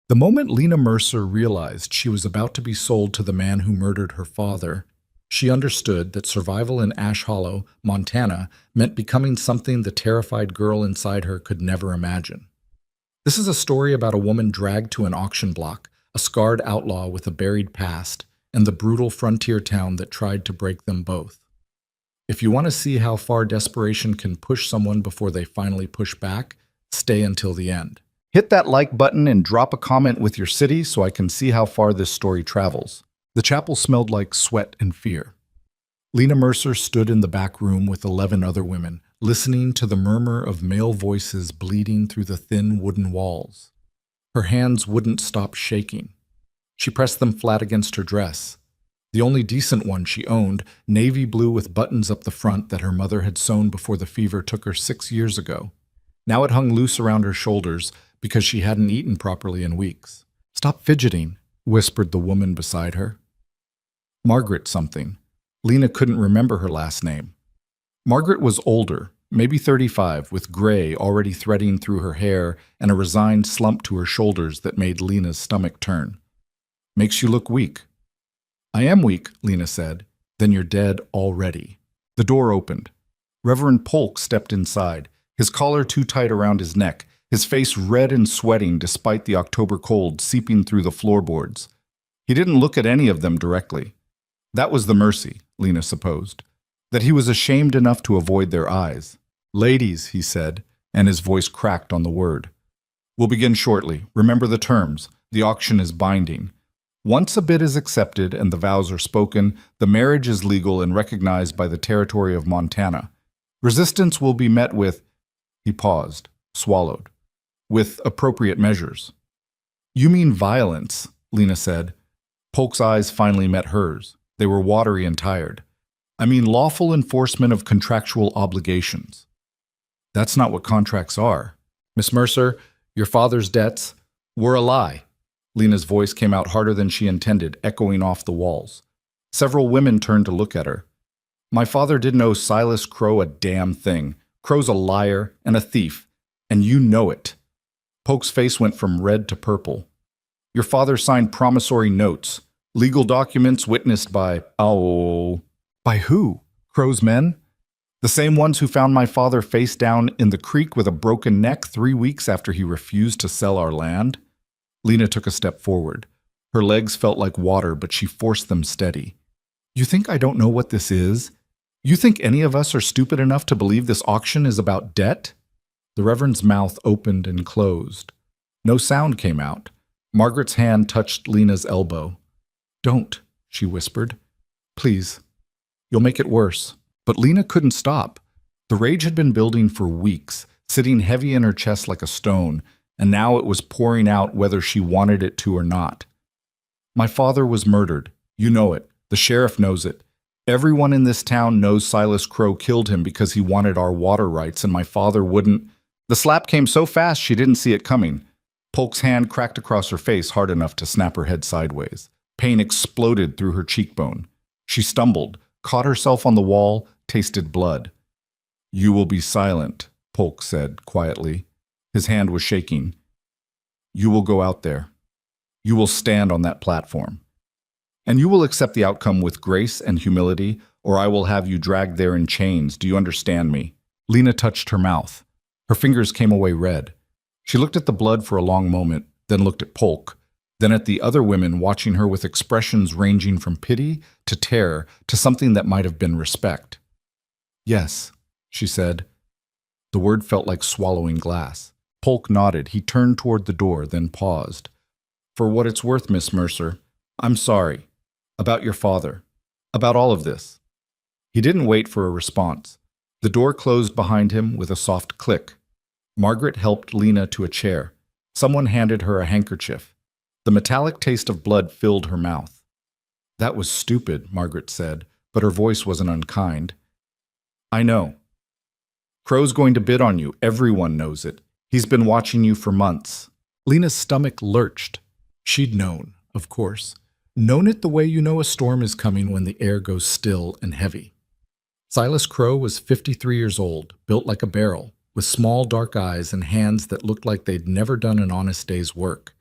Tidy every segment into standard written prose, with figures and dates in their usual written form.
The moment Lena Mercer realized she was about to be sold to the man who murdered her father, she understood that survival in Ash Hollow, Montana, meant becoming something the terrified girl inside her could never imagine. This is a story about a woman dragged to an auction block, a scarred outlaw with a buried past, and the brutal frontier town that tried to break them both. If you want to see how far desperation can push someone before they finally push back, stay until the end. Hit that like button and drop a comment with your city so I can see how far this story travels. The chapel smelled like sweat and fear. Lena Mercer stood in the back room with 11 other women, listening to the murmur of male voices bleeding through the thin wooden walls. Her hands wouldn't stop shaking. She pressed them flat against her dress. The only decent one she owned, navy blue with buttons up the front that her mother had sewn before the fever took her 6 years ago. Now it hung loose around her shoulders because she hadn't eaten properly in weeks. "Stop fidgeting," whispered the woman beside her. Margaret something. Lena couldn't remember her last name. Margaret was older, maybe 35, with gray already threading through her hair and a resigned slump to her shoulders that made Lena's stomach turn. "Makes you look weak." "I am weak," Lena said. "Then you're dead already." The door opened. Reverend Polk stepped inside, his collar too tight around his neck, his face red and sweating despite the October cold seeping through the floorboards. He didn't look at any of them directly. That was the mercy, Lena supposed, that he was ashamed enough to avoid their eyes. "Ladies," he said, and his voice cracked on the word. "We'll begin shortly. Remember the terms. The auction is binding. Once a bid is accepted and the vows are spoken, the marriage is legal and recognized by the territory of Montana. Resistance will be met with—" He paused, swallowed. "With appropriate measures." "You mean violence," Lena said. Polk's eyes finally met hers. They were watery and tired. "I mean lawful enforcement of contractual obligations." "That's not what contracts are. Miss Mercer, your father's debts were a lie." Lena's voice came out harder than she intended, echoing off the walls. Several women turned to look at her. "My father didn't owe Silas Crow a damn thing. Crow's a liar and a thief, and you know it." Polk's face went from red to purple. "Your father signed promissory notes, legal documents witnessed by— Oh. By who? Crow's men? The same ones who found my father face down in the creek with a broken neck 3 weeks after he refused to sell our land?" Lena took a step forward. Her legs felt like water, but she forced them steady. "You think I don't know what this is? You think any of us are stupid enough to believe this auction is about debt?" The Reverend's mouth opened and closed. No sound came out. Margaret's hand touched Lena's elbow. "Don't," she whispered. "Please. You'll make it worse." But Lena couldn't stop. The rage had been building for weeks, sitting heavy in her chest like a stone, and now it was pouring out whether she wanted it to or not. "My father was murdered. You know it. The sheriff knows it. Everyone in this town knows Silas Crow killed him because he wanted our water rights, and my father wouldn't—" The slap came so fast she didn't see it coming. Polk's hand cracked across her face hard enough to snap her head sideways. Pain exploded through her cheekbone. She stumbled, caught herself on the wall, tasted blood. "You will be silent," Polk said quietly. His hand was shaking. "You will go out there. You will stand on that platform. And you will accept the outcome with grace and humility, or I will have you dragged there in chains. Do you understand me?" Lena touched her mouth. Her fingers came away red. She looked at the blood for a long moment, then looked at Polk, then at the other women watching her with expressions ranging from pity to terror to something that might have been respect. "Yes," she said. The word felt like swallowing glass. Polk nodded. He turned toward the door, then paused. "For what it's worth, Miss Mercer, I'm sorry. About your father. About all of this." He didn't wait for a response. The door closed behind him with a soft click. Margaret helped Lena to a chair. Someone handed her a handkerchief. The metallic taste of blood filled her mouth. "That was stupid," Margaret said, but her voice wasn't unkind. "I know. Crow's going to bid on you. Everyone knows it. He's been watching you for months." Lena's stomach lurched. She'd known, of course. Known it the way you know a storm is coming when the air goes still and heavy. Silas Crow was 53 years old, built like a barrel, with small dark eyes and hands that looked like they'd never done an honest day's work.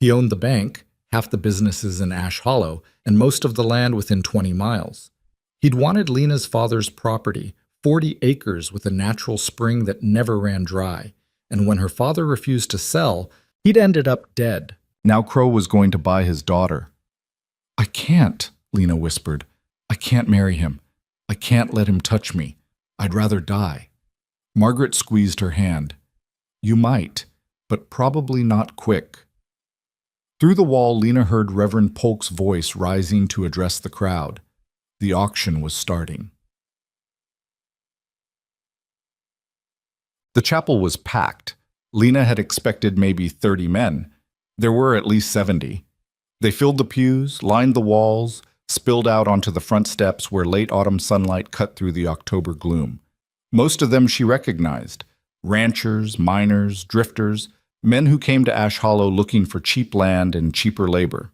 He owned the bank, half the businesses in Ash Hollow, and most of the land within 20 miles. He'd wanted Lena's father's property, 40 acres with a natural spring that never ran dry, and when her father refused to sell, he'd ended up dead. Now Crow was going to buy his daughter. "I can't," Lena whispered. "I can't marry him. I can't let him touch me. I'd rather die." Margaret squeezed her hand. "You might, but probably not quick." Through the wall, Lena heard Reverend Polk's voice rising to address the crowd. The auction was starting. The chapel was packed. Lena had expected maybe 30 men. There were at least 70. They filled the pews, lined the walls, spilled out onto the front steps where late autumn sunlight cut through the October gloom. Most of them she recognized: ranchers, miners, drifters, men who came to Ash Hollow looking for cheap land and cheaper labor.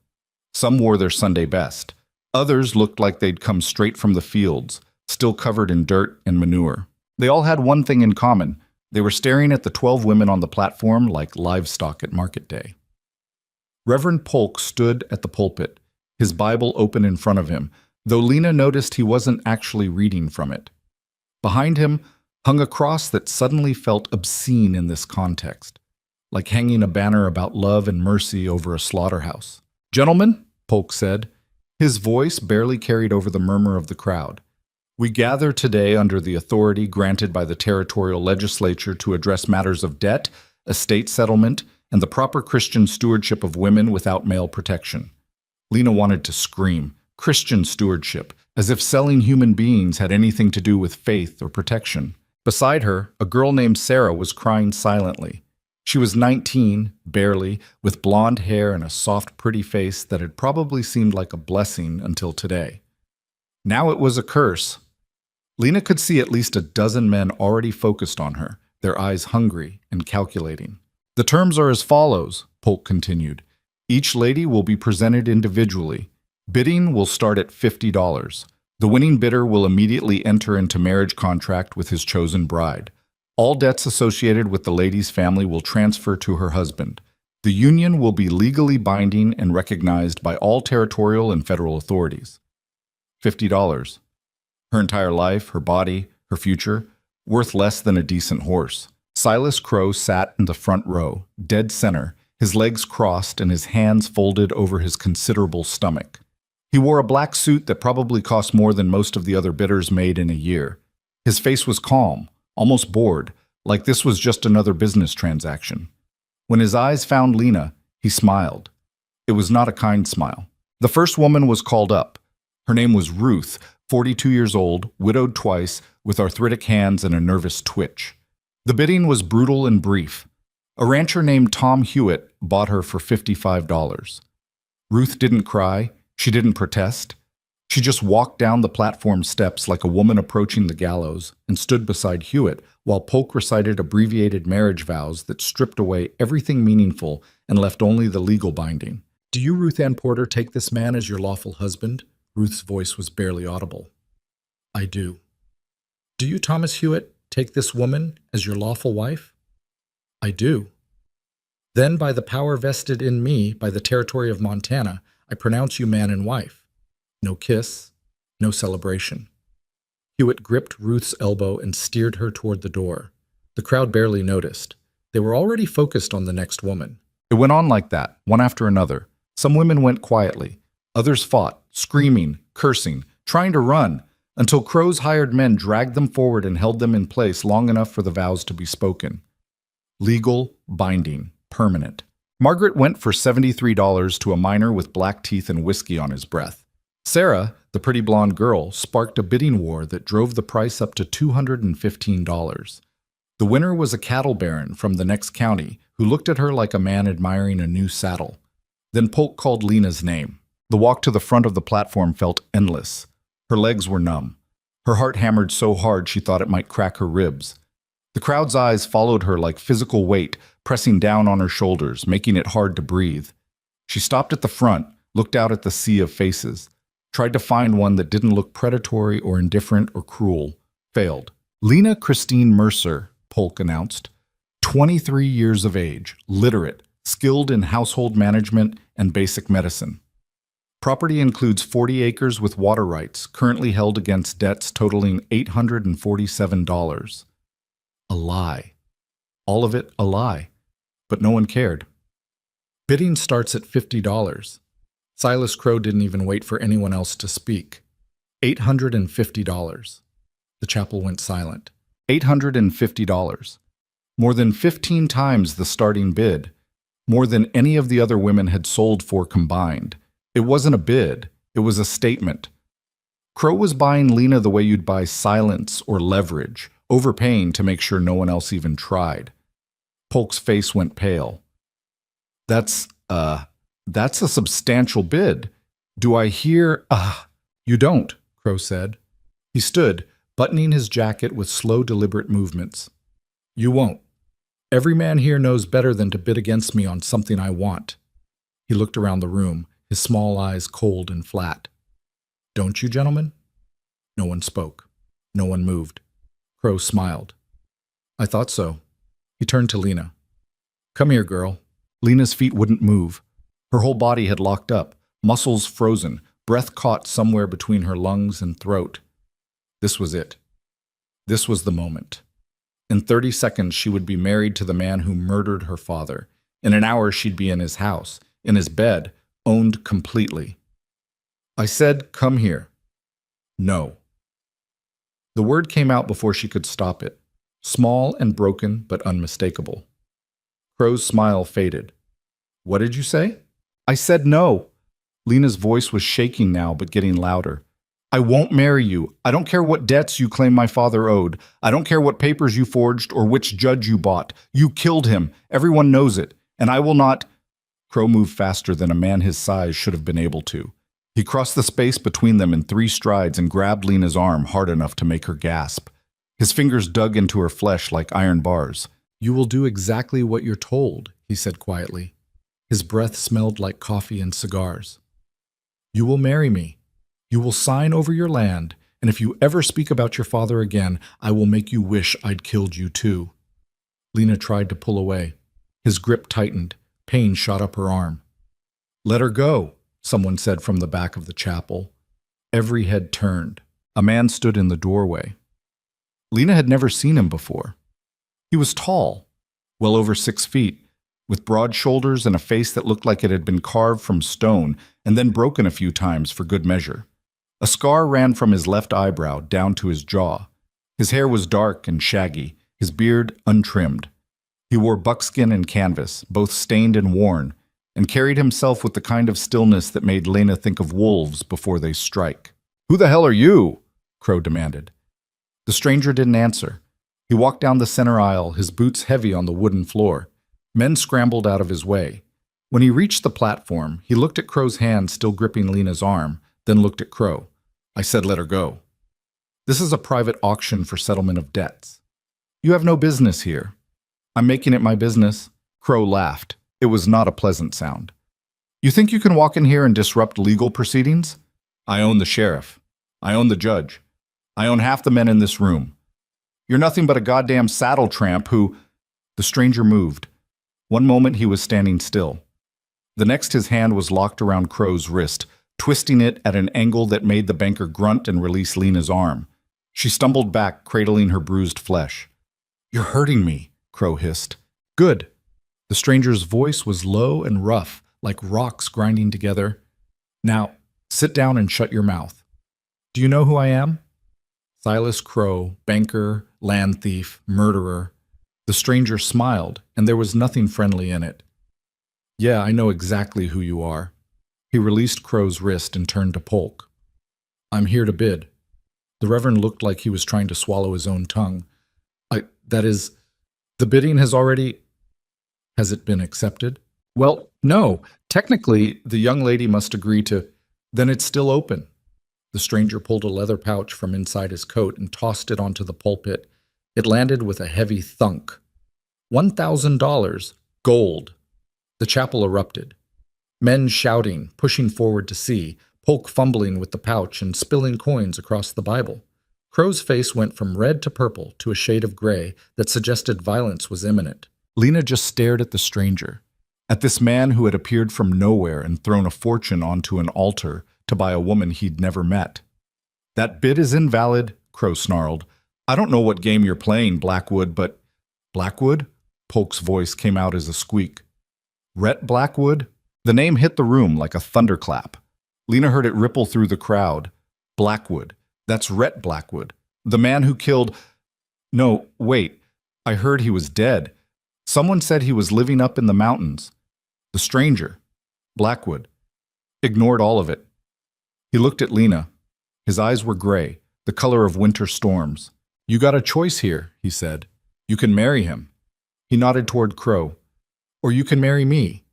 Some wore their Sunday best. Others looked like they'd come straight from the fields, still covered in dirt and manure. They all had one thing in common. They were staring at the 12 women on the platform like livestock at market day. Reverend Polk stood at the pulpit, his Bible open in front of him, though Lena noticed he wasn't actually reading from it. Behind him hung a cross that suddenly felt obscene in this context, like hanging a banner about love and mercy over a slaughterhouse. "Gentlemen," Polk said, his voice barely carried over the murmur of the crowd, "we gather today under the authority granted by the territorial legislature to address matters of debt, estate settlement, and the proper Christian stewardship of women without male protection." Lena wanted to scream, Christian stewardship, as if selling human beings had anything to do with faith or protection. Beside her, a girl named Sarah was crying silently. She was 19, barely, with blonde hair and a soft, pretty face that had probably seemed like a blessing until today. Now it was a curse. Lena could see at least a dozen men already focused on her, their eyes hungry and calculating. "The terms are as follows," Polk continued. "Each lady will be presented individually. Bidding will start at $50. The winning bidder will immediately enter into marriage contract with his chosen bride. All debts associated with the lady's family will transfer to her husband. The union will be legally binding and recognized by all territorial and federal authorities." $50. Her entire life, her body, her future, worth less than a decent horse. Silas Crow sat in the front row, dead center, his legs crossed and his hands folded over his considerable stomach. He wore a black suit that probably cost more than most of the other bidders made in a year. His face was calm, almost bored, like this was just another business transaction. When his eyes found Lena, he smiled. It was not a kind smile. The first woman was called up. Her name was Ruth, 42 years old, widowed twice, with arthritic hands and a nervous twitch. The bidding was brutal and brief. A rancher named Tom Hewitt bought her for $55. Ruth didn't cry. She didn't protest. She just walked down the platform steps like a woman approaching the gallows and stood beside Hewitt while Polk recited abbreviated marriage vows that stripped away everything meaningful and left only the legal binding. "Do you, Ruth Ann Porter, take this man as your lawful husband?" Ruth's voice was barely audible. "I do." "Do you, Thomas Hewitt, take this woman as your lawful wife?" "I do." "Then, by the power vested in me by the territory of Montana, I pronounce you man and wife." No kiss, no celebration. Hewitt gripped Ruth's elbow and steered her toward the door. The crowd barely noticed. They were already focused on the next woman. It went on like that, one after another. Some women went quietly. Others fought, screaming, cursing, trying to run, until Crow's hired men dragged them forward and held them in place long enough for the vows to be spoken. Legal, binding, permanent. Margaret went for $73 to a miner with black teeth and whiskey on his breath. Sarah, the pretty blonde girl, sparked a bidding war that drove the price up to $215. The winner was a cattle baron from the next county who looked at her like a man admiring a new saddle. Then Polk called Lena's name. The walk to the front of the platform felt endless. Her legs were numb. Her heart hammered so hard she thought it might crack her ribs. The crowd's eyes followed her like physical weight, pressing down on her shoulders, making it hard to breathe. She stopped at the front, looked out at the sea of faces, tried to find one that didn't look predatory or indifferent or cruel, failed. "Lena Christine Mercer," Polk announced. 23 years of age, literate, skilled in household management and basic medicine. Property includes 40 acres with water rights, currently held against debts totaling $847. A lie. All of it a lie. But no one cared. Bidding starts at $50. Silas Crow didn't even wait for anyone else to speak. $850. The chapel went silent. $850. More than 15 times the starting bid. More than any of the other women had sold for combined. It wasn't a bid. It was a statement. Crow was buying Lena the way you'd buy silence or leverage, overpaying to make sure no one else even tried. Polk's face went pale. That's a substantial bid. Do I hear, You don't, Crow said. He stood, buttoning his jacket with slow, deliberate movements. You won't. Every man here knows better than to bid against me on something I want. He looked around the room, his small eyes cold and flat. Don't you, gentlemen? No one spoke. No one moved. Crow smiled. I thought so. He turned to Lena. Come here, girl. Lena's feet wouldn't move. Her whole body had locked up, muscles frozen, breath caught somewhere between her lungs and throat. This was it. This was the moment. In 30 seconds, she would be married to the man who murdered her father. In an hour, she'd be in his house, in his bed, owned completely. I said, come here. No. The word came out before she could stop it. Small and broken, but unmistakable. Crow's smile faded. What did you say? I said no. Lena's voice was shaking now, but getting louder. I won't marry you. I don't care what debts you claim my father owed. I don't care what papers you forged or which judge you bought. You killed him. Everyone knows it. And I will not. Crow moved faster than a man his size should have been able to. He crossed the space between them in 3 strides and grabbed Lena's arm hard enough to make her gasp. His fingers dug into her flesh like iron bars. You will do exactly what you're told, he said quietly. His breath smelled like coffee and cigars. You will marry me. You will sign over your land, and if you ever speak about your father again, I will make you wish I'd killed you too. Lena tried to pull away. His grip tightened. Pain shot up her arm. Let her go, someone said from the back of the chapel. Every head turned. A man stood in the doorway. Lena had never seen him before. He was tall, well over 6 feet, with broad shoulders and a face that looked like it had been carved from stone and then broken a few times for good measure. A scar ran from his left eyebrow down to his jaw. His hair was dark and shaggy, his beard untrimmed. He wore buckskin and canvas, both stained and worn, and carried himself with the kind of stillness that made Lena think of wolves before they strike. Who the hell are you? Crow demanded. The stranger didn't answer. He walked down the center aisle, his boots heavy on the wooden floor. Men scrambled out of his way. When he reached the platform, he looked at Crow's hand still gripping Lena's arm, then looked at Crow. I said let her go. This is a private auction for settlement of debts. You have no business here. I'm making it my business. Crow laughed. It was not a pleasant sound. You think you can walk in here and disrupt legal proceedings? I own the sheriff. I own the judge. I own half the men in this room. You're nothing but a goddamn saddle tramp who... The stranger moved. One moment he was standing still. The next his hand was locked around Crow's wrist, twisting it at an angle that made the banker grunt and release Lena's arm. She stumbled back, cradling her bruised flesh. You're hurting me, Crow hissed. Good. The stranger's voice was low and rough, like rocks grinding together. Now, sit down and shut your mouth. Do you know who I am? Silas Crow, banker, land thief, murderer. The stranger smiled, and there was nothing friendly in it. Yeah, I know exactly who you are. He released Crow's wrist and turned to Polk. I'm here to bid. The Reverend looked like he was trying to swallow his own tongue. That is, the bidding has already... Has it been accepted? Well, no. Technically, the young lady must agree to... Then it's still open. The stranger pulled a leather pouch from inside his coat and tossed it onto the pulpit. It landed with a heavy thunk. $1,000, gold. The chapel erupted. Men shouting, pushing forward to see, Polk fumbling with the pouch and spilling coins across the Bible. Crow's face went from red to purple to a shade of gray that suggested violence was imminent. Lena just stared at the stranger. at this man who had appeared from nowhere and thrown a fortune onto an altar to buy a woman he'd never met. "That bid is invalid," Crow snarled. "I don't know what game you're playing, Blackwood, but—" "Blackwood?" Polk's voice came out as a squeak. "Rhett Blackwood?" The name hit the room like a thunderclap. Lena heard it ripple through the crowd. "Blackwood. That's Rhett Blackwood. The man who killed— No, wait. I heard he was dead. Someone said he was living up in the mountains. The stranger. Blackwood. Ignored all of it." He looked at Lena. His eyes were gray, the color of winter storms. "You got a choice here," he said. "You can marry him." He nodded toward Crow. "Or you can marry me.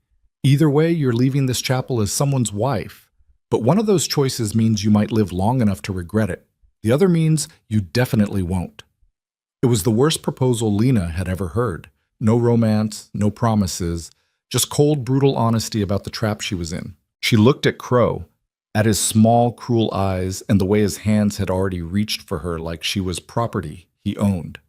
Either way, you're leaving this chapel as someone's wife. But one of those choices means you might live long enough to regret it. The other means you definitely won't." It was the worst proposal Lena had ever heard. No romance, no promises, just cold, brutal honesty about the trap she was in. She looked at Crow, at his small, cruel eyes and the way his hands had already reached for her like she was property he owned.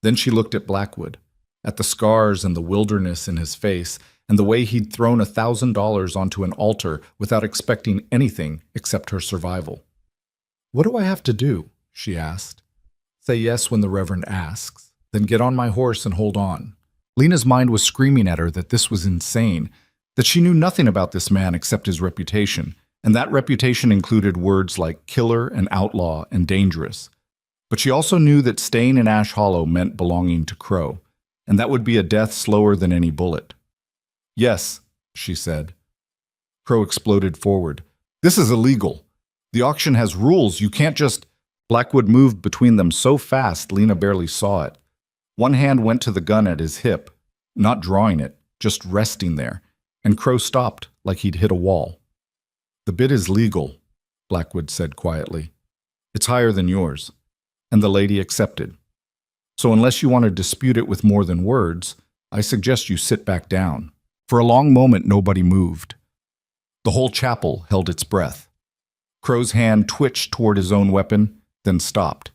Then she looked at Blackwood, at the scars and the wilderness in his face, and the way he'd thrown $1,000 onto an altar without expecting anything except her survival. "What do I have to do?" she asked. "Say yes when the Reverend asks, then get on my horse and hold on." Lena's mind was screaming at her that this was insane, that she knew nothing about this man except his reputation, and that reputation included words like killer and outlaw and dangerous. But she also knew that staying in Ash Hollow meant belonging to Crow, and that would be a death slower than any bullet. "Yes," she said. Crow exploded forward. "This is illegal. The auction has rules. You can't just—" Blackwood moved between them so fast Lena barely saw it. One hand went to the gun at his hip, not drawing it, just resting there, and Crow stopped like he'd hit a wall. "The bid is legal," Blackwood said quietly. "It's higher than yours." And the lady accepted. "So unless you want to dispute it with more than words, I suggest you sit back down." For a long moment, nobody moved. The whole chapel held its breath. Crow's hand twitched toward his own weapon, then stopped.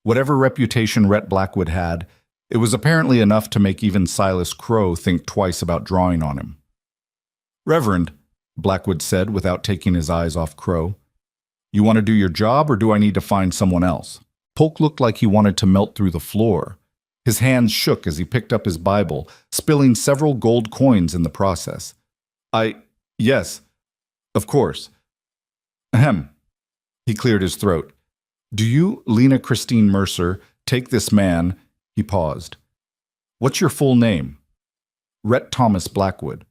Whatever reputation Rhett Blackwood had, it was apparently enough to make even Silas Crow think twice about drawing on him. "Reverend," Blackwood said without taking his eyes off Crow, "you want to do your job or do I need to find someone else?" Polk looked like he wanted to melt through the floor. His hands shook as he picked up his Bible, spilling several gold coins in the process. Yes, of course. Ahem." He cleared his throat. "Do you, Lena Christine Mercer, take this man—" He paused. "What's your full name?" "Rhett Thomas Blackwood."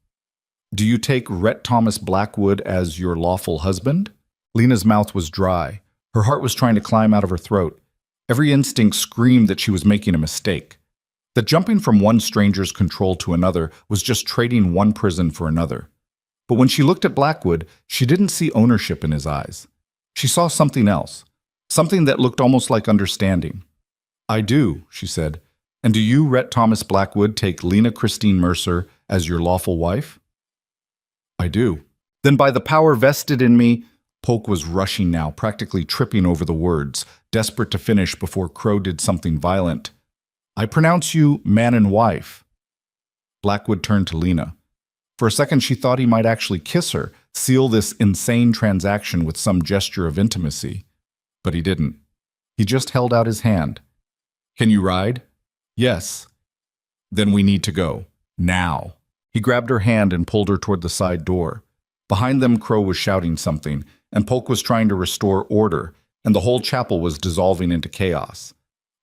"Do you take Rhett Thomas Blackwood as your lawful husband?" Lena's mouth was dry. Her heart was trying to climb out of her throat. Every instinct screamed that she was making a mistake, that jumping from one stranger's control to another was just trading one prison for another. But when she looked at Blackwood, she didn't see ownership in his eyes. She saw something else, something that looked almost like understanding. "I do," she said. "And do you, Rhett Thomas Blackwood, take Lena Christine Mercer as your lawful wife?" "I do." "Then by the power vested in me—" Polk was rushing now, practically tripping over the words, desperate to finish before Crow did something violent. "I pronounce you man and wife." Blackwood turned to Lena. For a second she thought he might actually kiss her, seal this insane transaction with some gesture of intimacy. But he didn't. He just held out his hand. "Can you ride?" "Yes." "Then we need to go. Now." He grabbed her hand and pulled her toward the side door. Behind them, Crow was shouting something, and Polk was trying to restore order, and the whole chapel was dissolving into chaos.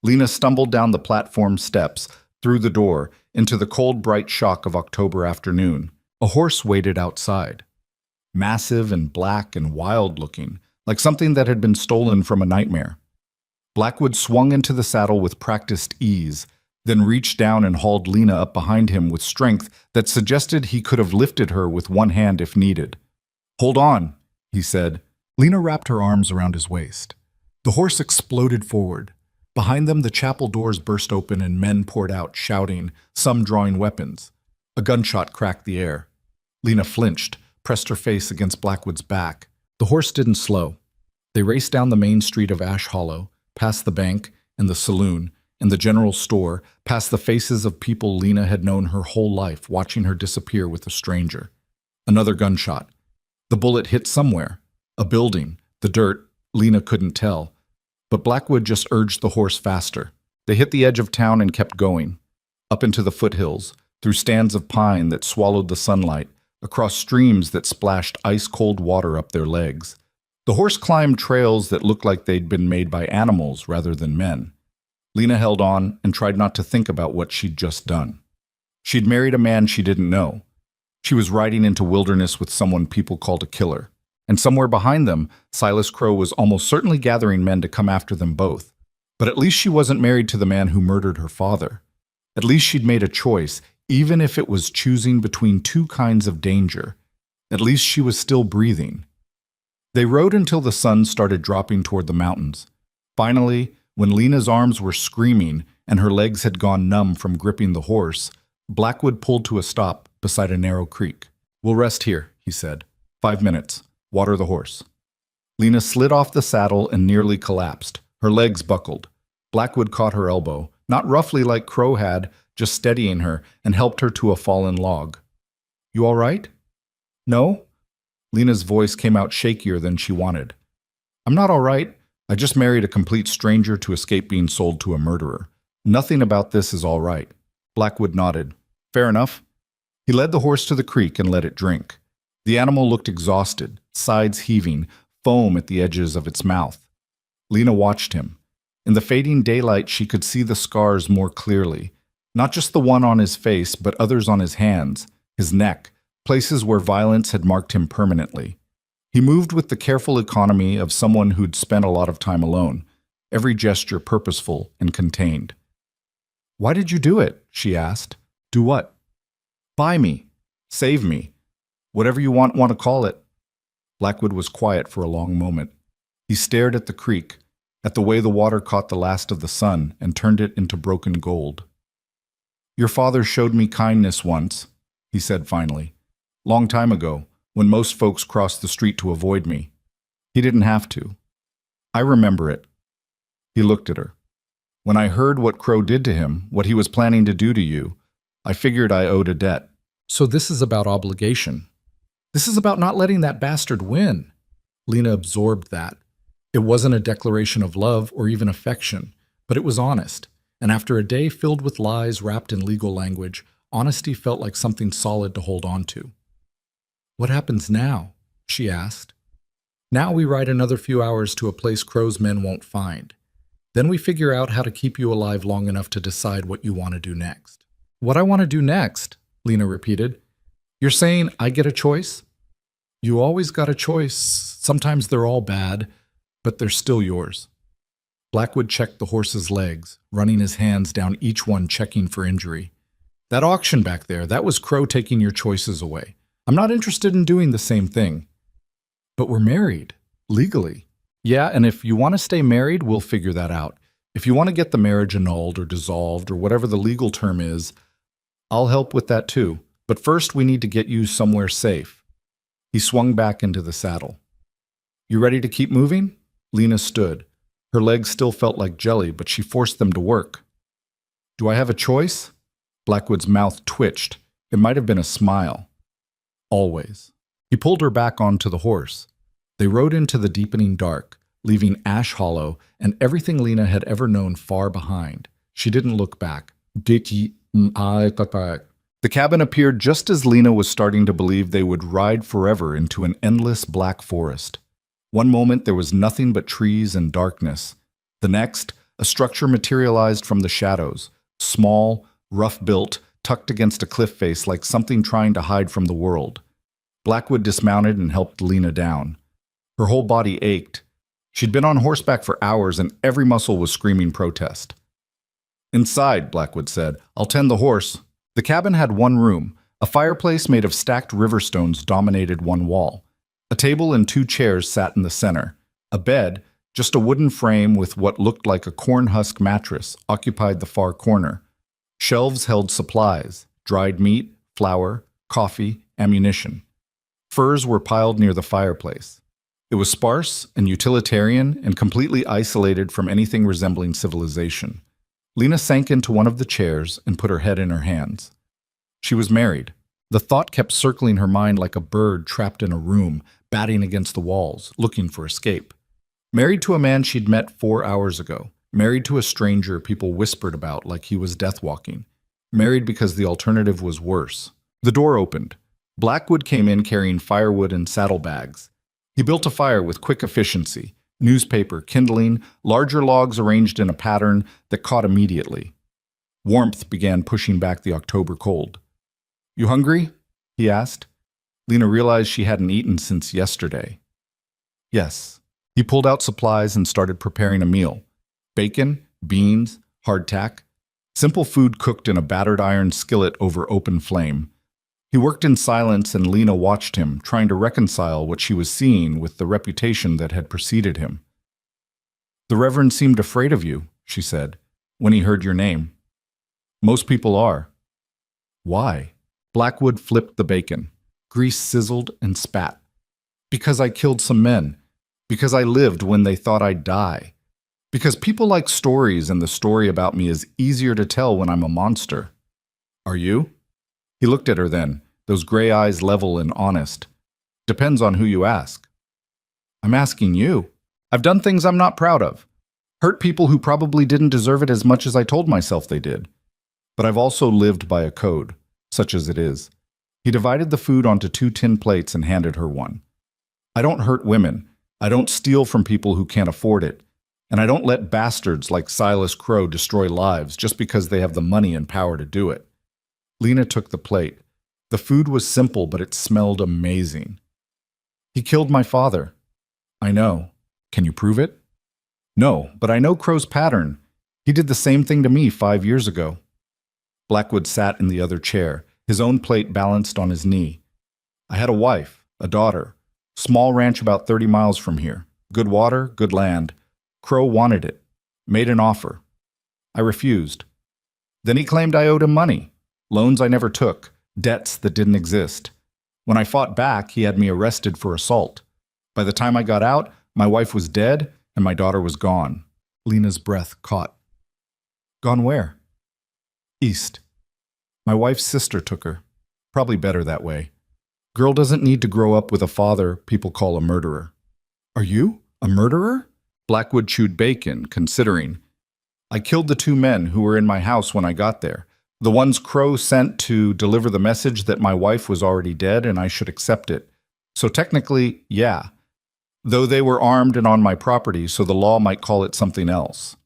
Lena stumbled down the platform steps, through the door, into the cold, bright shock of October afternoon. A horse waited outside. Massive and black and wild-looking, like something that had been stolen from a nightmare. Blackwood swung into the saddle with practiced ease, then reached down and hauled Lena up behind him with strength that suggested he could have lifted her with one hand if needed. "Hold on," he said. Lena wrapped her arms around his waist. The horse exploded forward. Behind them, the chapel doors burst open and men poured out, shouting, some drawing weapons. A gunshot cracked the air. Lena flinched, pressed her face against Blackwood's back. The horse didn't slow. They raced down the main street of Ash Hollow, past the bank and the saloon, in the general store, past the faces of people Lena had known her whole life, watching her disappear with a stranger. Another gunshot. The bullet hit somewhere. A building, the dirt, Lena couldn't tell. But Blackwood just urged the horse faster. They hit the edge of town and kept going. Up into the foothills, through stands of pine that swallowed the sunlight, across streams that splashed ice-cold water up their legs. The horse climbed trails that looked like they'd been made by animals rather than men. Lena held on and tried not to think about what she'd just done. She'd married a man she didn't know. She was riding into wilderness with someone people called a killer. And somewhere behind them, Silas Crow was almost certainly gathering men to come after them both. But at least she wasn't married to the man who murdered her father. At least she'd made a choice, even if it was choosing between two kinds of danger. At least she was still breathing. They rode until the sun started dropping toward the mountains. Finally, when Lena's arms were screaming and her legs had gone numb from gripping the horse, Blackwood pulled to a stop beside a narrow creek. "We'll rest here," he said. 5 minutes. Water the horse." Lena slid off the saddle and nearly collapsed. Her legs buckled. Blackwood caught her elbow, not roughly like Crow had, just steadying her, and helped her to a fallen log. "You all right?" "No?" Lena's voice came out shakier than she wanted. "I'm not all right. I just married a complete stranger to escape being sold to a murderer. Nothing about this is all right." Blackwood nodded. "Fair enough." He led the horse to the creek and let it drink. The animal looked exhausted, sides heaving, foam at the edges of its mouth. Lena watched him. In the fading daylight, she could see the scars more clearly. Not just the one on his face, but others on his hands, his neck, places where violence had marked him permanently. He moved with the careful economy of someone who'd spent a lot of time alone, every gesture purposeful and contained. "Why did you do it?" she asked. "Do what?" "Buy me. Save me. Whatever you want to call it." Blackwood was quiet for a long moment. He stared at the creek, at the way the water caught the last of the sun and turned it into broken gold. "Your father showed me kindness once," he said finally. "Long time ago, when most folks crossed the street to avoid me. He didn't have to. I remember it." He looked at her. "When I heard what Crow did to him, what he was planning to do to you, I figured I owed a debt." "So this is about obligation. This is about not letting that bastard win." Lena absorbed that. It wasn't a declaration of love or even affection, but it was honest. And after a day filled with lies wrapped in legal language, honesty felt like something solid to hold on to. "What happens now?" she asked. "Now we ride another few hours to a place Crow's men won't find. Then we figure out how to keep you alive long enough to decide what you want to do next." "What I want to do next?" Lena repeated. "You're saying I get a choice?" "You always got a choice. Sometimes they're all bad, but they're still yours." Blackwood checked the horse's legs, running his hands down each one, checking for injury. "That auction back there, that was Crow taking your choices away. I'm not interested in doing the same thing." "But we're married, legally." "Yeah, and if you want to stay married, we'll figure that out. If you want to get the marriage annulled or dissolved or whatever the legal term is, I'll help with that too. But first we need to get you somewhere safe." He swung back into the saddle. "You ready to keep moving?" Lena stood. Her legs still felt like jelly, but she forced them to work. "Do I have a choice?" Blackwood's mouth twitched. It might have been a smile. "Always." He pulled her back onto the horse. They rode into the deepening dark, leaving Ash Hollow and everything Lena had ever known far behind. She didn't look back. The cabin appeared just as Lena was starting to believe they would ride forever into an endless black forest. One moment there was nothing but trees and darkness. The next, a structure materialized from the shadows, small, rough-built, tucked against a cliff face like something trying to hide from the world. Blackwood dismounted and helped Lena down. Her whole body ached. She'd been on horseback for hours and every muscle was screaming protest. "Inside," Blackwood said. "I'll tend the horse." The cabin had one room. A fireplace made of stacked river stones dominated one wall. A table and 2 chairs sat in the center. A bed, just a wooden frame with what looked like a corn husk mattress, occupied the far corner. Shelves held supplies, dried meat, flour, coffee, ammunition. Furs were piled near the fireplace. It was sparse and utilitarian and completely isolated from anything resembling civilization. Lena sank into one of the chairs and put her head in her hands. She was married. The thought kept circling her mind like a bird trapped in a room, batting against the walls, looking for escape. Married to a man she'd met 4 hours ago. Married to a stranger people whispered about like he was death-walking. Married because the alternative was worse. The door opened. Blackwood came in carrying firewood and saddlebags. He built a fire with quick efficiency. Newspaper, kindling, larger logs arranged in a pattern that caught immediately. Warmth began pushing back the October cold. "You hungry?" he asked. Lena realized she hadn't eaten since yesterday. Yes. He pulled out supplies and started preparing a meal. Bacon, beans, hardtack. Simple food cooked in a battered iron skillet over open flame. He worked in silence and Lena watched him, trying to reconcile what she was seeing with the reputation that had preceded him. "The Reverend seemed afraid of you," she said, "when he heard your name." "Most people are." "Why?" Blackwood flipped the bacon. Grease sizzled and spat. "Because I killed some men. Because I lived when they thought I'd die. Because people like stories, and the story about me is easier to tell when I'm a monster." "Are you?" He looked at her then, those gray eyes level and honest. "Depends on who you ask." "I'm asking you. I've done things I'm not proud of. Hurt people who probably didn't deserve it as much as I told myself they did. But I've also lived by a code, such as it is." He divided the food onto 2 tin plates and handed her one. "I don't hurt women. I don't steal from people who can't afford it. And I don't let bastards like Silas Crow destroy lives just because they have the money and power to do it." Lena took the plate. The food was simple, but it smelled amazing. "He killed my father." "I know. Can you prove it?" "No, but I know Crow's pattern. He did the same thing to me 5 years ago." Blackwood sat in the other chair, his own plate balanced on his knee. "I had a wife, a daughter. Small ranch about 30 miles from here. Good water, good land. Crow wanted it. Made an offer. I refused. Then he claimed I owed him money. Loans I never took. Debts that didn't exist. When I fought back, he had me arrested for assault. By the time I got out, my wife was dead and my daughter was gone." Lena's breath caught. "Gone where?" "East. My wife's sister took her. Probably better that way. Girl doesn't need to grow up with a father people call a murderer." "Are you a murderer?" Blackwood chewed bacon, considering. "I killed the 2 men who were in my house when I got there. The ones Crow sent to deliver the message that my wife was already dead and I should accept it. So technically, yeah. Though they were armed and on my property, so the law might call it something else."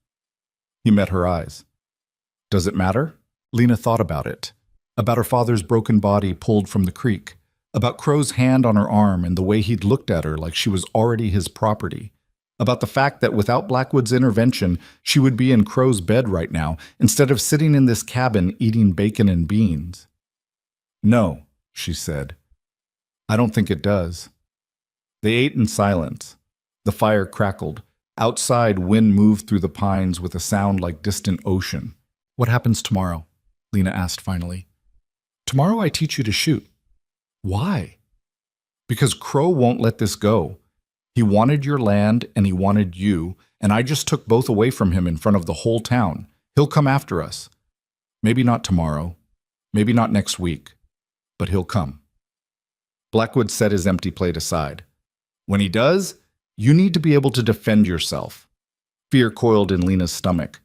He met her eyes. "Does it matter?" Lena thought about it. About her father's broken body pulled from the creek. About Crow's hand on her arm and the way he'd looked at her like she was already his property. About the fact that without Blackwood's intervention, she would be in Crow's bed right now, instead of sitting in this cabin eating bacon and beans. "No," she said. "I don't think it does." They ate in silence. The fire crackled. Outside, wind moved through the pines with a sound like distant ocean. "What happens tomorrow?" Lena asked finally. "Tomorrow I teach you to shoot." "Why?" "Because Crow won't let this go. He wanted your land and he wanted you, and I just took both away from him in front of the whole town. He'll come after us. Maybe not tomorrow, maybe not next week, but he'll come." Blackwood set his empty plate aside. "When he does, you need to be able to defend yourself." Fear coiled in Lena's stomach.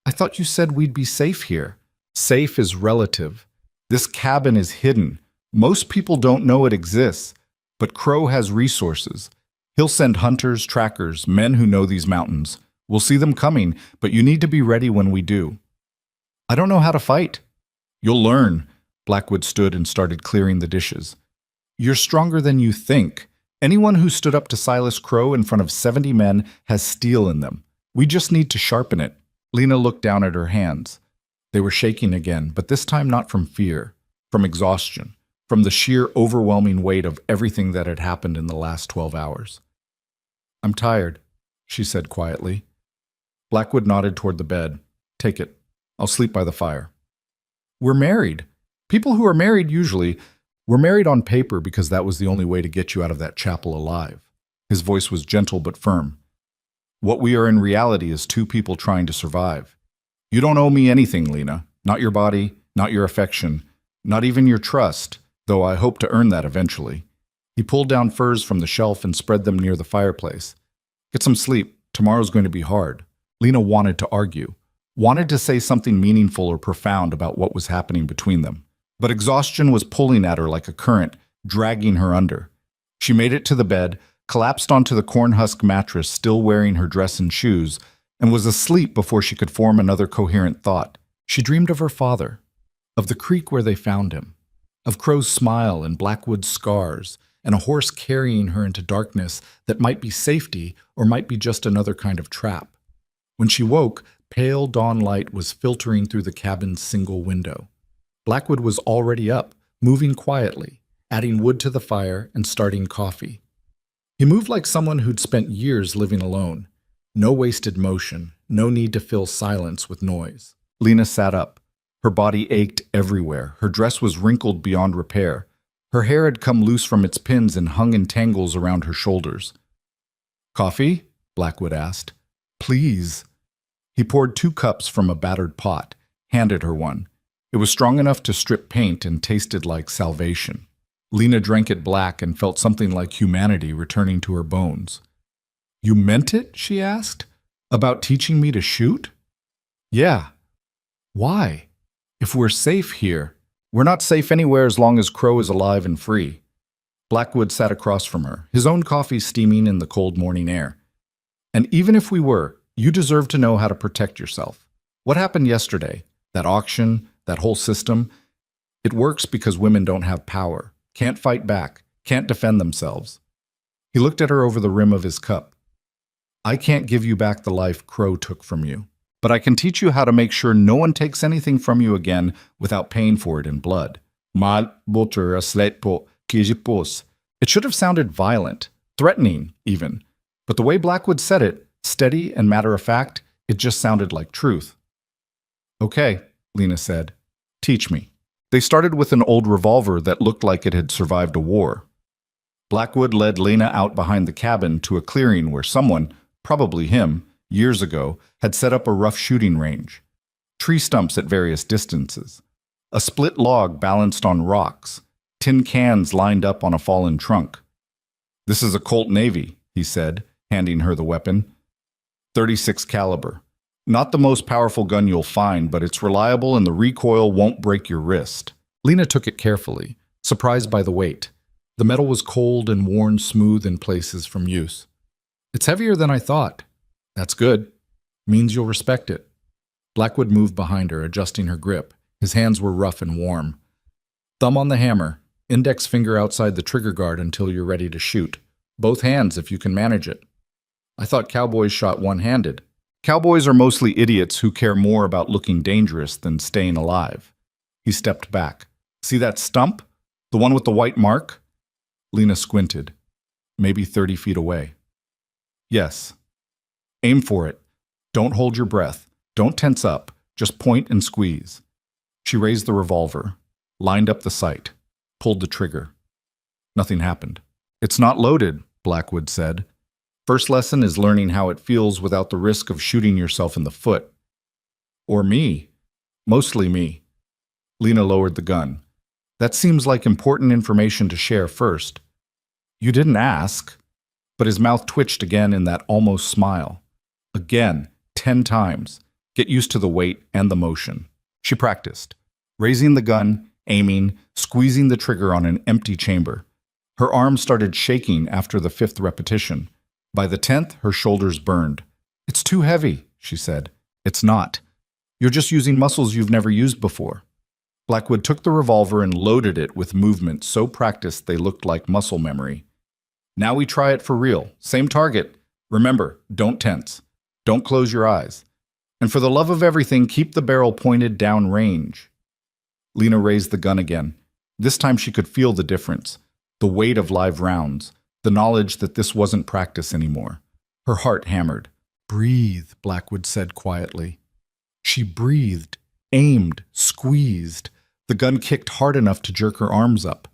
"I thought you said we'd be safe here." "Safe is relative. This cabin is hidden. Most people don't know it exists, but Crow has resources. He'll send hunters, trackers, men who know these mountains. We'll see them coming, but you need to be ready when we do." "I don't know how to fight." "You'll learn." Blackwood stood and started clearing the dishes. "You're stronger than you think. Anyone who stood up to Silas Crow in front of 70 men has steel in them. We just need to sharpen it." Lena looked down at her hands. They were shaking again, but this time not from fear, from exhaustion, from the sheer overwhelming weight of everything that had happened in the last 12 hours. "I'm tired," she said quietly. Blackwood nodded toward the bed. "Take it. I'll sleep by the fire." "We're married. People who are married usually, we're married on paper because that was the only way to get you out of that chapel alive." His voice was gentle but firm. "What we are in reality is 2 people trying to survive. You don't owe me anything, Lena. Not your body, not your affection, not even your trust, though I hope to earn that eventually. He pulled down furs from the shelf and spread them near the fireplace. Get some sleep. Tomorrow's going to be hard. Lena wanted to argue, wanted to say something meaningful or profound about what was happening between them. But exhaustion was pulling at her like a current, dragging her under. She made it to the bed, collapsed onto the cornhusk mattress, still wearing her dress and shoes, and was asleep before she could form another coherent thought. She dreamed of her father, of the creek where they found him, of Crow's smile and Blackwood's scars, and a horse carrying her into darkness that might be safety or might be just another kind of trap. When she woke, pale dawn light was filtering through the cabin's single window. Blackwood was already up, moving quietly, adding wood to the fire and starting coffee. He moved like someone who'd spent years living alone. No wasted motion, no need to fill silence with noise. Lena sat up. Her body ached everywhere. Her dress was wrinkled beyond repair. Her hair had come loose from its pins and hung in tangles around her shoulders. "Coffee?" Blackwood asked. "Please." He poured 2 cups from a battered pot, handed her one. It was strong enough to strip paint and tasted like salvation. Lena drank it black and felt something like humanity returning to her bones. "You meant it?" she asked. "About teaching me to shoot?" "Yeah." "Why? If we're safe here." "We're not safe anywhere as long as Crow is alive and free." Blackwood sat across from her, his own coffee steaming in the cold morning air. "And even if we were, you deserve to know how to protect yourself. What happened yesterday? That auction, that whole system? It works because women don't have power, can't fight back, can't defend themselves." He looked at her over the rim of his cup. "I can't give you back the life Crow took from you, but I can teach you how to make sure no one takes anything from you again without paying for it in blood." Mal butter a slate po kijipos. It should have sounded violent, threatening even, but the way Blackwood said it, steady and matter-of-fact, it just sounded like truth. "Okay," Lena said. "Teach me." They started with an old revolver that looked like it had survived a war. Blackwood led Lena out behind the cabin to a clearing where someone, probably him, years ago, had set up a rough shooting range. Tree stumps at various distances. A split log balanced on rocks. Tin cans lined up on a fallen trunk. "This is a Colt Navy," he said, handing her the weapon. .36 caliber. Not the most powerful gun you'll find, but it's reliable and the recoil won't break your wrist. Lena took it carefully, surprised by the weight. The metal was cold and worn smooth in places from use. "It's heavier than I thought." "That's good. Means you'll respect it." Blackwood moved behind her, adjusting her grip. His hands were rough and warm. "Thumb on the hammer, index finger outside the trigger guard until you're ready to shoot. Both hands if you can manage it." "I thought cowboys shot one-handed." "Cowboys are mostly idiots who care more about looking dangerous than staying alive." He stepped back. "See that stump? The one with the white mark?" Lena squinted. "Maybe 30 feet away." "Yes." "Aim for it. Don't hold your breath. Don't tense up. Just point and squeeze." She raised the revolver, lined up the sight, pulled the trigger. Nothing happened. "It's not loaded," Blackwood said. "First lesson is learning how it feels without the risk of shooting yourself in the foot." "Or me. Mostly me." Lena lowered the gun. "That seems like important information to share first." "You didn't ask." But his mouth twitched again in that almost smile. Again, 10 times. Get used to the weight and the motion. She practiced, raising the gun, aiming, squeezing the trigger on an empty chamber. Her arms started shaking after the 5th repetition. By the 10th, her shoulders burned. "It's too heavy," she said. "It's not. You're just using muscles you've never used before." Blackwood took the revolver and loaded it with movements so practiced they looked like muscle memory. "Now we try it for real. Same target. Remember, don't tense. Don't close your eyes. And for the love of everything, keep the barrel pointed down range." Lena raised the gun again. This time she could feel the difference, the weight of live rounds, the knowledge that this wasn't practice anymore. Her heart hammered. "Breathe," Blackwood said quietly. She breathed, aimed, squeezed. The gun kicked hard enough to jerk her arms up.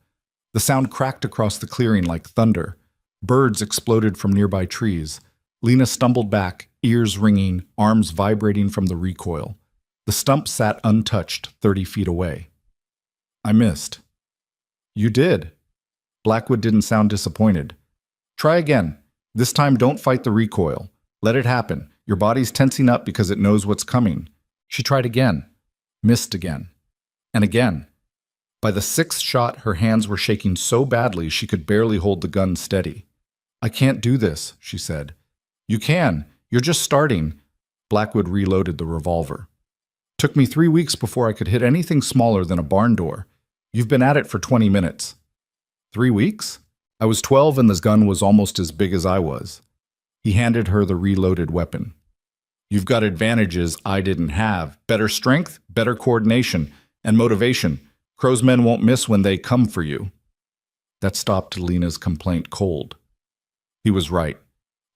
The sound cracked across the clearing like thunder. Birds exploded from nearby trees. Lena stumbled back, ears ringing, arms vibrating from the recoil. The stump sat untouched 30 feet away. I missed. You did. Blackwood didn't sound disappointed. Try again. This time don't fight the recoil. Let it happen. Your body's tensing up because it knows what's coming. She tried again. Missed again. And again. By the sixth shot, her hands were shaking so badly she could barely hold the gun steady. I can't do this, she said. You can. You're just starting. Blackwood reloaded the revolver. Took me 3 weeks before I could hit anything smaller than a barn door. You've been at it for 20 minutes. 3 weeks? I was 12 and this gun was almost as big as I was. He handed her the reloaded weapon. You've got advantages I didn't have. Better strength, better coordination, and motivation. Crow's men won't miss when they come for you. That stopped Lena's complaint cold. He was right.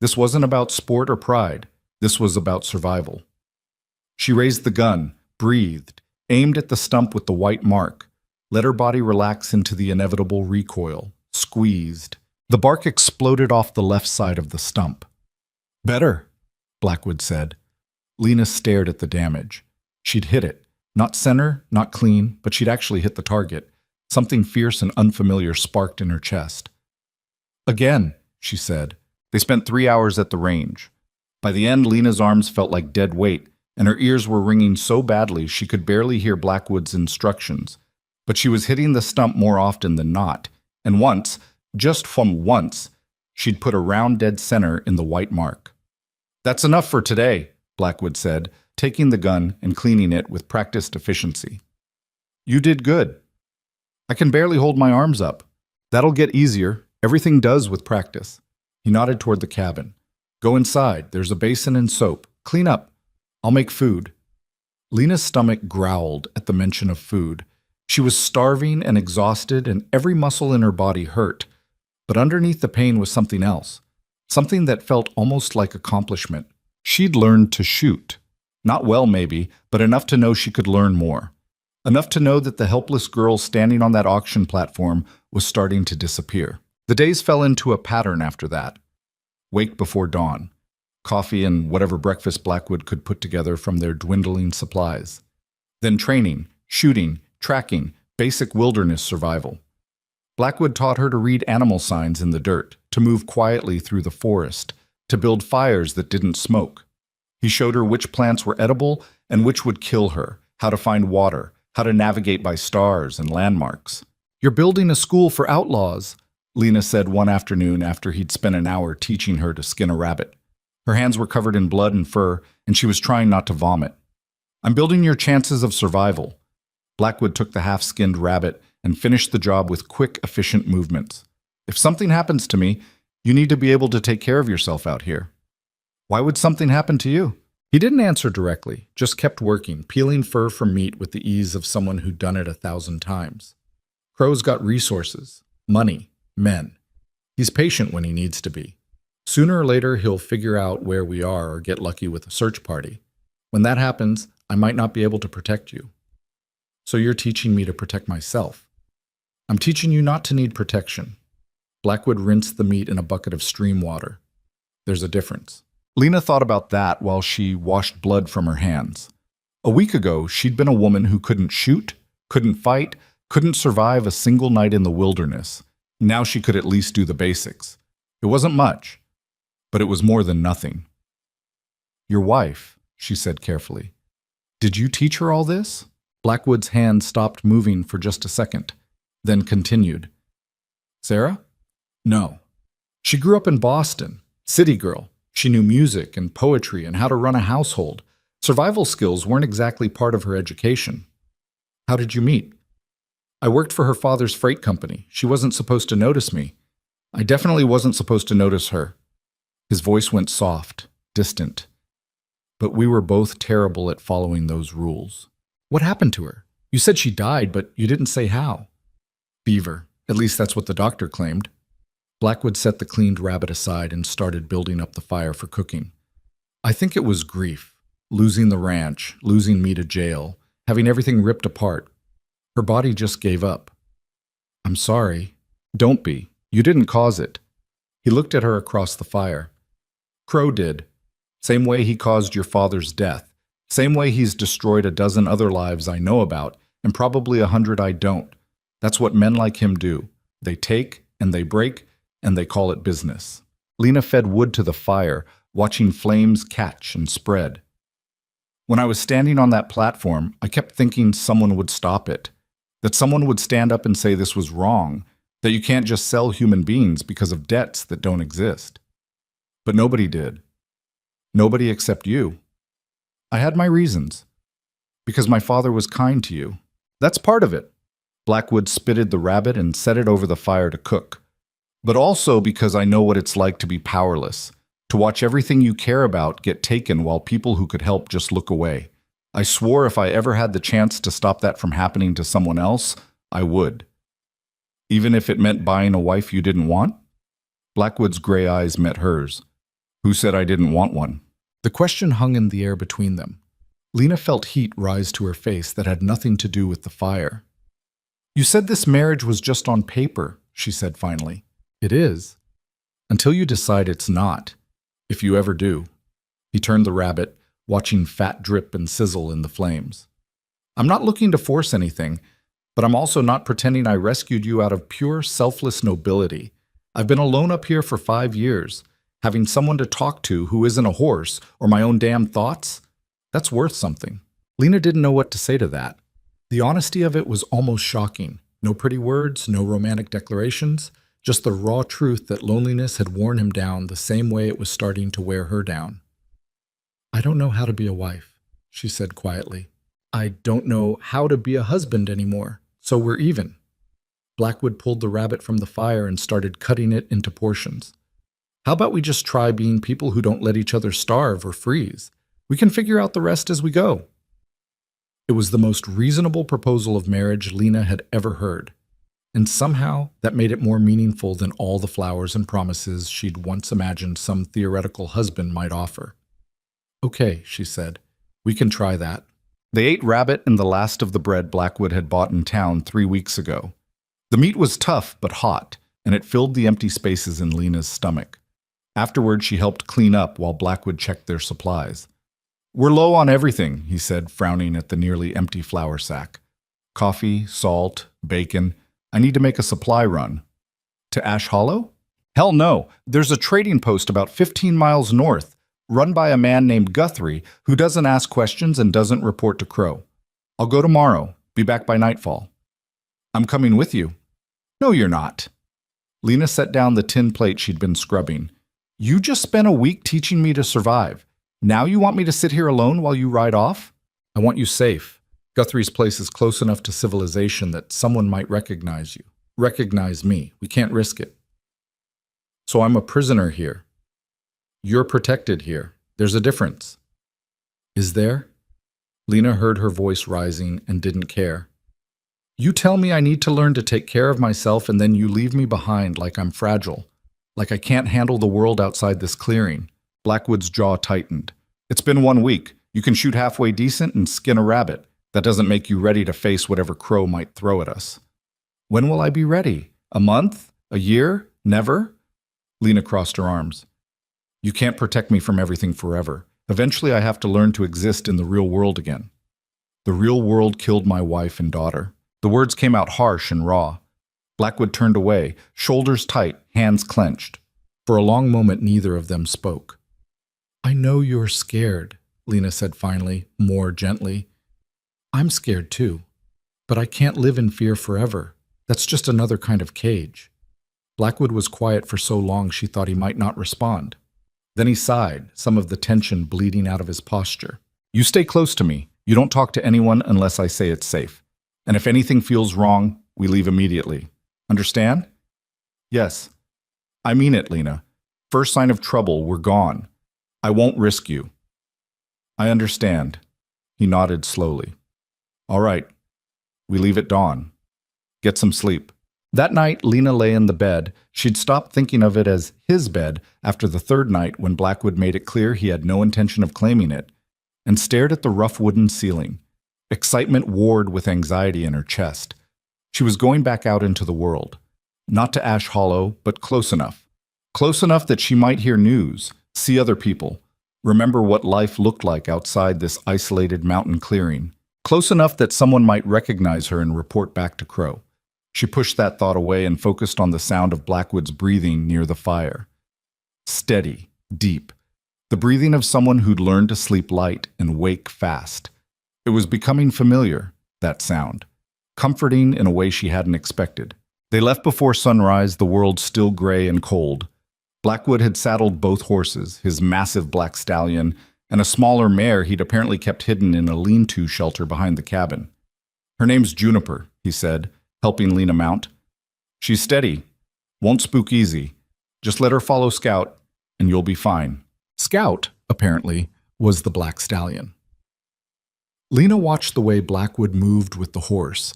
This wasn't about sport or pride. This was about survival. She raised the gun, breathed, aimed at the stump with the white mark, let her body relax into the inevitable recoil, squeezed. The bark exploded off the left side of the stump. Better, Blackwood said. Lena stared at the damage. She'd hit it. Not center, not clean, but she'd actually hit the target. Something fierce and unfamiliar sparked in her chest. Again, she said. They spent 3 hours at the range. By the end, Lena's arms felt like dead weight, and her ears were ringing so badly she could barely hear Blackwood's instructions. But she was hitting the stump more often than not, and once, just from once, she'd put a round dead center in the white mark. That's enough for today, Blackwood said, taking the gun and cleaning it with practiced efficiency. You did good. I can barely hold my arms up. That'll get easier. Everything does with practice. He nodded toward the cabin. Go inside. There's a basin and soap. Clean up. I'll make food. Lena's stomach growled at the mention of food. She was starving and exhausted, and every muscle in her body hurt. But underneath the pain was something else. Something that felt almost like accomplishment. She'd learned to shoot. Not well, maybe, but enough to know she could learn more. Enough to know that the helpless girl standing on that auction platform was starting to disappear. The days fell into a pattern after that. Wake before dawn. Coffee and whatever breakfast Blackwood could put together from their dwindling supplies. Then training, shooting, tracking, basic wilderness survival. Blackwood taught her to read animal signs in the dirt, to move quietly through the forest, to build fires that didn't smoke. He showed her which plants were edible and which would kill her, how to find water, how to navigate by stars and landmarks. You're building a school for outlaws, Lena said one afternoon after he'd spent an hour teaching her to skin a rabbit. Her hands were covered in blood and fur, and she was trying not to vomit. I'm building your chances of survival. Blackwood took the half-skinned rabbit and finished the job with quick, efficient movements. If something happens to me, you need to be able to take care of yourself out here. Why would something happen to you? He didn't answer directly, just kept working, peeling fur from meat with the ease of someone who'd done it 1,000 times. Crow's got resources, money, men. He's patient when he needs to be. Sooner or later, he'll figure out where we are or get lucky with a search party. When that happens, I might not be able to protect you. So you're teaching me to protect myself. I'm teaching you not to need protection. Blackwood rinsed the meat in a bucket of stream water. There's a difference. Lena thought about that while she washed blood from her hands. A week ago, she'd been a woman who couldn't shoot, couldn't fight, couldn't survive a single night in the wilderness. Now she could at least do the basics. It wasn't much, but it was more than nothing. Your wife, she said carefully. Did you teach her all this? Blackwood's hand stopped moving for just a second, then continued. Sarah? No. She grew up in Boston, city girl. She knew music and poetry and how to run a household. Survival skills weren't exactly part of her education. How did you meet? I worked for her father's freight company. She wasn't supposed to notice me. I definitely wasn't supposed to notice her. His voice went soft, distant. But we were both terrible at following those rules. What happened to her? You said she died, but you didn't say how. Fever. At least that's what the doctor claimed. Blackwood set the cleaned rabbit aside and started building up the fire for cooking. I think it was grief. Losing the ranch, losing me to jail, having everything ripped apart. Her body just gave up. I'm sorry. Don't be. You didn't cause it. He looked at her across the fire. Crow did. Same way he caused your father's death. Same way he's destroyed a dozen other lives I know about, and probably 100 I don't. That's what men like him do. They take, and they break, and they call it business. Lena fed wood to the fire, watching flames catch and spread. When I was standing on that platform, I kept thinking someone would stop it. That someone would stand up and say this was wrong, that you can't just sell human beings because of debts that don't exist. But nobody did. Nobody except you. I had my reasons. Because my father was kind to you. That's part of it. Blackwood spitted the rabbit and set it over the fire to cook. But also because I know what it's like to be powerless, to watch everything you care about get taken while people who could help just look away. I swore if I ever had the chance to stop that from happening to someone else, I would. Even if it meant buying a wife you didn't want? Blackwood's gray eyes met hers. Who said I didn't want one? The question hung in the air between them. Lena felt heat rise to her face that had nothing to do with the fire. You said this marriage was just on paper, she said finally. It is. Until you decide it's not. If you ever do. He turned the rabbit, watching fat drip and sizzle in the flames. I'm not looking to force anything, but I'm also not pretending I rescued you out of pure, selfless nobility. I've been alone up here for 5 years. Having someone to talk to who isn't a horse or my own damn thoughts, that's worth something. Lena didn't know what to say to that. The honesty of it was almost shocking. No pretty words, no romantic declarations, just the raw truth that loneliness had worn him down the same way it was starting to wear her down. I don't know how to be a wife, she said quietly. I don't know how to be a husband anymore, so we're even. Blackwood pulled the rabbit from the fire and started cutting it into portions. How about we just try being people who don't let each other starve or freeze? We can figure out the rest as we go. It was the most reasonable proposal of marriage Lena had ever heard, and somehow that made it more meaningful than all the flowers and promises she'd once imagined some theoretical husband might offer. Okay, she said, we can try that. They ate rabbit and the last of the bread Blackwood had bought in town 3 weeks ago. The meat was tough but hot, and it filled the empty spaces in Lena's stomach. Afterward, she helped clean up while Blackwood checked their supplies. We're low on everything, he said, frowning at the nearly empty flour sack. Coffee, salt, bacon. I need to make a supply run. To Ash Hollow? Hell no. There's a trading post about 15 miles north, run by a man named Guthrie, who doesn't ask questions and doesn't report to Crow. I'll go tomorrow. Be back by nightfall. I'm coming with you. No, you're not. Lena set down the tin plate she'd been scrubbing. You just spent a week teaching me to survive. Now you want me to sit here alone while you ride off? I want you safe. Guthrie's place is close enough to civilization that someone might recognize you. Recognize me. We can't risk it. So I'm a prisoner here. You're protected here. There's a difference. Is there? Lena heard her voice rising and didn't care. You tell me I need to learn to take care of myself and then you leave me behind like I'm fragile. Like I can't handle the world outside this clearing. Blackwood's jaw tightened. It's been 1 week. You can shoot halfway decent and skin a rabbit. That doesn't make you ready to face whatever Crow might throw at us. When will I be ready? A month? A year? Never? Lena crossed her arms. You can't protect me from everything forever. Eventually I have to learn to exist in the real world again. The real world killed my wife and daughter. The words came out harsh and raw. Blackwood turned away, shoulders tight, hands clenched. For a long moment, neither of them spoke. I know you're scared, Lena said finally, more gently. I'm scared too, but I can't live in fear forever. That's just another kind of cage. Blackwood was quiet for so long she thought he might not respond. Then he sighed, some of the tension bleeding out of his posture. You stay close to me. You don't talk to anyone unless I say it's safe. And if anything feels wrong, we leave immediately. Understand? Yes. I mean it, Lena. First sign of trouble, we're gone. I won't risk you. I understand. He nodded slowly. All right. We leave at dawn. Get some sleep. That night, Lena lay in the bed. She'd stopped thinking of it as his bed after the third night when Blackwood made it clear he had no intention of claiming it, and stared at the rough wooden ceiling. Excitement warred with anxiety in her chest. She was going back out into the world. Not to Ash Hollow, but close enough. Close enough that she might hear news, see other people. Remember what life looked like outside this isolated mountain clearing, close enough that someone might recognize her and report back to Crow. She pushed that thought away and focused on the sound of Blackwood's breathing near the fire. Steady, deep. The breathing of someone who'd learned to sleep light and wake fast. It was becoming familiar, that sound. Comforting in a way she hadn't expected. They left before sunrise, the world still gray and cold. Blackwood had saddled both horses, his massive black stallion, and a smaller mare he'd apparently kept hidden in a lean-to shelter behind the cabin. "Her name's Juniper," he said, helping Lena mount. "She's steady. Won't spook easy. Just let her follow Scout, and you'll be fine." Scout, apparently, was the black stallion. Lena watched the way Blackwood moved with the horse,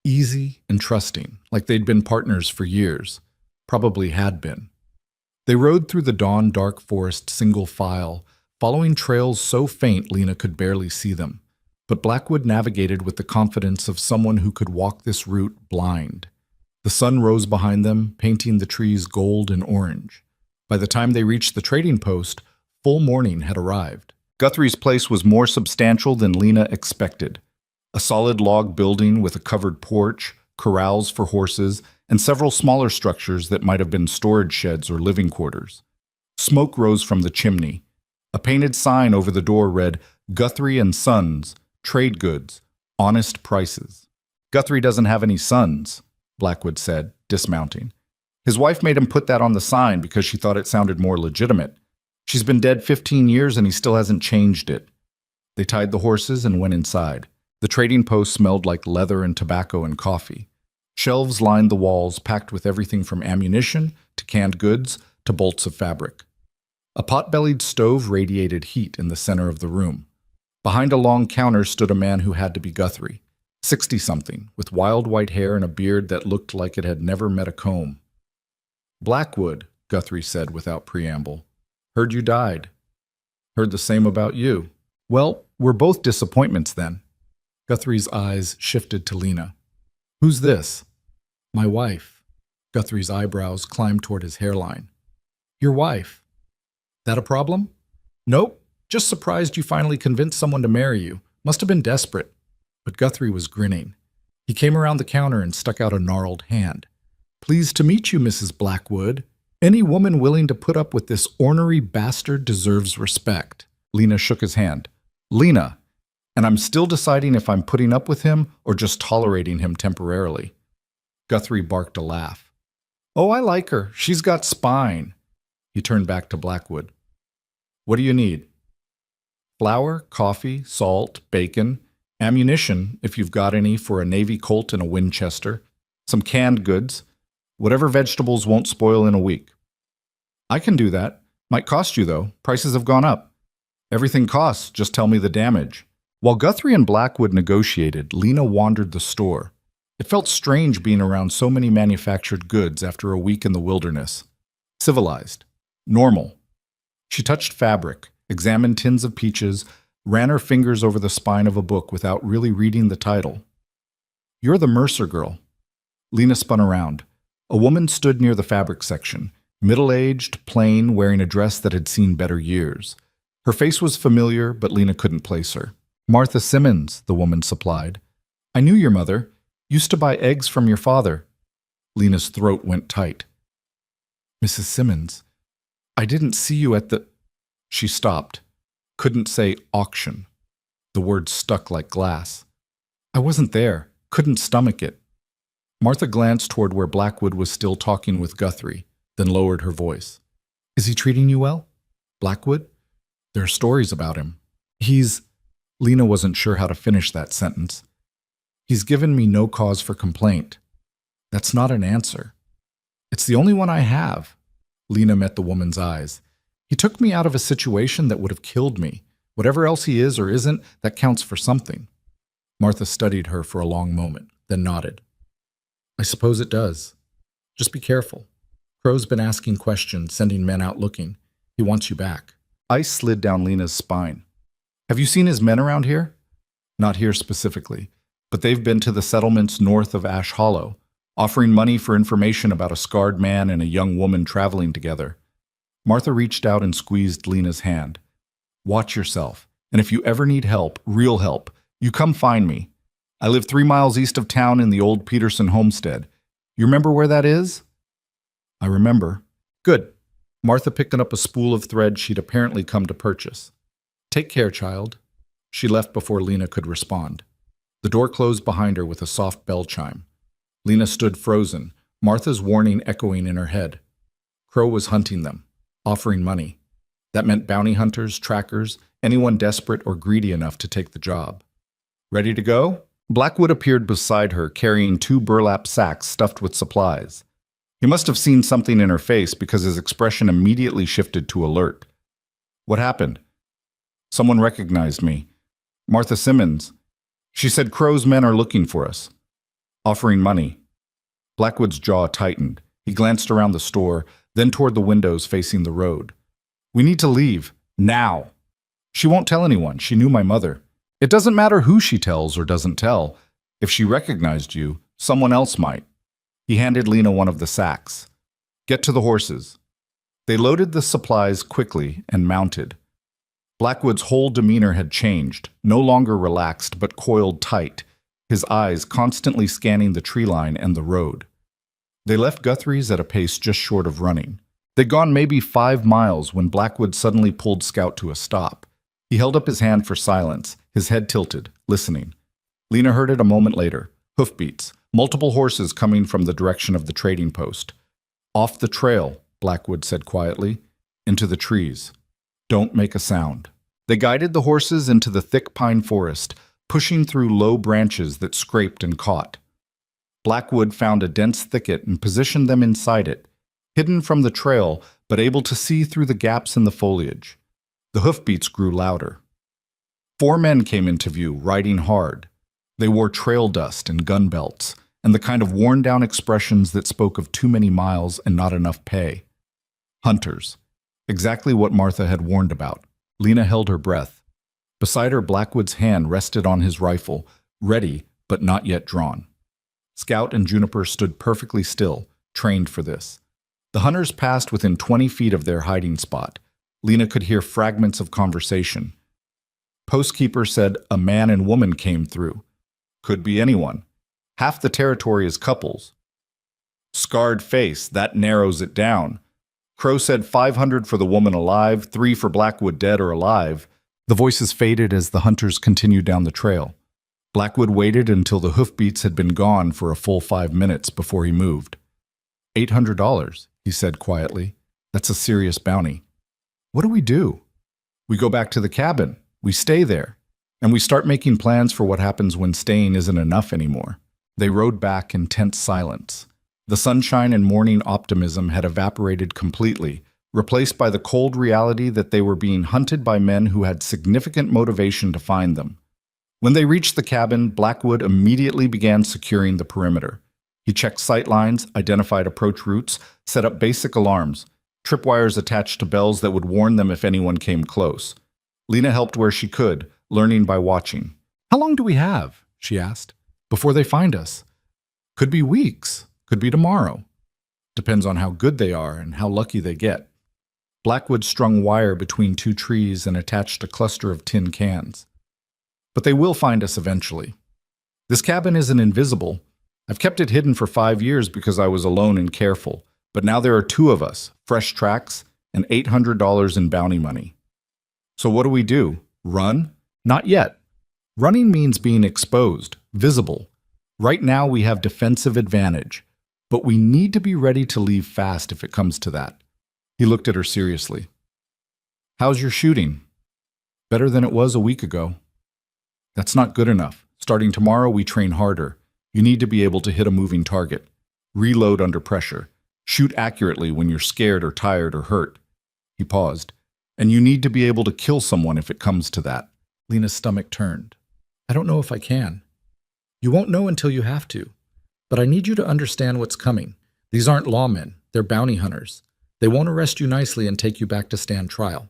easy and trusting, like they'd been partners for years. Probably had been. They rode through the dawn-dark forest single file, following trails so faint Lena could barely see them. But Blackwood navigated with the confidence of someone who could walk this route blind. The sun rose behind them, painting the trees gold and orange. By the time they reached the trading post, full morning had arrived. Guthrie's place was more substantial than Lena expected. A solid log building with a covered porch, corrals for horses, and several smaller structures that might have been storage sheds or living quarters. Smoke rose from the chimney. A painted sign over the door read, "Guthrie and Sons, Trade Goods, Honest Prices." "Guthrie doesn't have any sons," Blackwood said, dismounting. His wife made him put that on the sign because she thought it sounded more legitimate. She's been dead 15 years and he still hasn't changed it. They tied the horses and went inside. The trading post smelled like leather and tobacco and coffee. Shelves lined the walls, packed with everything from ammunition to canned goods to bolts of fabric. A pot-bellied stove radiated heat in the center of the room. Behind a long counter stood a man who had to be Guthrie, 60-something, with wild white hair and a beard that looked like it had never met a comb. "Blackwood," Guthrie said without preamble. "Heard you died." "Heard the same about you." "Well, we're both disappointments then." Guthrie's eyes shifted to Lena. "Who's this?" "My wife." Guthrie's eyebrows climbed toward his hairline. "Your wife? That a problem?" "Nope. Just surprised you finally convinced someone to marry you. Must have been desperate." But Guthrie was grinning. He came around the counter and stuck out a gnarled hand. "Pleased to meet you, Mrs. Blackwood. Any woman willing to put up with this ornery bastard deserves respect." Lena shook his hand. "Lena. And I'm still deciding if I'm putting up with him or just tolerating him temporarily." Guthrie barked a laugh. "Oh, I like her. She's got spine." He turned back to Blackwood. "What do you need?" "Flour, coffee, salt, bacon, ammunition, if you've got any, for a Navy Colt and a Winchester, some canned goods, whatever vegetables won't spoil in a week." "I can do that. Might cost you, though. Prices have gone up." "Everything costs. Just tell me the damage." While Guthrie and Blackwood negotiated, Lena wandered the store. It felt strange being around so many manufactured goods after a week in the wilderness. Civilized. Normal. She touched fabric, examined tins of peaches, ran her fingers over the spine of a book without really reading the title. "You're the Mercer girl." Lena spun around. A woman stood near the fabric section, middle-aged, plain, wearing a dress that had seen better years. Her face was familiar, but Lena couldn't place her. "Martha Simmons," the woman supplied. "I knew your mother. Used to buy eggs from your father." Lena's throat went tight. "Mrs. Simmons, I didn't see you at the—" She stopped. Couldn't say auction. The word stuck like glass. "I wasn't there. Couldn't stomach it." Martha glanced toward where Blackwood was still talking with Guthrie, then lowered her voice. "Is he treating you well? Blackwood? There are stories about him. He's—" Lena wasn't sure how to finish that sentence. "He's given me no cause for complaint." "That's not an answer." "It's the only one I have." Lena met the woman's eyes. "He took me out of a situation that would have killed me. Whatever else he is or isn't, that counts for something." Martha studied her for a long moment, then nodded. "I suppose it does. Just be careful. Crow's been asking questions, sending men out looking. He wants you back." Ice slid down Lena's spine. "Have you seen his men around here?" "Not here specifically, but they've been to the settlements north of Ash Hollow, offering money for information about a scarred man and a young woman traveling together." Martha reached out and squeezed Lena's hand. Watch yourself. And if you ever need help, real help, you come find me. I live 3 miles east of town in the old Peterson homestead. You remember where that is?" "I remember." "Good." Martha picked up a spool of thread she'd apparently come to purchase. "Take care, child." She left before Lena could respond. The door closed behind her with a soft bell chime. Lena stood frozen, Martha's warning echoing in her head. Crow was hunting them, offering money. That meant bounty hunters, trackers, anyone desperate or greedy enough to take the job. "Ready to go?" Blackwood appeared beside her, carrying 2 burlap sacks stuffed with supplies. He must have seen something in her face because his expression immediately shifted to alert. "What happened?" "Someone recognized me. Martha Simmons. She said Crow's men are looking for us. Offering money." Blackwood's jaw tightened. He glanced around the store, then toward the windows facing the road. "We need to leave. Now." "She won't tell anyone. She knew my mother." "It doesn't matter who she tells or doesn't tell. If she recognized you, someone else might." He handed Lena one of the sacks. "Get to the horses." They loaded the supplies quickly and mounted. Blackwood's whole demeanor had changed, no longer relaxed but coiled tight, his eyes constantly scanning the tree line and the road. They left Guthrie's at a pace just short of running. They'd gone maybe 5 miles when Blackwood suddenly pulled Scout to a stop. He held up his hand for silence, his head tilted, listening. Lena heard it a moment later. Hoofbeats, multiple horses coming from the direction of the trading post. "Off the trail," Blackwood said quietly, "into the trees. Don't make a sound." They guided the horses into the thick pine forest, pushing through low branches that scraped and caught. Blackwood found a dense thicket and positioned them inside it, hidden from the trail but able to see through the gaps in the foliage. The hoofbeats grew louder. 4 men came into view, riding hard. They wore trail dust and gun belts, and the kind of worn-down expressions that spoke of too many miles and not enough pay. Hunters. Exactly what Martha had warned about. Lena held her breath. Beside her, Blackwood's hand rested on his rifle, ready but not yet drawn. Scout and Juniper stood perfectly still, trained for this. The hunters passed within 20 feet of their hiding spot. Lena could hear fragments of conversation. Postkeeper said a man and woman came through. Could be anyone. Half the territory is couples. Scarred face, that narrows it down. Crow said 500 for the woman alive, 3 for Blackwood dead or alive. The voices faded as the hunters continued down the trail. Blackwood waited until the hoofbeats had been gone for a full 5 minutes before he moved. $800, he said quietly. That's a serious bounty. What do we do? We go back to the cabin. We stay there. And we start making plans for what happens when staying isn't enough anymore. They rode back in tense silence. The sunshine and morning optimism had evaporated completely, replaced by the cold reality that they were being hunted by men who had significant motivation to find them. When they reached the cabin, Blackwood immediately began securing the perimeter. He checked sight lines, identified approach routes, set up basic alarms, tripwires attached to bells that would warn them if anyone came close. Lena helped where she could, learning by watching. "How long do we have?" she asked. "Before they find us?" "Could be weeks. Could be tomorrow. Depends on how good they are and how lucky they get." Blackwood strung wire between 2 trees and attached a cluster of tin cans. "But they will find us eventually. This cabin isn't invisible. I've kept it hidden for 5 years because I was alone and careful. But now there are 2 of us, fresh tracks, and $800 in bounty money. So what do? Run? Not yet. Running means being exposed, visible. Right now we have defensive advantage, but we need to be ready to leave fast if it comes to that." He looked at her seriously. "How's your shooting?" "Better than it was a week ago." "That's not good enough. Starting tomorrow, we train harder. You need to be able to hit a moving target. Reload under pressure. Shoot accurately when you're scared or tired or hurt." He paused. "And you need to be able to kill someone if it comes to that." Lena's stomach turned. "I don't know if I can." "You won't know until you have to. But I need you to understand what's coming. These aren't lawmen. They're bounty hunters. They won't arrest you nicely and take you back to stand trial.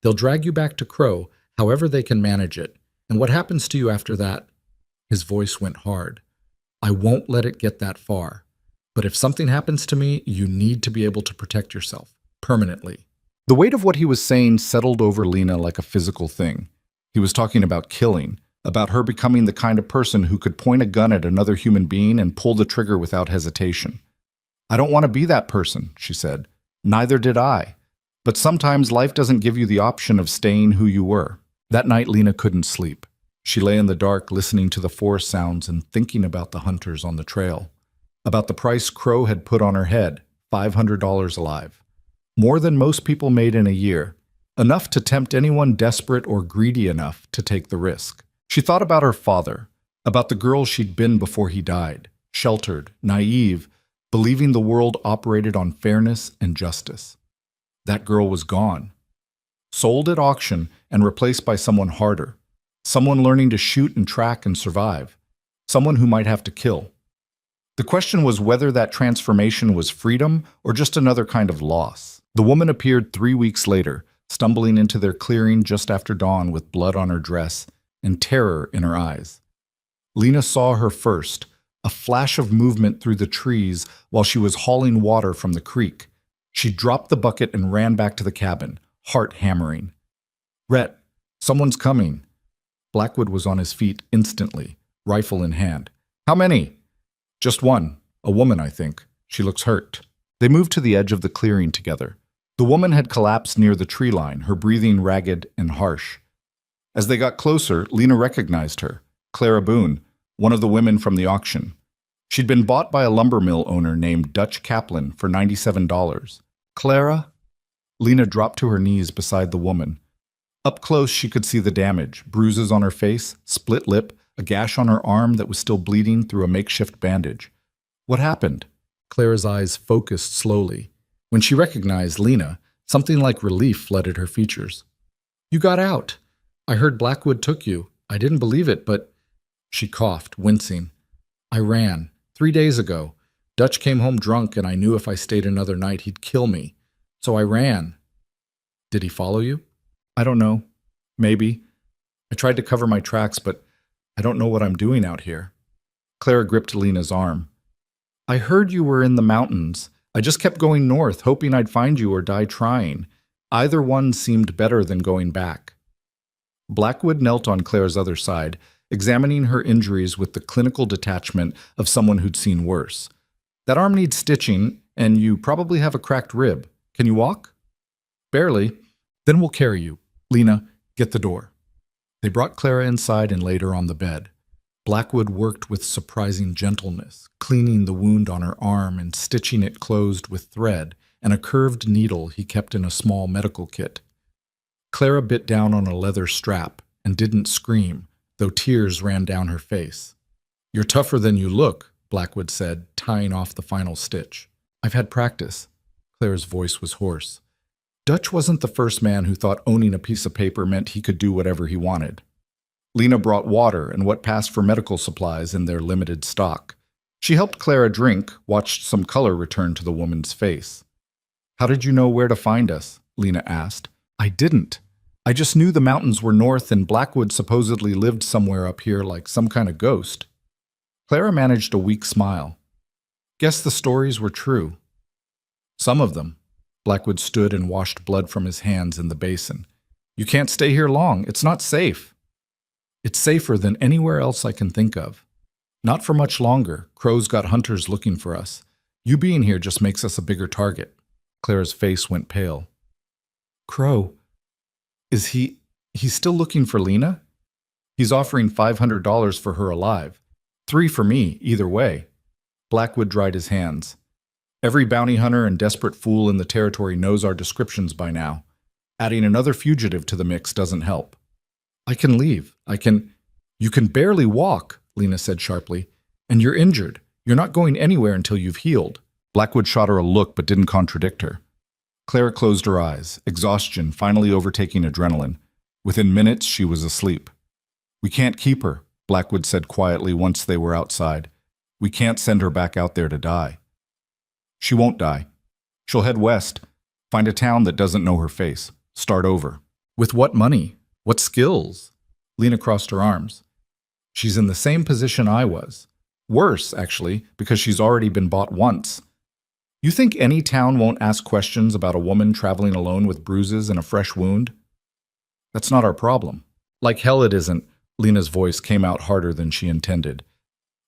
They'll drag you back to Crow, however they can manage it. And what happens to you after that?" His voice went hard. "I won't let it get that far. But if something happens to me, you need to be able to protect yourself. Permanently." The weight of what he was saying settled over Lena like a physical thing. He was talking about killing, about her becoming the kind of person who could point a gun at another human being and pull the trigger without hesitation. "I don't want to be that person," she said. "Neither did I. But sometimes life doesn't give you the option of staying who you were." That night, Lena couldn't sleep. She lay in the dark, listening to the forest sounds and thinking about the hunters on the trail, about the price Crow had put on her head, $500 alive. More than most people made in a year, enough to tempt anyone desperate or greedy enough to take the risk. She thought about her father, about the girl she'd been before he died, sheltered, naive, believing the world operated on fairness and justice. That girl was gone, sold at auction and replaced by someone harder, someone learning to shoot and track and survive, someone who might have to kill. The question was whether that transformation was freedom or just another kind of loss. The woman appeared 3 weeks later, stumbling into their clearing just after dawn with blood on her dress and terror in her eyes. Lena saw her first, a flash of movement through the trees while she was hauling water from the creek. She dropped the bucket and ran back to the cabin, heart hammering. "Rhett, someone's coming." Blackwood was on his feet instantly, rifle in hand. "How many?" "Just one. A woman, I think. She looks hurt." They moved to the edge of the clearing together. The woman had collapsed near the tree line, her breathing ragged and harsh. As they got closer, Lena recognized her, Clara Boone, one of the women from the auction. She'd been bought by a lumber mill owner named Dutch Kaplan for $97. "Clara?" Lena dropped to her knees beside the woman. Up close, she could see the damage, bruises on her face, split lip, a gash on her arm that was still bleeding through a makeshift bandage. "What happened?" Clara's eyes focused slowly. When she recognized Lena, something like relief flooded her features. "You got out. I heard Blackwood took you. I didn't believe it, but—" She coughed, wincing. "I ran. 3 days ago. Dutch came home drunk, and I knew if I stayed another night he'd kill me. So I ran." "Did he follow you?" "I don't know. Maybe. I tried to cover my tracks, but I don't know what I'm doing out here." Clara gripped Lena's arm. "I heard you were in the mountains. I just kept going north, hoping I'd find you or die trying. Either one seemed better than going back." Blackwood knelt on Clara's other side, examining her injuries with the clinical detachment of someone who'd seen worse. "That arm needs stitching, and you probably have a cracked rib. Can you walk?" "Barely." "Then we'll carry you. Lena, get the door." They brought Clara inside and laid her on the bed. Blackwood worked with surprising gentleness, cleaning the wound on her arm and stitching it closed with thread and a curved needle he kept in a small medical kit. Clara bit down on a leather strap and didn't scream, though tears ran down her face. "You're tougher than you look," Blackwood said, tying off the final stitch. "I've had practice." Clara's voice was hoarse. Dutch wasn't the first man who thought owning a piece of paper meant he could do whatever he wanted. Lena brought water and what passed for medical supplies in their limited stock. She helped Clara drink, watched some color return to the woman's face. "How did you know where to find us?" Lena asked. "I didn't. I just knew the mountains were north and Blackwood supposedly lived somewhere up here like some kind of ghost." Clara managed a weak smile. "Guess the stories were true." "Some of them." Blackwood stood and washed blood from his hands in the basin. "You can't stay here long. It's not safe." "It's safer than anywhere else I can think of. Not for much longer. Crow's got hunters looking for us. You being here just makes us a bigger target." Clara's face went pale. "Crow? Is he's still looking for Lena?" "He's offering $500 for her alive. 3 for me, either way." Blackwood dried his hands. "Every bounty hunter and desperate fool in the territory knows our descriptions by now. Adding another fugitive to the mix doesn't help." "I can leave. You can barely walk," Lena said sharply. "And you're injured. You're not going anywhere until you've healed." Blackwood shot her a look but didn't contradict her. Clara closed her eyes, exhaustion finally overtaking adrenaline. Within minutes, she was asleep. "We can't keep her," Blackwood said quietly once they were outside. "We can't send her back out there to die." "She won't die. She'll head west, find a town that doesn't know her face, start over." "With what money? What skills?" Lena crossed her arms. "She's in the same position I was. Worse, actually, because she's already been bought once." You think any town won't ask questions about a woman traveling alone with bruises and a fresh wound? That's not our problem. Like hell it isn't. Lena's voice came out harder than she intended.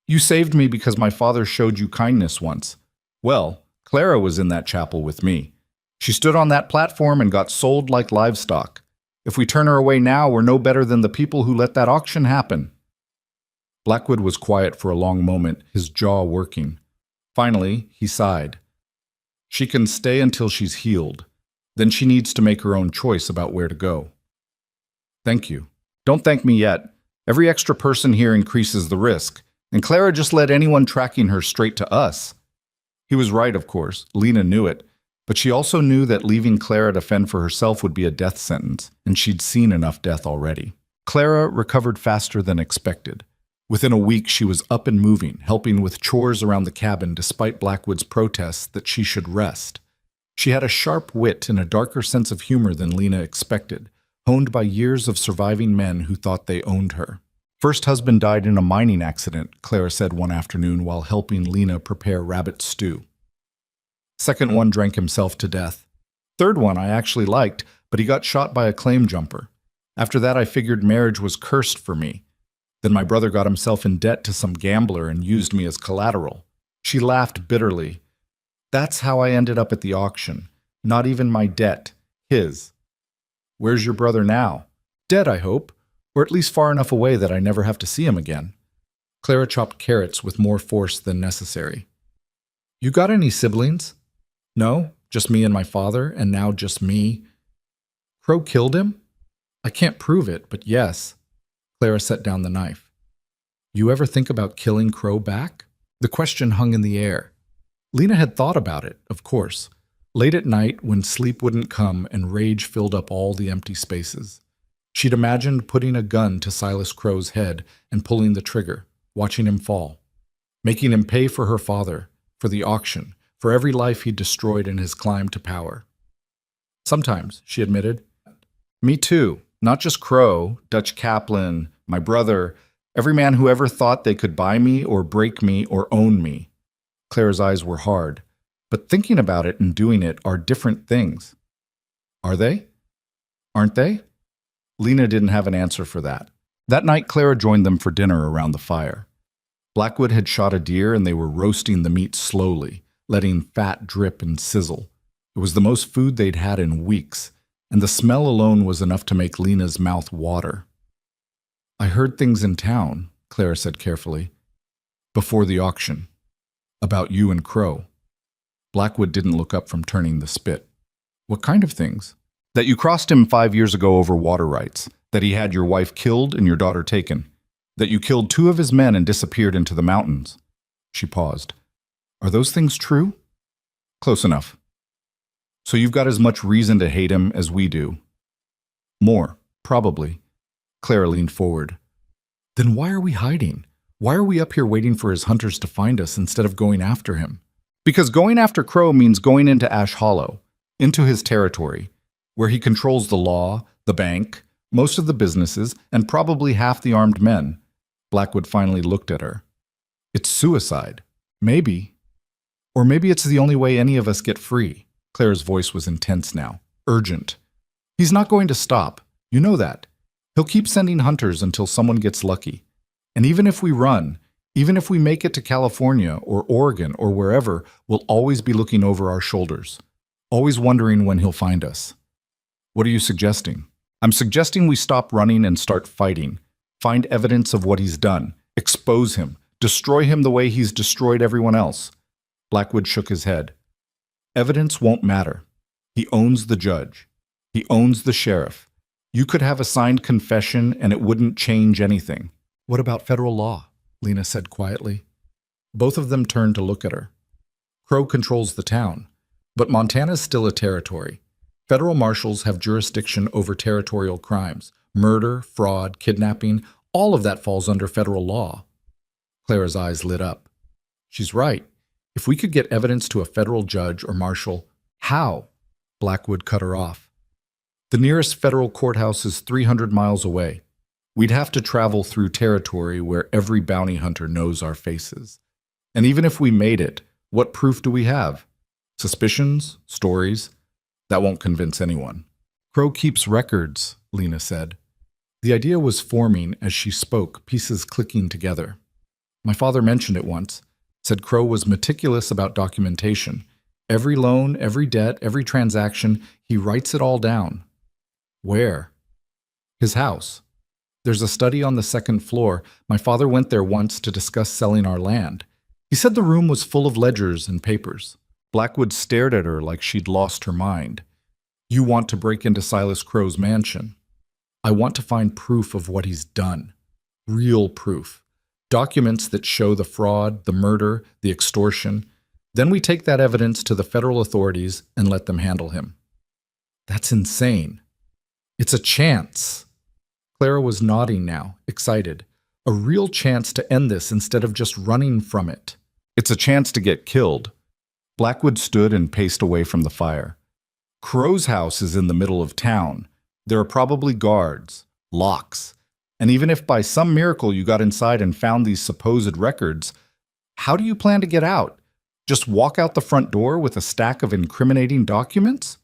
You saved me because my father showed you kindness once. Well, Clara was in that chapel with me. She stood on that platform and got sold like livestock. If we turn her away now, we're no better than the people who let that auction happen. Blackwood was quiet for a long moment, his jaw working. Finally, he sighed. She can stay until she's healed. Then she needs to make her own choice about where to go. Thank you. Don't thank me yet. Every extra person here increases the risk, and Clara just led anyone tracking her straight to us. He was right, of course. Lena knew it. But she also knew that leaving Clara to fend for herself would be a death sentence, and she'd seen enough death already. Clara recovered faster than expected. Within a week, she was up and moving, helping with chores around the cabin despite Blackwood's protests that she should rest. She had a sharp wit and a darker sense of humor than Lena expected, honed by years of surviving men who thought they owned her. First husband died in a mining accident, Clara said one afternoon while helping Lena prepare rabbit stew. Second one drank himself to death. Third one I actually liked, but he got shot by a claim jumper. After that I figured marriage was cursed for me. Then my brother got himself in debt to some gambler and used me as collateral. She laughed bitterly. That's how I ended up at the auction. Not even my debt. His. Where's your brother now? Dead, I hope. Or at least far enough away that I never have to see him again. Clara chopped carrots with more force than necessary. You got any siblings? No, just me and my father, and now just me. Crow killed him? I can't prove it, but yes. Clara set down the knife. You ever think about killing Crow back? The question hung in the air. Lena had thought about it, of course, late at night when sleep wouldn't come and rage filled up all the empty spaces. She'd imagined putting a gun to Silas Crow's head and pulling the trigger, watching him fall, making him pay for her father, for the auction, for every life he'd destroyed in his climb to power. Sometimes, she admitted. Me too. Not just Crow, Dutch Kaplan, my brother, every man who ever thought they could buy me or break me or own me. Clara's eyes were hard. But thinking about it and doing it are different things. Are they? Aren't they? Lena didn't have an answer for that. That night, Clara joined them for dinner around the fire. Blackwood had shot a deer and they were roasting the meat slowly, letting fat drip and sizzle. It was the most food they'd had in weeks, and the smell alone was enough to make Lena's mouth water. I heard things in town, Clara said carefully, before the auction, about you and Crow. Blackwood didn't look up from turning the spit. What kind of things? That you crossed him 5 years ago over water rights, that he had your wife killed and your daughter taken, that you killed 2 of his men and disappeared into the mountains. She paused. Are those things true? Close enough. So you've got as much reason to hate him as we do. More, probably. Clara leaned forward. Then why are we hiding? Why are we up here waiting for his hunters to find us instead of going after him? Because going after Crow means going into Ash Hollow, into his territory, where he controls the law, the bank, most of the businesses, and probably half the armed men. Blackwood finally looked at her. It's suicide. Maybe. Or maybe it's the only way any of us get free. Clara's voice was intense now, urgent. He's not going to stop. You know that. He'll keep sending hunters until someone gets lucky. And even if we run, even if we make it to California or Oregon or wherever, we'll always be looking over our shoulders, always wondering when he'll find us. What are you suggesting? I'm suggesting we stop running and start fighting. Find evidence of what he's done. Expose him. Destroy him the way he's destroyed everyone else. Blackwood shook his head. Evidence won't matter. He owns the judge. He owns the sheriff. You could have a signed confession and it wouldn't change anything. What about federal law? Lena said quietly. Both of them turned to look at her. Crow controls the town, but Montana's still a territory. Federal marshals have jurisdiction over territorial crimes. Murder, fraud, kidnapping, all of that falls under federal law. Clara's eyes lit up. She's right. If we could get evidence to a federal judge or marshal, how? Blackwood cut her off. The nearest federal courthouse is 300 miles away. We'd have to travel through territory where every bounty hunter knows our faces. And even if we made it, what proof do we have? Suspicions, stories, that won't convince anyone. Crow keeps records, Lena said. The idea was forming as she spoke, pieces clicking together. My father mentioned it once, said Crow was meticulous about documentation. Every loan, every debt, every transaction, he writes it all down. Where? His house. There's a study on the second floor. My father went there once to discuss selling our land. He said the room was full of ledgers and papers. Blackwood stared at her like she'd lost her mind. You want to break into Silas Crow's mansion. I want to find proof of what he's done. Real proof. Documents that show the fraud, the murder, the extortion. Then we take that evidence to the federal authorities and let them handle him. That's insane. It's a chance. Clara was nodding now, excited. A real chance to end this instead of just running from it. It's a chance to get killed. Blackwood stood and paced away from the fire. Crow's house is in the middle of town. There are probably guards, locks, and even if by some miracle you got inside and found these supposed records, how do you plan to get out? Just walk out the front door with a stack of incriminating documents?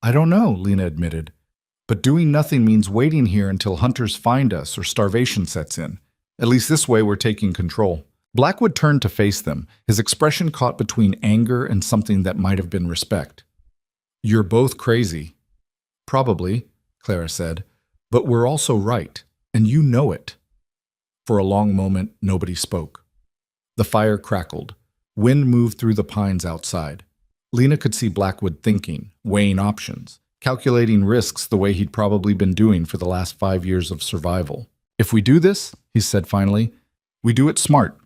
I don't know, Lena admitted. But doing nothing means waiting here until hunters find us or starvation sets in. At least this way we're taking control. Blackwood turned to face them, his expression caught between anger and something that might have been respect. You're both crazy. Probably, Clara said, but we're also right, and you know it. For a long moment, nobody spoke. The fire crackled. Wind moved through the pines outside. Lena could see Blackwood thinking, weighing options, calculating risks the way he'd probably been doing for the last 5 years of survival. If we do this, he said finally, we do it smart.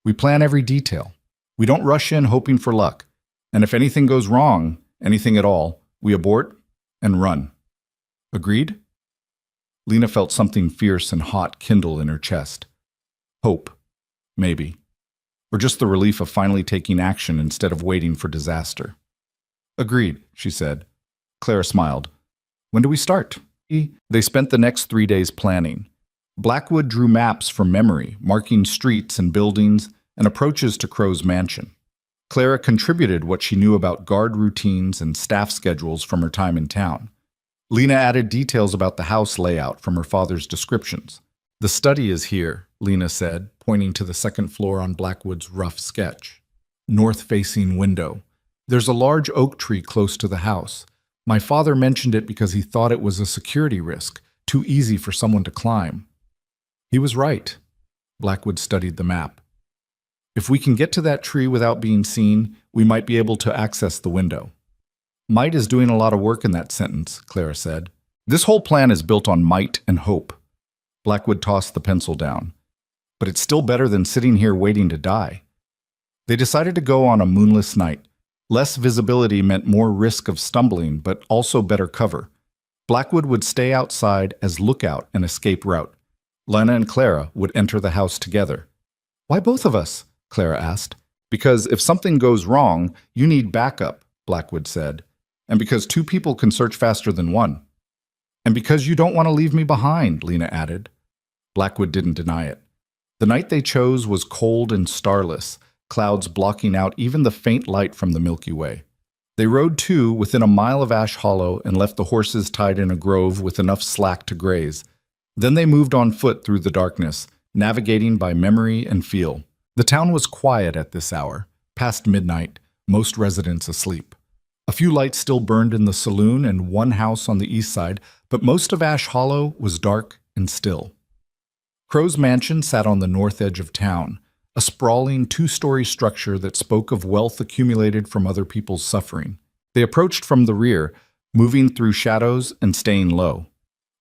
We plan every detail. We don't rush in hoping for luck. And if anything goes wrong, anything at all, we abort and run. Agreed? Lena felt something fierce and hot kindle in her chest. Hope. Maybe. Or just the relief of finally taking action instead of waiting for disaster. Agreed, she said. Clara smiled. When do we start? They spent the next 3 days planning. Blackwood drew maps from memory, marking streets and buildings and approaches to Crow's mansion. Clara contributed what she knew about guard routines and staff schedules from her time in town. Lena added details about the house layout from her father's descriptions. The study is here, Lena said, pointing to the second floor on Blackwood's rough sketch. North-facing window. There's a large oak tree close to the house. My father mentioned it because he thought it was a security risk, too easy for someone to climb. He was right. Blackwood studied the map. If we can get to that tree without being seen, we might be able to access the window. Might is doing a lot of work in that sentence, Clara said. This whole plan is built on might and hope. Blackwood tossed the pencil down. But it's still better than sitting here waiting to die. They decided to go on a moonless night. Less visibility meant more risk of stumbling, but also better cover. Blackwood would stay outside as lookout and escape route. Lena and Clara would enter the house together. Why both of us? Clara asked. Because if something goes wrong, you need backup, Blackwood said. And because 2 people can search faster than 1. And because you don't want to leave me behind, Lena added. Blackwood didn't deny it. The night they chose was cold and starless, clouds blocking out even the faint light from the Milky Way. They rode 2 within a mile of Ash Hollow and left the horses tied in a grove with enough slack to graze. Then they moved on foot through the darkness, navigating by memory and feel. The town was quiet at this hour, past midnight, most residents asleep. A few lights still burned in the saloon and one house on the east side, but most of Ash Hollow was dark and still. Crow's mansion sat on the north edge of town, a sprawling 2-story structure that spoke of wealth accumulated from other people's suffering. They approached from the rear, moving through shadows and staying low.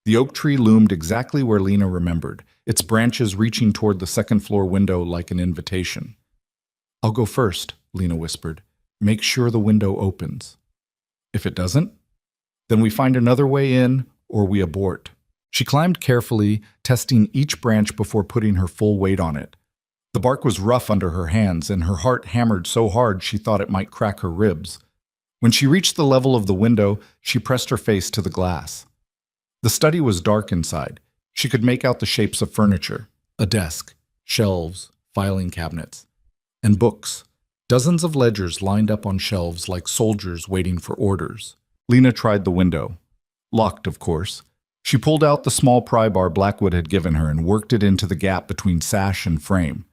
The oak tree loomed exactly where Lena remembered, its branches reaching toward the second-floor window like an invitation. I'll go first, Lena whispered. Make sure the window opens. If it doesn't, then we find another way in or we abort. She climbed carefully, testing each branch before putting her full weight on it. The bark was rough under her hands, and her heart hammered so hard she thought it might crack her ribs. When she reached the level of the window, she pressed her face to the glass. The study was dark inside. She could make out the shapes of furniture, a desk, shelves, filing cabinets, and books. Dozens of ledgers lined up on shelves like soldiers waiting for orders. Lena tried the window. Locked, of course. She pulled out the small pry bar Blackwood had given her and worked it into the gap between sash and frame.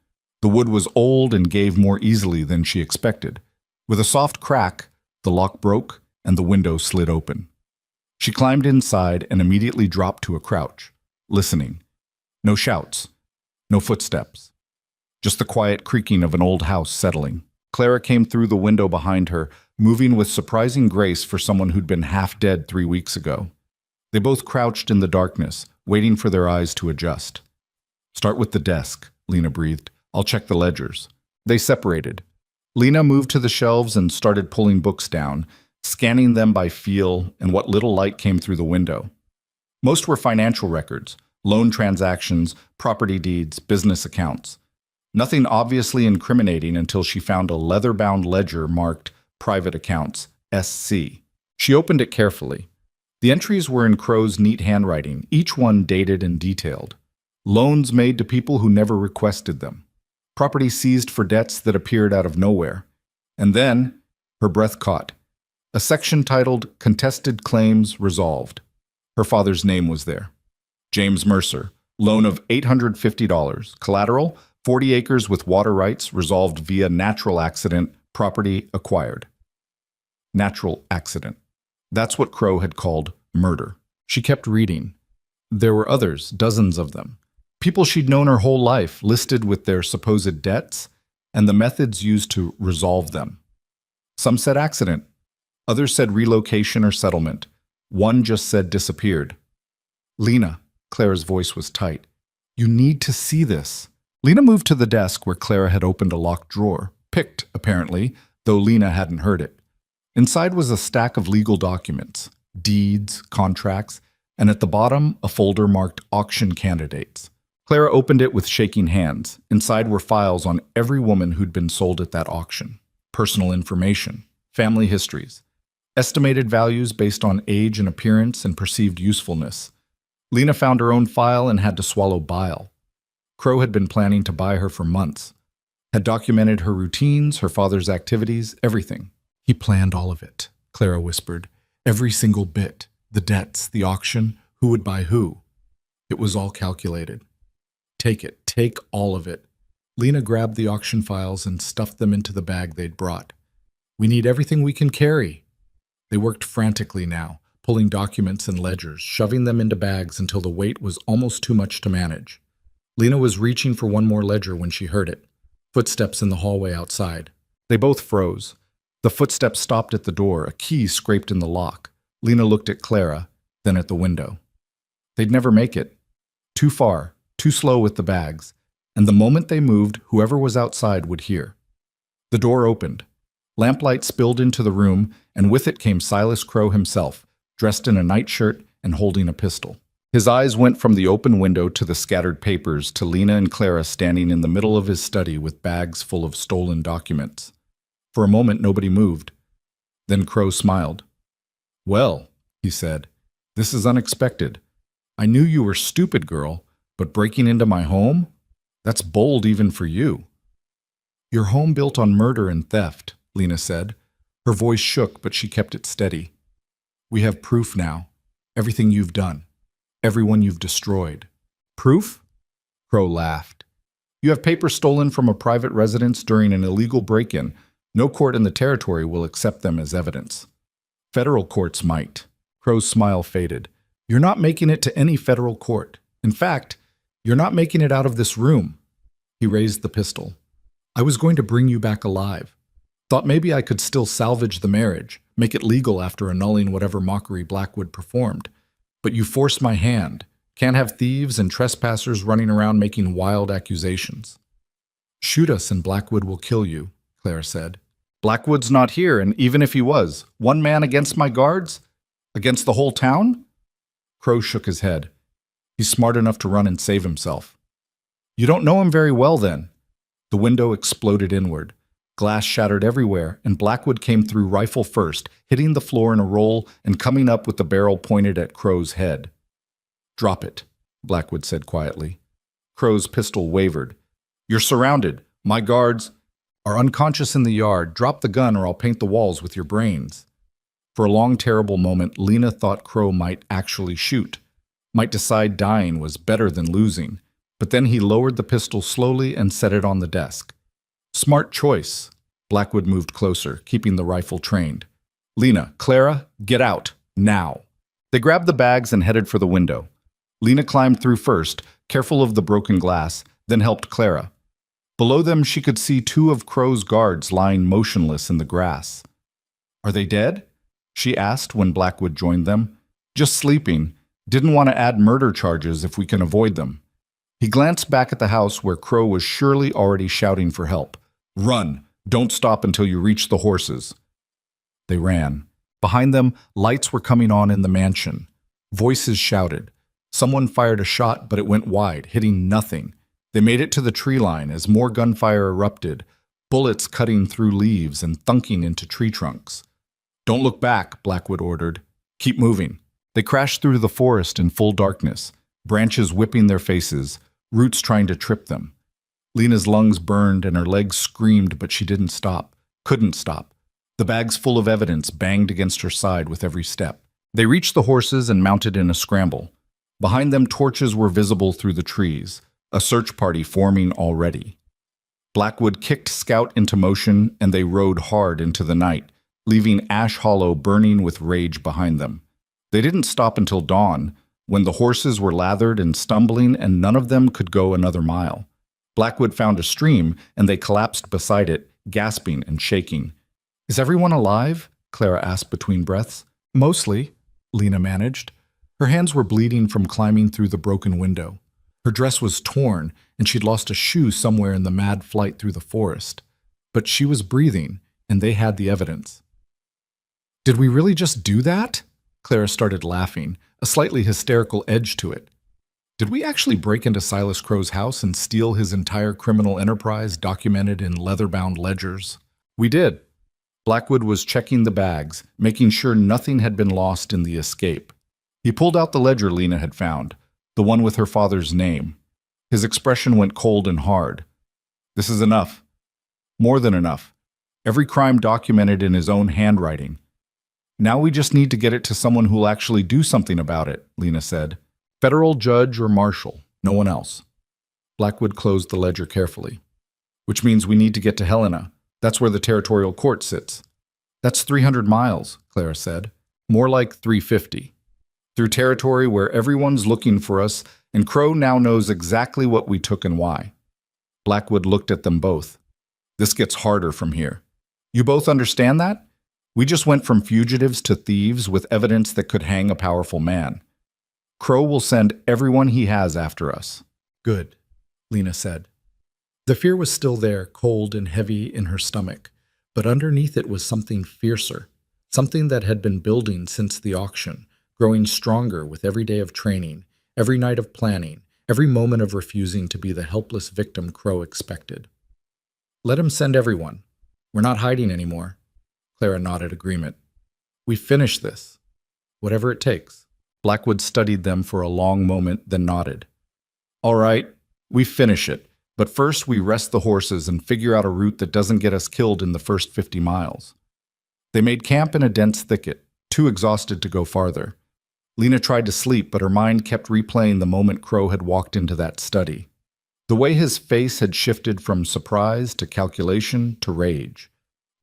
The wood was old and gave more easily than she expected. With a soft crack, the lock broke and the window slid open. She climbed inside and immediately dropped to a crouch, listening. No shouts, no footsteps. Just the quiet creaking of an old house settling. Clara came through the window behind her, moving with surprising grace for someone who'd been half dead 3 weeks ago. They both crouched in the darkness, waiting for their eyes to adjust. "Start with the desk," Lena breathed. "I'll check the ledgers." They separated. Lena moved to the shelves and started pulling books down, scanning them by feel and what little light came through the window. Most were financial records, loan transactions, property deeds, business accounts. Nothing obviously incriminating until she found a leather-bound ledger marked Private Accounts, SC. She opened it carefully. The entries were in Crow's neat handwriting, each one dated and detailed. Loans made to people who never requested them. Property seized for debts that appeared out of nowhere. And then, her breath caught. A section titled Contested Claims Resolved. Her father's name was there. James Mercer, loan of $850, collateral, 40 acres with water rights resolved via natural accident, property acquired. Natural accident. That's what Crow had called murder. She kept reading. There were others, dozens of them. People she'd known her whole life, listed with their supposed debts and the methods used to resolve them. Some said accident. Others said relocation or settlement. One just said disappeared. "Lena," Clara's voice was tight. "You need to see this." Lena moved to the desk where Clara had opened a locked drawer, picked, apparently, though Lena hadn't heard it. Inside was a stack of legal documents, deeds, contracts, and at the bottom, a folder marked Auction Candidates. Clara opened it with shaking hands. Inside were files on every woman who'd been sold at that auction. Personal information, family histories, estimated values based on age and appearance and perceived usefulness. Lena found her own file and had to swallow bile. Crow had been planning to buy her for months, had documented her routines, her father's activities, everything. "He planned all of it," Clara whispered. "Every single bit, the debts, the auction, who would buy who. It was all calculated." "Take it, take all of it." Lena grabbed the auction files and stuffed them into the bag they'd brought. "We need everything we can carry." They worked frantically now, pulling documents and ledgers, shoving them into bags until the weight was almost too much to manage. Lena was reaching for one more ledger when she heard it. Footsteps in the hallway outside. They both froze. The footsteps stopped at the door, a key scraped in the lock. Lena looked at Clara, then at the window. They'd never make it. Too far, too slow with the bags. And the moment they moved, whoever was outside would hear. The door opened. Lamplight spilled into the room, and with it came Silas Crow himself, dressed in a nightshirt and holding a pistol. His eyes went from the open window to the scattered papers to Lena and Clara standing in the middle of his study with bags full of stolen documents. For a moment, nobody moved. Then Crow smiled. "Well," he said, "this is unexpected. I knew you were stupid, girl, but breaking into my home? That's bold even for you." "Your home built on murder and theft," Lena said. Her voice shook, but she kept it steady. "We have proof now. Everything you've done. Everyone you've destroyed." "Proof?" Crow laughed. "You have papers stolen from a private residence during an illegal break-in. No court in the territory will accept them as evidence. Federal courts might." Crow's smile faded. "You're not making it to any federal court. In fact, you're not making it out of this room." He raised the pistol. "I was going to bring you back alive. Thought maybe I could still salvage the marriage, make it legal after annulling whatever mockery Blackwood performed. But you forced my hand. Can't have thieves and trespassers running around making wild accusations." "Shoot us and Blackwood will kill you," Clara said. "Blackwood's not here, and even if he was, one man against my guards? Against the whole town?" Crow shook his head. "He's smart enough to run and save himself." "You don't know him very well, then." The window exploded inward. Glass shattered everywhere, and Blackwood came through rifle first, hitting the floor in a roll and coming up with the barrel pointed at Crow's head. "Drop it," Blackwood said quietly. Crow's pistol wavered. "You're surrounded. My guards—" Are unconscious in the yard. Drop the gun or I'll paint the walls with your brains." For a long, terrible moment, Lena thought Crow might actually shoot, might decide dying was better than losing. But then he lowered the pistol slowly and set it on the desk. "Smart choice." Blackwood moved closer, keeping the rifle trained. "Lena, Clara, get out, now." They grabbed the bags and headed for the window. Lena climbed through first, careful of the broken glass, then helped Clara. Below them she could see two of Crow's guards lying motionless in the grass. "Are they dead?" she asked when Blackwood joined them. "Just sleeping. Didn't want to add murder charges if we can avoid them." He glanced back at the house where Crow was surely already shouting for help. "Run! Don't stop until you reach the horses." They ran. Behind them, lights were coming on in the mansion. Voices shouted. Someone fired a shot, but it went wide, hitting nothing. They made it to the tree line as more gunfire erupted, bullets cutting through leaves and thunking into tree trunks. "Don't look back," Blackwood ordered. "Keep moving." They crashed through the forest in full darkness, branches whipping their faces, roots trying to trip them. Lena's lungs burned and her legs screamed, but she didn't stop, couldn't stop. The bags full of evidence banged against her side with every step. They reached the horses and mounted in a scramble. Behind them, torches were visible through the trees, a search party forming already. Blackwood kicked Scout into motion, and they rode hard into the night, leaving Ash Hollow burning with rage behind them. They didn't stop until dawn, when the horses were lathered and stumbling and none of them could go another mile. Blackwood found a stream, and they collapsed beside it, gasping and shaking. "Is everyone alive?" Clara asked between breaths. "Mostly," Lena managed. Her hands were bleeding from climbing through the broken window. Her dress was torn, and she'd lost a shoe somewhere in the mad flight through the forest. But she was breathing, and they had the evidence. "Did we really just do that?" Clara started laughing, a slightly hysterical edge to it. "Did we actually break into Silas Crow's house and steal his entire criminal enterprise documented in leather-bound ledgers?" "We did." Blackwood was checking the bags, making sure nothing had been lost in the escape. He pulled out the ledger Lena had found, the one with her father's name. His expression went cold and hard. "This is enough. More than enough. Every crime documented in his own handwriting. Now we just need to get it to someone who'll actually do something about it," Lena said. "Federal judge or marshal, no one else." Blackwood closed the ledger carefully. "Which means we need to get to Helena. That's where the territorial court sits." "That's 300 miles, Clara said. "More like 350. Through territory where everyone's looking for us, and Crow now knows exactly what we took and why." Blackwood looked at them both. "This gets harder from here. You both understand that? We just went from fugitives to thieves with evidence that could hang a powerful man. Crow will send everyone he has after us." "Good," Lena said. The fear was still there, cold and heavy in her stomach, but underneath it was something fiercer, something that had been building since the auction, growing stronger with every day of training, every night of planning, every moment of refusing to be the helpless victim Crow expected. "Let him send everyone. We're not hiding anymore." Clara nodded agreement. "We finish this. Whatever it takes." Blackwood studied them for a long moment, then nodded. "All right, we finish it. But first we rest the horses and figure out a route that doesn't get us killed in the first 50 miles. They made camp in a dense thicket, too exhausted to go farther. Lena tried to sleep, but her mind kept replaying the moment Crow had walked into that study. The way his face had shifted from surprise to calculation to rage.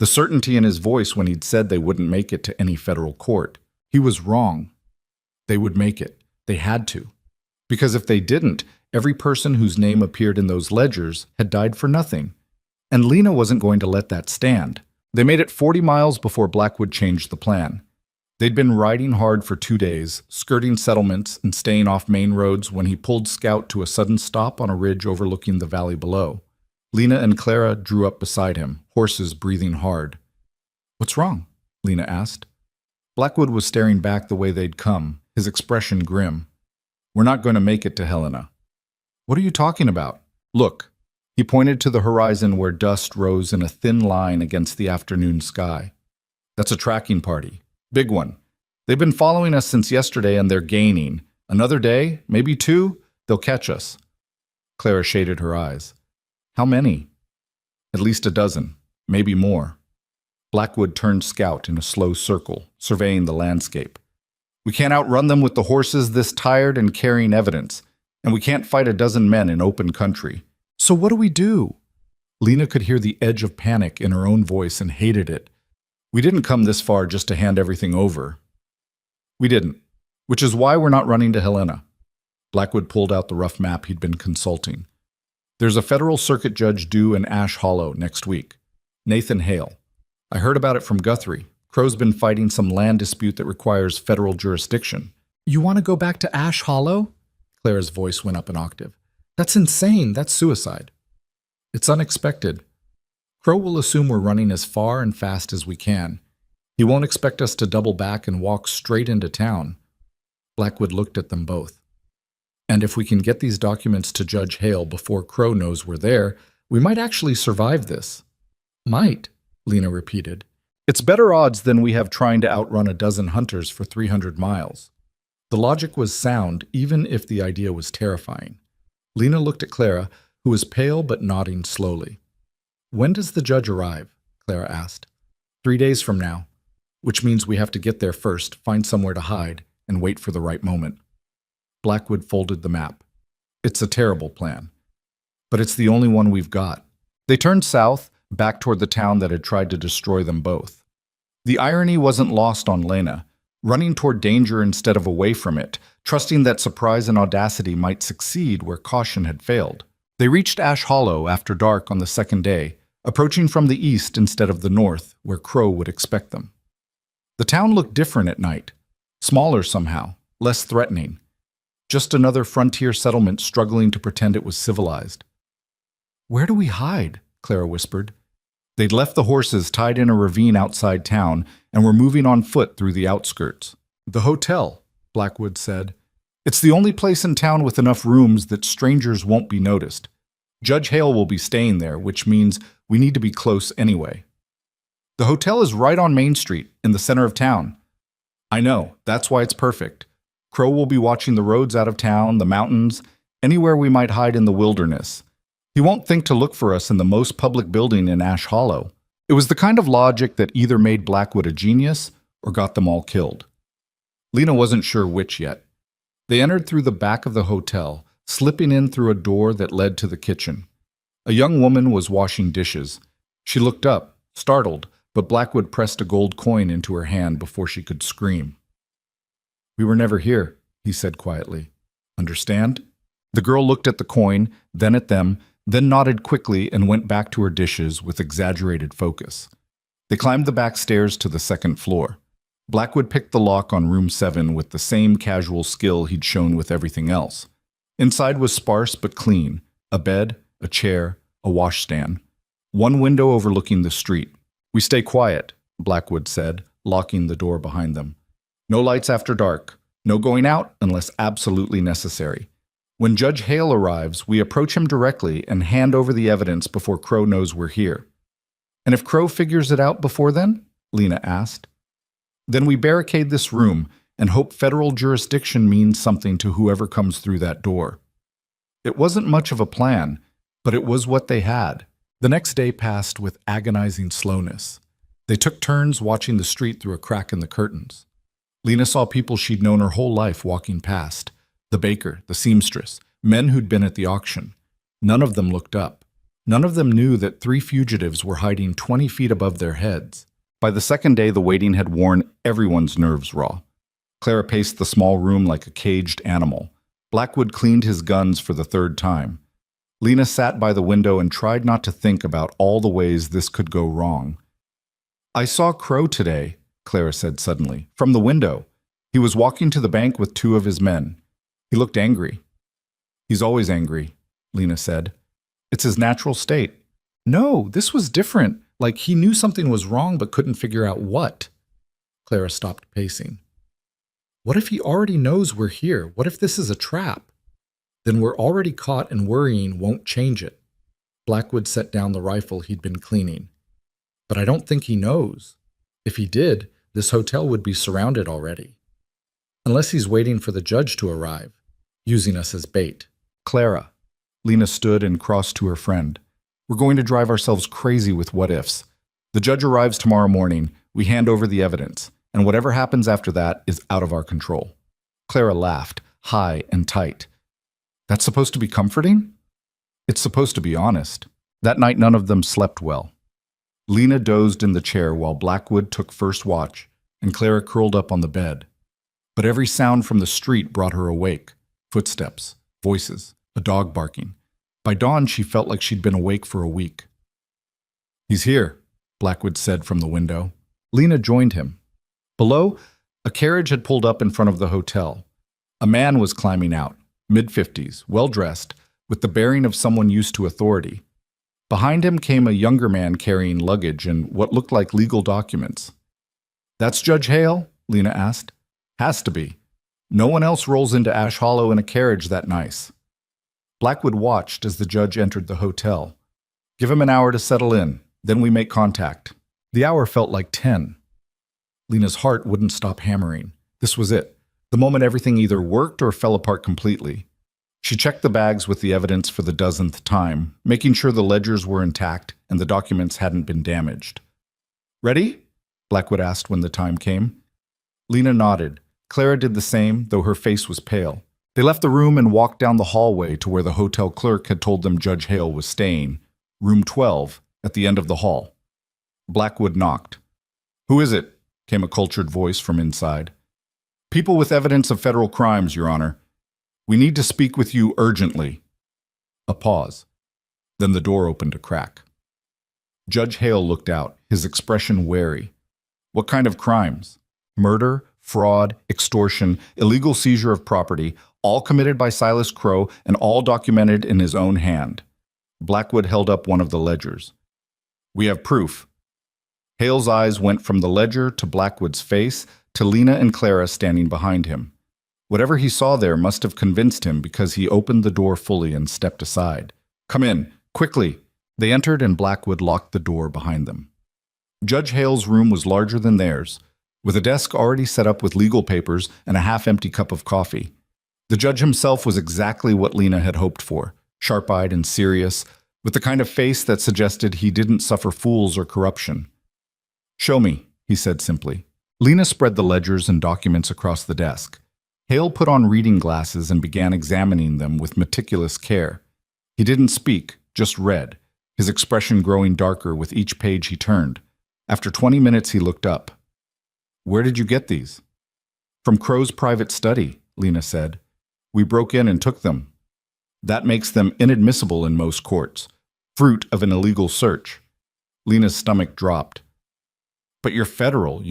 The certainty in his voice when he'd said they wouldn't make it to any federal court. He was wrong. They would make it. They had to. Because if they didn't, every person whose name appeared in those ledgers had died for nothing. And Lena wasn't going to let that stand. They made it 40 miles before Blackwood changed the plan. They'd been riding hard for 2 days, skirting settlements and staying off main roads when he pulled Scout to a sudden stop on a ridge overlooking the valley below. Lena and Clara drew up beside him, horses breathing hard. "What's wrong?" Lena asked. Blackwood was staring back the way they'd come, his expression grim. "We're not going to make it to Helena." "What are you talking about?" "Look." He pointed to the horizon where dust rose in a thin line against the afternoon sky. "That's a tracking party. Big one. They've been following us since yesterday and they're gaining. Another day, maybe 2, they'll catch us." Clara shaded her eyes. "How many?" At least a dozen, maybe more. Blackwood turned scout in a slow circle, surveying the landscape. We can't outrun them with the horses this tired and carrying evidence, and we can't fight a dozen men in open country. So what do we do? Lena could hear the edge of panic in her own voice and hated it. We didn't come this far just to hand everything over. We didn't, which is why we're not running to Helena. Blackwood pulled out the rough map he'd been consulting. There's a federal circuit judge due in Ash Hollow next week, Nathan Hale. I heard about it from Guthrie. Crow's been fighting some land dispute that requires federal jurisdiction. You want to go back to Ash Hollow? Clara's voice went up an octave. That's insane. That's suicide. It's unexpected. Crow will assume we're running as far and fast as we can. He won't expect us to double back and walk straight into town. Blackwood looked at them both. And if we can get these documents to Judge Hale before Crow knows we're there, we might actually survive this. Might, Lena repeated. It's better odds than we have trying to outrun a dozen hunters for 300 miles. The logic was sound, even if the idea was terrifying. Lena looked at Clara, who was pale but nodding slowly. When does the judge arrive? Clara asked. 3 days from now, which means we have to get there first, find somewhere to hide, and wait for the right moment. Blackwood folded the map. It's a terrible plan, but it's the only one we've got. They turned south, back toward the town that had tried to destroy them both. The irony wasn't lost on Lena, running toward danger instead of away from it, trusting that surprise and audacity might succeed where caution had failed. They reached Ash Hollow after dark on the second day, approaching from the east instead of the north, where Crow would expect them. The town looked different at night, smaller somehow, less threatening. Just another frontier settlement struggling to pretend it was civilized. Where do we hide? Clara whispered. They'd left the horses tied in a ravine outside town and were moving on foot through the outskirts. The hotel, Blackwood said. It's the only place in town with enough rooms that strangers won't be noticed. Judge Hale will be staying there, which means we need to be close anyway. The hotel is right on Main Street, in the center of town. I know, that's why it's perfect. Crow will be watching the roads out of town, the mountains, anywhere we might hide in the wilderness. He won't think to look for us in the most public building in Ash Hollow. It was the kind of logic that either made Blackwood a genius or got them all killed. Lena wasn't sure which yet. They entered through the back of the hotel, slipping in through a door that led to the kitchen. A young woman was washing dishes. She looked up, startled, but Blackwood pressed a gold coin into her hand before she could scream. We were never here, he said quietly. Understand? The girl looked at the coin, then at them, then nodded quickly and went back to her dishes with exaggerated focus. They climbed the back stairs to the second floor. Blackwood picked the lock on room 7 with the same casual skill he'd shown with everything else. Inside was sparse but clean, a bed, a chair, a washstand. One window overlooking the street. We stay quiet, Blackwood said, locking the door behind them. No lights after dark. No going out unless absolutely necessary. When Judge Hale arrives, we approach him directly and hand over the evidence before Crow knows we're here. And if Crow figures it out before then? Lena asked. Then we barricade this room and hope federal jurisdiction means something to whoever comes through that door. It wasn't much of a plan, but it was what they had. The next day passed with agonizing slowness. They took turns watching the street through a crack in the curtains. Lena saw people she'd known her whole life walking past. The baker, the seamstress, men who'd been at the auction. None of them looked up. None of them knew that 3 fugitives were hiding 20 feet above their heads. By the second day, the waiting had worn everyone's nerves raw. Clara paced the small room like a caged animal. Blackwood cleaned his guns for the 3rd time. Lena sat by the window and tried not to think about all the ways this could go wrong. I saw Crow today, Clara said suddenly, from the window. He was walking to the bank with 2 of his men. He looked angry. He's always angry, Lena said. It's his natural state. No, this was different. Like he knew something was wrong but couldn't figure out what. Clara stopped pacing. What if he already knows we're here? What if this is a trap? Then we're already caught and worrying won't change it. Blackwood set down the rifle he'd been cleaning. But I don't think he knows. If he did, this hotel would be surrounded already. Unless he's waiting for the judge to arrive, using us as bait. Clara. Lena stood and crossed to her friend. We're going to drive ourselves crazy with what-ifs. The judge arrives tomorrow morning, we hand over the evidence, and whatever happens after that is out of our control." Clara laughed, high and tight. "That's supposed to be comforting?" "It's supposed to be honest." That night none of them slept well. Lena dozed in the chair while Blackwood took first watch, and Clara curled up on the bed. But every sound from the street brought her awake. Footsteps, voices, a dog barking. By dawn she felt like she'd been awake for a week. "He's here," Blackwood said from the window. Lena joined him. Below, a carriage had pulled up in front of the hotel. A man was climbing out, mid-50s, well-dressed, with the bearing of someone used to authority. Behind him came a younger man carrying luggage and what looked like legal documents. "That's Judge Hale?" Lena asked. "Has to be. No one else rolls into Ash Hollow in a carriage that nice." Blackwood watched as the judge entered the hotel. "Give him an hour to settle in, then we make contact." The hour felt like 10. Lena's heart wouldn't stop hammering. This was it, the moment everything either worked or fell apart completely. She checked the bags with the evidence for the dozenth time, making sure the ledgers were intact and the documents hadn't been damaged. "Ready?" Blackwood asked when the time came. Lena nodded. Clara did the same, though her face was pale. They left the room and walked down the hallway to where the hotel clerk had told them Judge Hale was staying, room 12, at the end of the hall. Blackwood knocked. "Who is it?" came a cultured voice from inside. "People with evidence of federal crimes, Your Honor. We need to speak with you urgently." A pause. Then the door opened a crack. Judge Hale looked out, his expression wary. "What kind of crimes? Murder, fraud, extortion, illegal seizure of property, all committed by Silas Crow and all documented in his own hand." Blackwood held up one of the ledgers. "We have proof." Hale's eyes went from the ledger to Blackwood's face to Lena and Clara standing behind him. Whatever he saw there must have convinced him because he opened the door fully and stepped aside. "Come in, quickly." They entered and Blackwood locked the door behind them. Judge Hale's room was larger than theirs, with a desk already set up with legal papers and a half-empty cup of coffee. The judge himself was exactly what Lena had hoped for, sharp-eyed and serious, with the kind of face that suggested he didn't suffer fools or corruption. "Show me," he said simply. Lena spread the ledgers and documents across the desk. Hale put on reading glasses and began examining them with meticulous care. He didn't speak, just read, his expression growing darker with each page he turned. After 20 minutes he looked up. "Where did you get these?" "From Crow's private study," Lena said. "We broke in and took them. That makes them inadmissible in most courts. Fruit of an illegal search." Lena's stomach dropped. "But you're federal.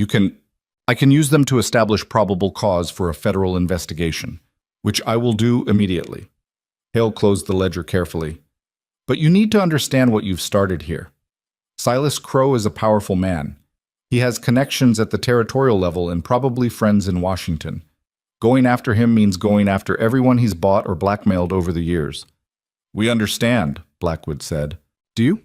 I can use them to establish probable cause for a federal investigation, which I will do immediately." Hale closed the ledger carefully. "But you need to understand what you've started here. Silas Crow is a powerful man. He has connections at the territorial level and probably friends in Washington. Going after him means going after everyone he's bought or blackmailed over the years." "We understand," Blackwood said. "Do you?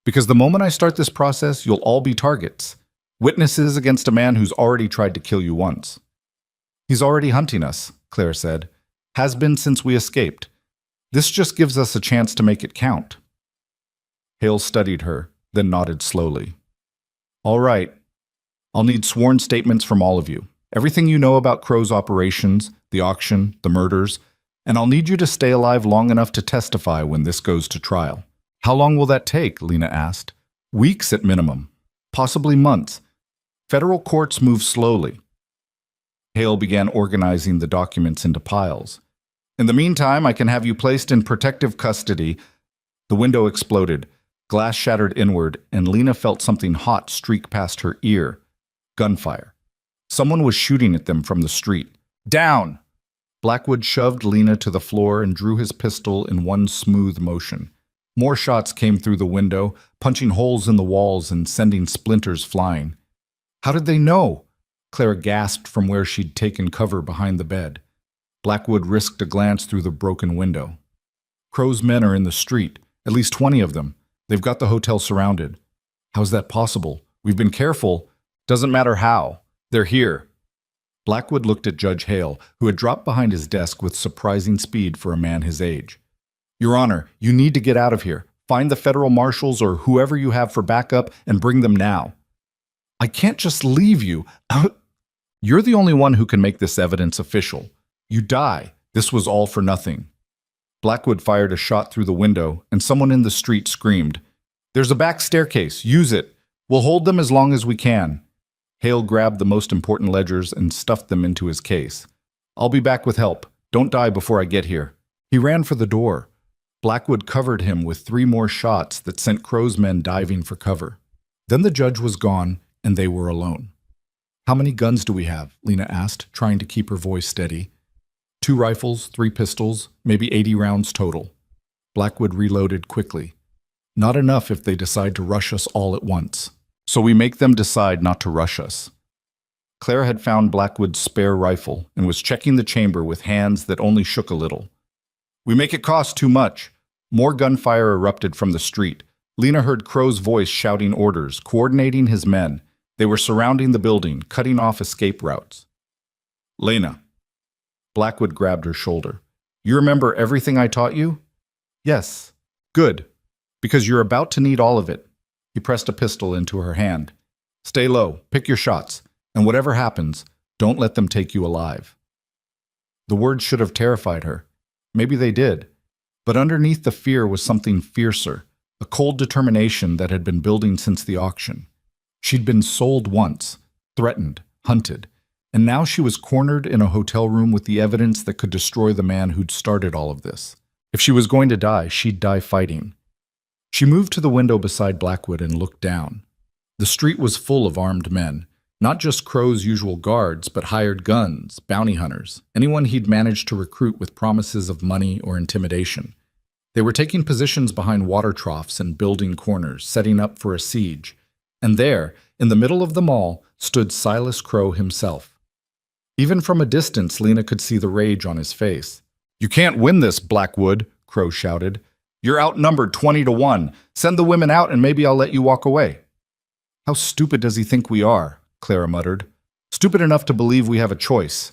Because the moment I start this process, you'll all be targets. Witnesses against a man who's already tried to kill you once." "He's already hunting us," Claire said. "Has been since we escaped. This just gives us a chance to make it count." Hale studied her, then nodded slowly. "All right. I'll need sworn statements from all of you. Everything you know about Crow's operations, the auction, the murders, and I'll need you to stay alive long enough to testify when this goes to trial." "How long will that take?" Lena asked. "Weeks at minimum. Possibly months. Federal courts move slowly." Hale began organizing the documents into piles. "In the meantime, I can have you placed in protective custody." The window exploded. Glass shattered inward, and Lena felt something hot streak past her ear. Gunfire. Someone was shooting at them from the street. "Down!" Blackwood shoved Lena to the floor and drew his pistol in one smooth motion. More shots came through the window, punching holes in the walls and sending splinters flying. "How did they know?" Clara gasped from where she'd taken cover behind the bed. Blackwood risked a glance through the broken window. "Crow's men are in the street, at least 20 of them. They've got the hotel surrounded." "How's that possible? We've been careful." "Doesn't matter how. They're here." Blackwood looked at Judge Hale, who had dropped behind his desk with surprising speed for a man his age. "Your Honor, you need to get out of here. Find the federal marshals or whoever you have for backup and bring them now. I can't just leave you. You're the only one who can make this evidence official. You die. This was all for nothing. Blackwood fired a shot through the window, and someone in the street screamed, "There's a back staircase. Use it. We'll hold them as long as we can." Hale grabbed the most important ledgers and stuffed them into his case. "I'll be back with help. Don't die before I get here." He ran for the door. Blackwood covered him with 3 more shots that sent Crow's men diving for cover. Then the judge was gone, and they were alone. "How many guns do we have?" Lena asked, trying to keep her voice steady. 2 rifles, 3 pistols, maybe 80 rounds total. Blackwood reloaded quickly. "Not enough if they decide to rush us all at once. So we make them decide not to rush us." Clara had found Blackwood's spare rifle and was checking the chamber with hands that only shook a little. "We make it cost too much." More gunfire erupted from the street. Lena heard Crow's voice shouting orders, coordinating his men. They were surrounding the building, cutting off escape routes. "Lena." Blackwood grabbed her shoulder. "You remember everything I taught you?" "Yes." "Good. Because you're about to need all of it." He pressed a pistol into her hand. "Stay low, pick your shots, and whatever happens, don't let them take you alive." The words should have terrified her. Maybe they did. But underneath the fear was something fiercer, a cold determination that had been building since the auction. She'd been sold once, threatened, hunted, and now she was cornered in a hotel room with the evidence that could destroy the man who'd started all of this. If she was going to die, she'd die fighting. She moved to the window beside Blackwood and looked down. The street was full of armed men, not just Crow's usual guards, but hired guns, bounty hunters, anyone he'd managed to recruit with promises of money or intimidation. They were taking positions behind water troughs and building corners, setting up for a siege. And there, in the middle of them all, stood Silas Crow himself. Even from a distance, Lena could see the rage on his face. "You can't win this, Blackwood," Crow shouted. "You're outnumbered 20-1. Send the women out and maybe I'll let you walk away." "How stupid does he think we are?" Clara muttered. "Stupid enough to believe we have a choice."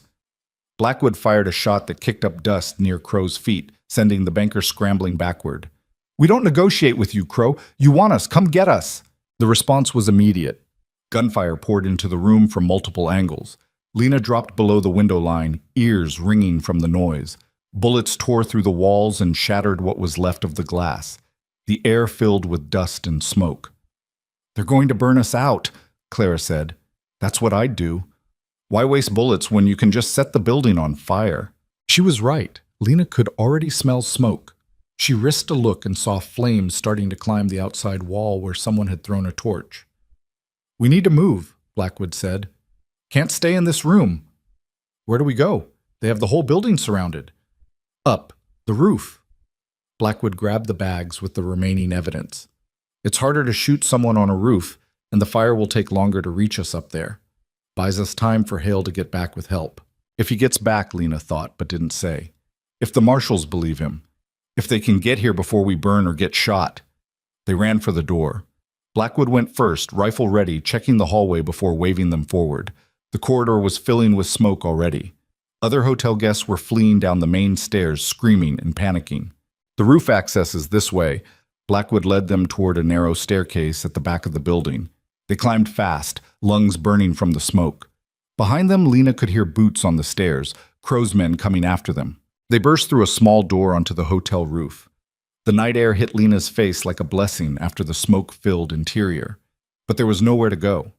Blackwood fired a shot that kicked up dust near Crow's feet, sending the banker scrambling backward. "We don't negotiate with you, Crow. You want us. Come get us." The response was immediate. Gunfire poured into the room from multiple angles. Lena dropped below the window line, ears ringing from the noise. Bullets tore through the walls and shattered what was left of the glass. The air filled with dust and smoke. "They're going to burn us out," Clara said. "That's what I'd do. Why waste bullets when you can just set the building on fire?" She was right. Lena could already smell smoke. She risked a look and saw flames starting to climb the outside wall where someone had thrown a torch. "We need to move," Blackwood said. "Can't stay in this room." "Where do we go? They have the whole building surrounded." "Up. The roof." Blackwood grabbed the bags with the remaining evidence. "It's harder to shoot someone on a roof, and the fire will take longer to reach us up there. Buys us time for Hale to get back with help. If he gets back," Lena thought, but didn't say. "If the marshals believe him. If they can get here before we burn or get shot." They ran for the door. Blackwood went first, rifle ready, checking the hallway before waving them forward. The corridor was filling with smoke already. Other hotel guests were fleeing down the main stairs, screaming and panicking. "The roof access is this way." Blackwood led them toward a narrow staircase at the back of the building. They climbed fast, lungs burning from the smoke. Behind them, Lena could hear boots on the stairs, Crow's men coming after them. They burst through a small door onto the hotel roof. The night air hit Lena's face like a blessing after the smoke-filled interior. But there was nowhere to go.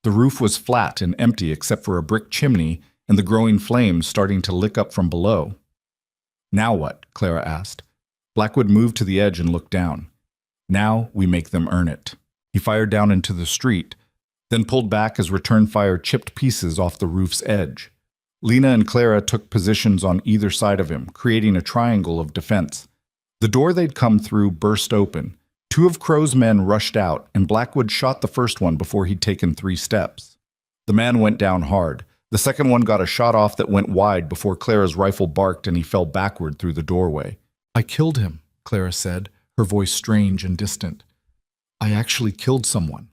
The roof was flat and empty except for a brick chimney and the growing flames starting to lick up from below. "Now what?" Clara asked. Blackwood moved to the edge and looked down. "Now we make them earn it." He fired down into the street, then pulled back as return fire chipped pieces off the roof's edge. Lena and Clara took positions on either side of him, creating a triangle of defense. The door they'd come through burst open. 2 of Crow's men rushed out, and Blackwood shot the first one before he'd taken 3 steps. The man went down hard. The second one got a shot off that went wide before Clara's rifle barked and he fell backward through the doorway. "I killed him," Clara said, her voice strange and distant. "I actually killed someone."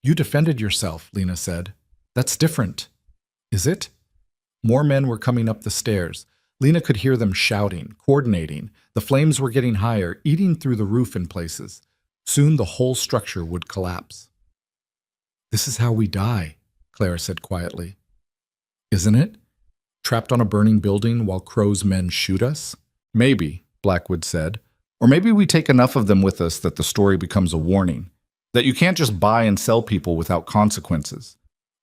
"You defended yourself," Lena said. "That's different." "Is it?" More men were coming up the stairs. Lena could hear them shouting, coordinating. The flames were getting higher, eating through the roof in places. Soon the whole structure would collapse. "This is how we die," Clara said quietly. "Isn't it? Trapped on a burning building while Crow's men shoot us?" "Maybe," Blackwood said. "Or maybe we take enough of them with us that the story becomes a warning. That you can't just buy and sell people without consequences."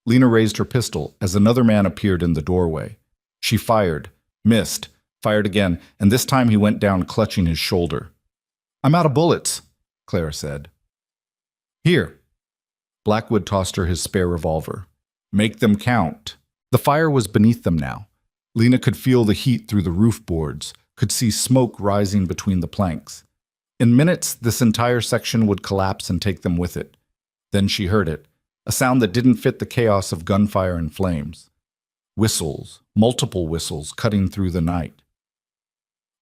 Lena raised her pistol as another man appeared in the doorway. She fired, missed, fired again, and this time he went down clutching his shoulder. "I'm out of bullets," Clara said. "Here." Blackwood tossed her his spare revolver. "Make them count." The fire was beneath them now. Lena could feel the heat through the roof boards, could see smoke rising between the planks. In minutes, this entire section would collapse and take them with it. Then she heard it, a sound that didn't fit the chaos of gunfire and flames. Whistles, multiple whistles cutting through the night.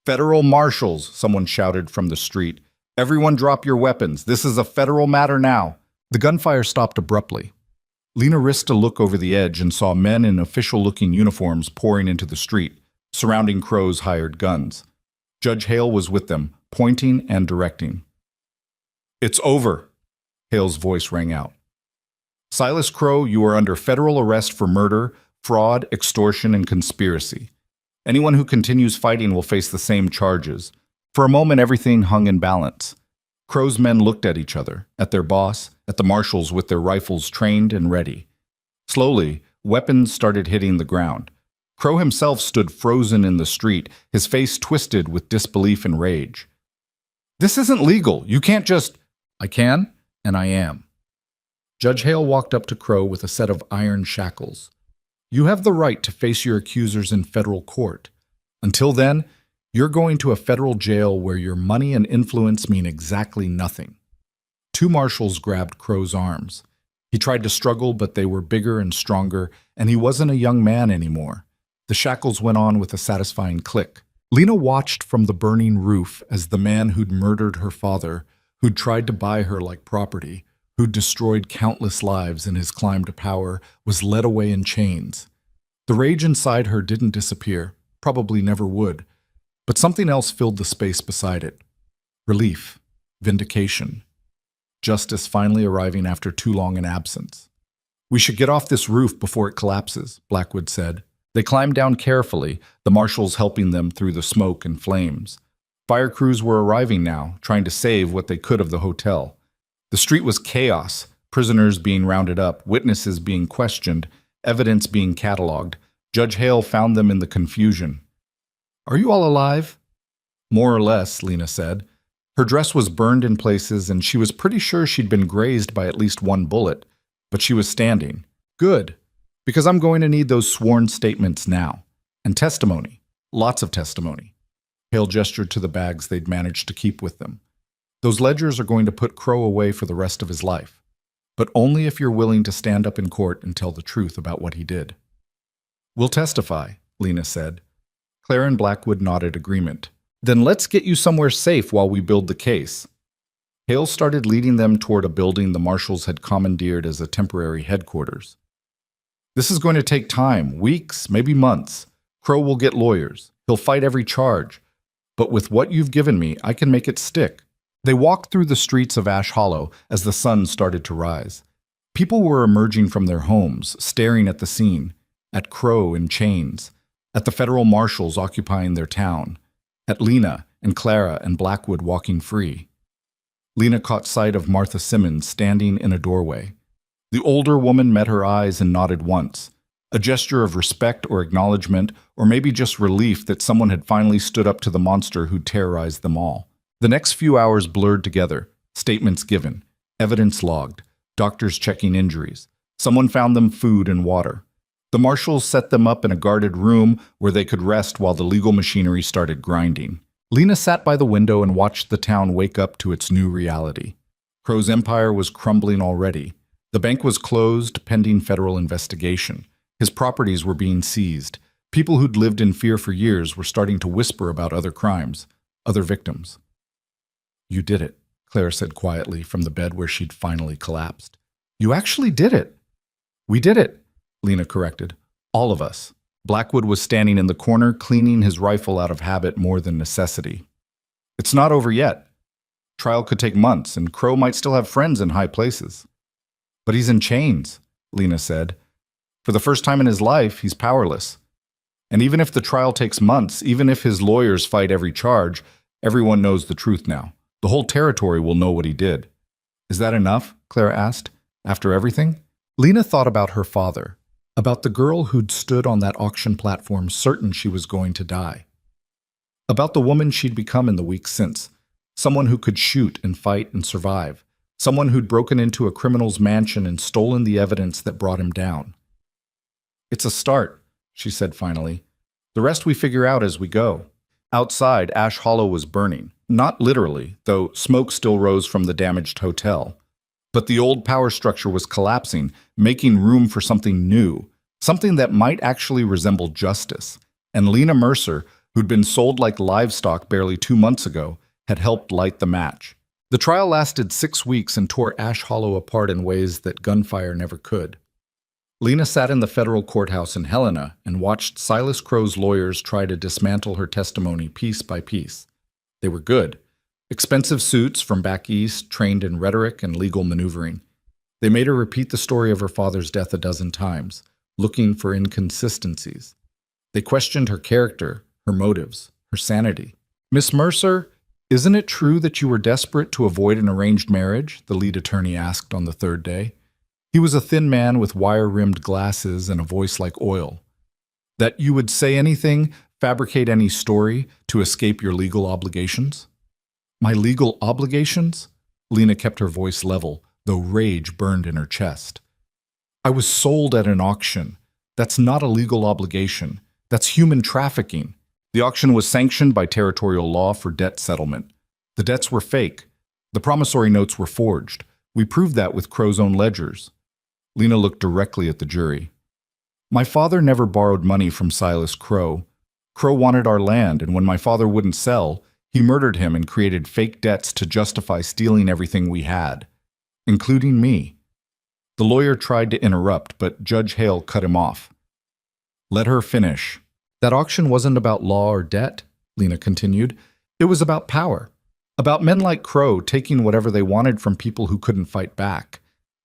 "Federal marshals," someone shouted from the street. "Everyone drop your weapons. This is a federal matter now." The gunfire stopped abruptly. Lena risked a look over the edge and saw men in official-looking uniforms pouring into the street, surrounding Crow's hired guns. Judge Hale was with them, pointing and directing. "It's over," Hale's voice rang out. "Silas Crow, you are under federal arrest for murder, fraud, extortion, and conspiracy. Anyone who continues fighting will face the same charges." For a moment, everything hung in balance. Crow's men looked at each other, at their boss, at the marshals with their rifles trained and ready. Slowly, weapons started hitting the ground. Crow himself stood frozen in the street, his face twisted with disbelief and rage. "This isn't legal. You can't just—" "I can, and I am." Judge Hale walked up to Crow with a set of iron shackles. "You have the right to face your accusers in federal court. Until then, you're going to a federal jail where your money and influence mean exactly nothing." Two marshals grabbed Crow's arms. He tried to struggle, but they were bigger and stronger, and he wasn't a young man anymore. The shackles went on with a satisfying click. Lena watched from the burning roof as the man who'd murdered her father, who'd tried to buy her like property, who'd destroyed countless lives in his climb to power, was led away in chains. The rage inside her didn't disappear, probably never would, but something else filled the space beside it. Relief, vindication, justice finally arriving after too long an absence. "We should get off this roof before it collapses," Blackwood said. They climbed down carefully, the marshals helping them through the smoke and flames. Fire crews were arriving now, trying to save what they could of the hotel. The street was chaos, prisoners being rounded up, witnesses being questioned, evidence being cataloged. Judge Hale found them in the confusion. "Are you all alive?" "More or less," Lena said. Her dress was burned in places, and she was pretty sure she'd been grazed by at least one bullet, but she was standing. "Good, because I'm going to need those sworn statements now. And testimony. Lots of testimony." Hale gestured to the bags they'd managed to keep with them. "Those ledgers are going to put Crow away for the rest of his life. But only if you're willing to stand up in court and tell the truth about what he did." "We'll testify," Lena said. Claire and Blackwood nodded agreement. "Then let's get you somewhere safe while we build the case." Hale started leading them toward a building the marshals had commandeered as a temporary headquarters. "This is going to take time, weeks, maybe months. Crow will get lawyers. He'll fight every charge. But with what you've given me, I can make it stick." They walked through the streets of Ash Hollow as the sun started to rise. People were emerging from their homes, staring at the scene, at Crow in chains, at the federal marshals occupying their town, at Lena and Clara and Blackwood walking free. Lena caught sight of Martha Simmons standing in a doorway. The older woman met her eyes and nodded once, a gesture of respect or acknowledgement, or maybe just relief that someone had finally stood up to the monster who terrorized them all. The next few hours blurred together, statements given, evidence logged, doctors checking injuries. Someone found them food and water. The marshals set them up in a guarded room where they could rest while the legal machinery started grinding. Lena sat by the window and watched the town wake up to its new reality. Crow's empire was crumbling already. The bank was closed pending federal investigation. His properties were being seized. People who'd lived in fear for years were starting to whisper about other crimes, other victims. "You did it," Claire said quietly from the bed where she'd finally collapsed. "You actually did it." "We did it," Lena corrected. "All of us. Blackwood was standing in the corner, cleaning his rifle out of habit more than necessity. It's not over yet. Trial could take months, and Crow might still have friends in high places. But he's in chains, Lena said. For the first time in his life, he's powerless. And even if the trial takes months, even if his lawyers fight every charge, everyone knows the truth now. The whole territory will know what he did. Is that enough? Clara asked. After everything? Lena thought about her father, about the girl who'd stood on that auction platform certain she was going to die, about the woman she'd become in the weeks since, someone who could shoot and fight and survive, someone who'd broken into a criminal's mansion and stolen the evidence that brought him down. It's a start, she said finally. The rest we figure out as we go. Outside, Ash Hollow was burning. Not literally, though smoke still rose from the damaged hotel. But the old power structure was collapsing, making room for something new, something that might actually resemble justice. And Lena Mercer, who'd been sold like livestock barely 2 months ago, had helped light the match. The trial lasted 6 weeks and tore Ash Hollow apart in ways that gunfire never could. Lena sat in the federal courthouse in Helena and watched Silas Crow's lawyers try to dismantle her testimony piece by piece. They were good. Expensive suits from back east, trained in rhetoric and legal maneuvering. They made her repeat the story of her father's death a dozen times, looking for inconsistencies. They questioned her character, her motives, her sanity. Miss Mercer, isn't it true that you were desperate to avoid an arranged marriage? The lead attorney asked on the third day. He was a thin man with wire-rimmed glasses and a voice like oil. That you would say anything, fabricate any story, to escape your legal obligations? My legal obligations? Lena kept her voice level, though rage burned in her chest. I was sold at an auction. That's not a legal obligation. That's human trafficking. The auction was sanctioned by territorial law for debt settlement. The debts were fake. The promissory notes were forged. We proved that with Crow's own ledgers. Lena looked directly at the jury. My father never borrowed money from Silas Crow. Crow wanted our land, and when my father wouldn't sell, he murdered him and created fake debts to justify stealing everything we had, including me. The lawyer tried to interrupt, but Judge Hale cut him off. Let her finish. That auction wasn't about law or debt, Lena continued. It was about power, about men like Crow taking whatever they wanted from people who couldn't fight back.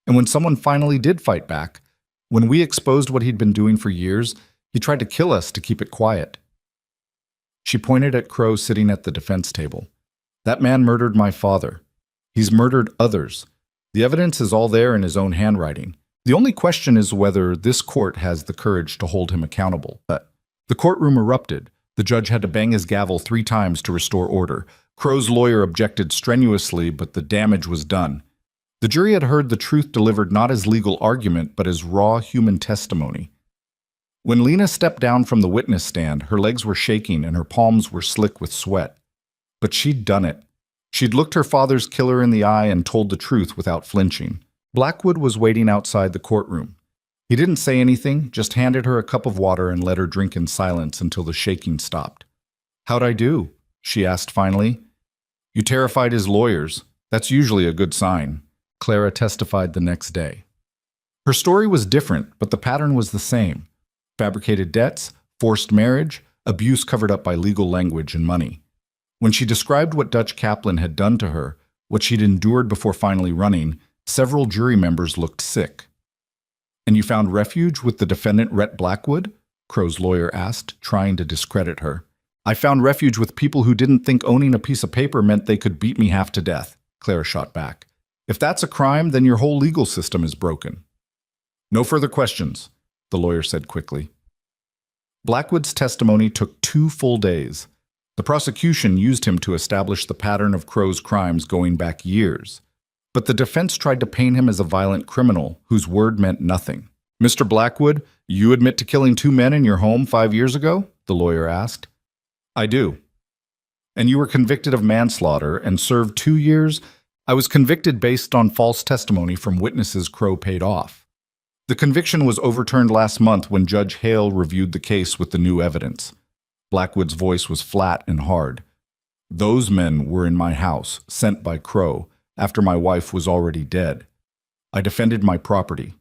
And when someone finally did fight back, when we exposed what he'd been doing for years, he tried to kill us to keep it quiet. She pointed at Crow sitting at the defense table. That man murdered my father. He's murdered others. The evidence is all there in his own handwriting. The only question is whether this court has the courage to hold him accountable. The courtroom erupted. The judge had to bang his gavel 3 times to restore order. Crow's lawyer objected strenuously, but the damage was done. The jury had heard the truth delivered not as legal argument, but as raw human testimony. When Lena stepped down from the witness stand, her legs were shaking and her palms were slick with sweat. But she'd done it. She'd looked her father's killer in the eye and told the truth without flinching. Blackwood was waiting outside the courtroom. He didn't say anything, just handed her a cup of water and let her drink in silence until the shaking stopped. How'd I do? She asked finally. You terrified his lawyers. That's usually a good sign, Clara testified the next day. Her story was different, but the pattern was the same. Fabricated debts, forced marriage, abuse covered up by legal language and money. When she described what Dutch Kaplan had done to her, what she'd endured before finally running, several jury members looked sick. And you found refuge with the defendant Rhett Blackwood? Crow's lawyer asked, trying to discredit her. I found refuge with people who didn't think owning a piece of paper meant they could beat me half to death, Clara shot back. If that's a crime, then your whole legal system is broken. No further questions, the lawyer said quickly. Blackwood's testimony took 2 full days. The prosecution used him to establish the pattern of Crow's crimes going back years. But the defense tried to paint him as a violent criminal whose word meant nothing. Mr. Blackwood, you admit to killing 2 men in your home 5 years ago? The lawyer asked. I do. And you were convicted of manslaughter and served 2 years? I was convicted based on false testimony from witnesses Crow paid off. The conviction was overturned last month when Judge Hale reviewed the case with the new evidence. Blackwood's voice was flat and hard. Those men were in my house, sent by Crow, after my wife was already dead. I defended my property.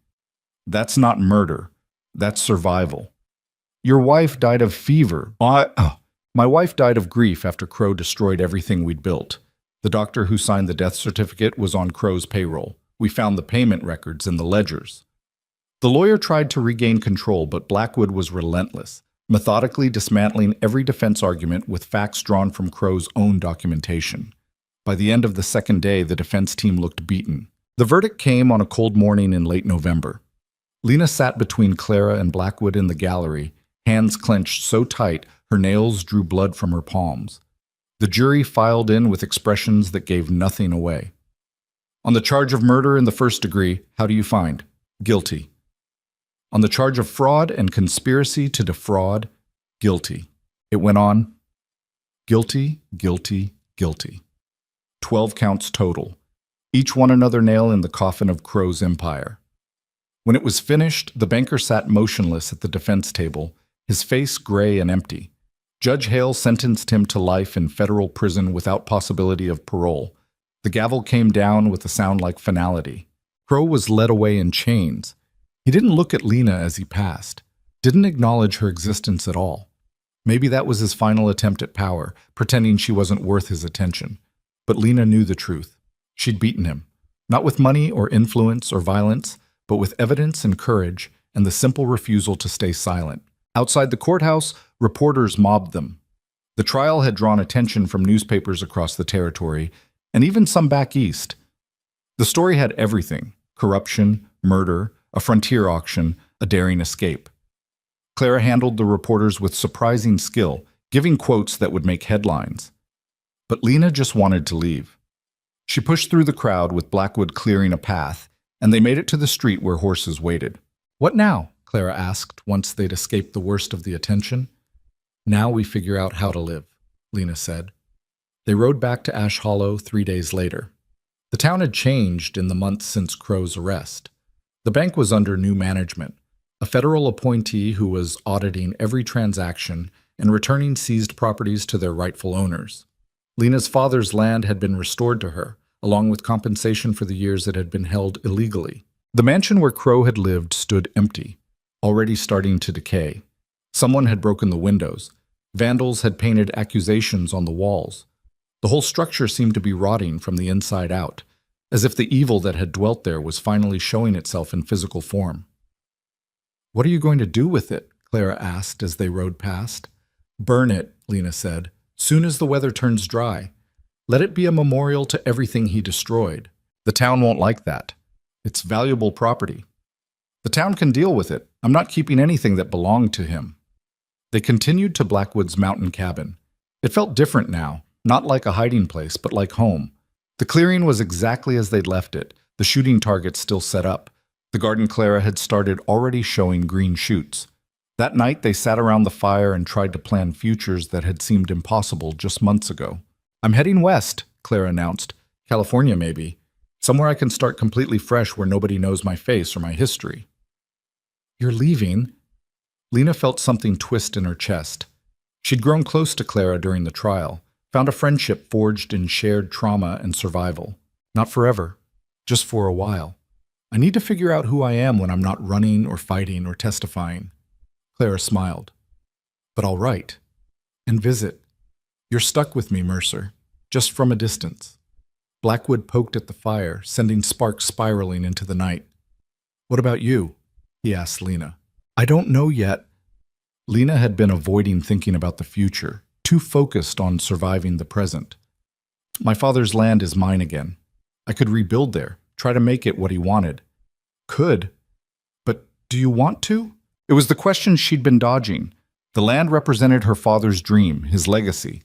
That's not murder. That's survival. Your wife died of fever. My wife died of grief after Crow destroyed everything we'd built. The doctor who signed the death certificate was on Crow's payroll. We found the payment records in the ledgers. The lawyer tried to regain control, but Blackwood was relentless, methodically dismantling every defense argument with facts drawn from Crow's own documentation. By the end of the second day, the defense team looked beaten. The verdict came on a cold morning in late November. Lena sat between Clara and Blackwood in the gallery, hands clenched so tight her nails drew blood from her palms. The jury filed in with expressions that gave nothing away. On the charge of murder in the first degree, how do you find? Guilty. On the charge of fraud and conspiracy to defraud, guilty. It went on. Guilty, guilty, guilty. 12 counts total, each one another nail in the coffin of Crow's empire. When it was finished, the banker sat motionless at the defense table, his face gray and empty. Judge Hale sentenced him to life in federal prison without possibility of parole. The gavel came down with a sound like finality. Crow was led away in chains. He didn't look at Lena as he passed, didn't acknowledge her existence at all. Maybe that was his final attempt at power, pretending she wasn't worth his attention. But Lena knew the truth. She'd beaten him, not with money or influence or violence, but with evidence and courage and the simple refusal to stay silent. Outside the courthouse, reporters mobbed them. The trial had drawn attention from newspapers across the territory, and even some back east. The story had everything: corruption, murder, a frontier auction, a daring escape. Clara handled the reporters with surprising skill, giving quotes that would make headlines. But Lena just wanted to leave. She pushed through the crowd with Blackwood clearing a path, and they made it to the street where horses waited. "What now?" Clara asked once they'd escaped the worst of the attention. "Now we figure out how to live," Lena said. They rode back to Ash Hollow 3 days later. The town had changed in the months since Crow's arrest. The bank was under new management, a federal appointee who was auditing every transaction and returning seized properties to their rightful owners. Lena's father's land had been restored to her, along with compensation for the years it had been held illegally. The mansion where Crow had lived stood empty, already starting to decay. Someone had broken the windows. Vandals had painted accusations on the walls. The whole structure seemed to be rotting from the inside out, as if the evil that had dwelt there was finally showing itself in physical form. "What are you going to do with it?" Clara asked as they rode past. "Burn it," Lena said, "soon as the weather turns dry. Let it be a memorial to everything he destroyed. The town won't like that. It's valuable property. The town can deal with it. I'm not keeping anything that belonged to him." They continued to Blackwood's mountain cabin. It felt different now, not like a hiding place, but like home. The clearing was exactly as they'd left it, the shooting targets still set up. The garden Clara had started already showing green shoots. That night they sat around the fire and tried to plan futures that had seemed impossible just months ago. "I'm heading west," Clara announced. "California, maybe. Somewhere I can start completely fresh where nobody knows my face or my history." "You're leaving?" Lena felt something twist in her chest. She'd grown close to Clara during the trial, found a friendship forged in shared trauma and survival. Not forever, just for a while. "I need to figure out who I am when I'm not running or fighting or testifying." Clara smiled. "But I'll write. And visit. You're stuck with me, Mercer, just from a distance." Blackwood poked at the fire, sending sparks spiraling into the night. "What about you?" he asked Lena. "I don't know yet." Lena had been avoiding thinking about the future, too focused on surviving the present. "My father's land is mine again. I could rebuild there, try to make it what he wanted." "Could? But do you want to?" It was the question she'd been dodging. The land represented her father's dream, his legacy.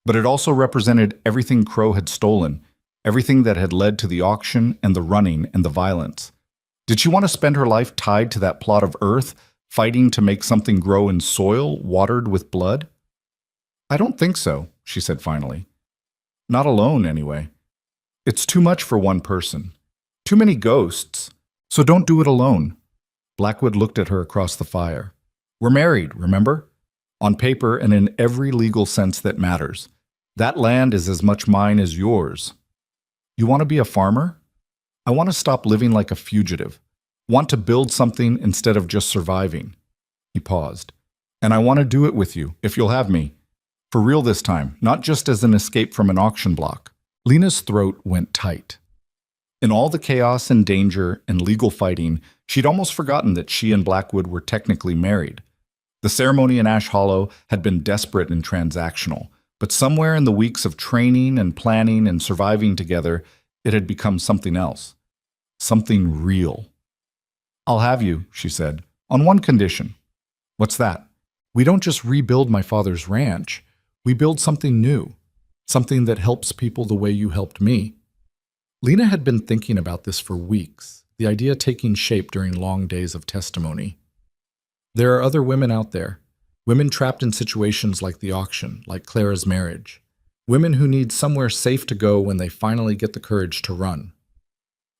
But it also represented everything Crow had stolen, everything that had led to the auction and the running and the violence. Did she want to spend her life tied to that plot of earth, fighting to make something grow in soil watered with blood? "I don't think so," she said finally. "Not alone, anyway. It's too much for one person. Too many ghosts. So don't do it alone." Blackwood looked at her across the fire. "We're married, remember? On paper and in every legal sense that matters. That land is as much mine as yours. You want to be a farmer? I want to stop living like a fugitive. Want to build something instead of just surviving." He paused. And I want to do it with you, if you'll have me. For real this time, not just as an escape from an auction block. Lena's throat went tight. In all the chaos and danger and legal fighting, she'd almost forgotten that she and Blackwood were technically married. The ceremony in Ash Hollow had been desperate and transactional, but somewhere in the weeks of training and planning and surviving together, it had become something else. Something real. "I'll have you," she said, "on one condition." "What's that?" "We don't just rebuild my father's ranch. We build something new. Something that helps people the way you helped me." Lena had been thinking about this for weeks, the idea taking shape during long days of testimony. There are other women out there, women trapped in situations like the auction, like Clara's marriage, women who need somewhere safe to go when they finally get the courage to run.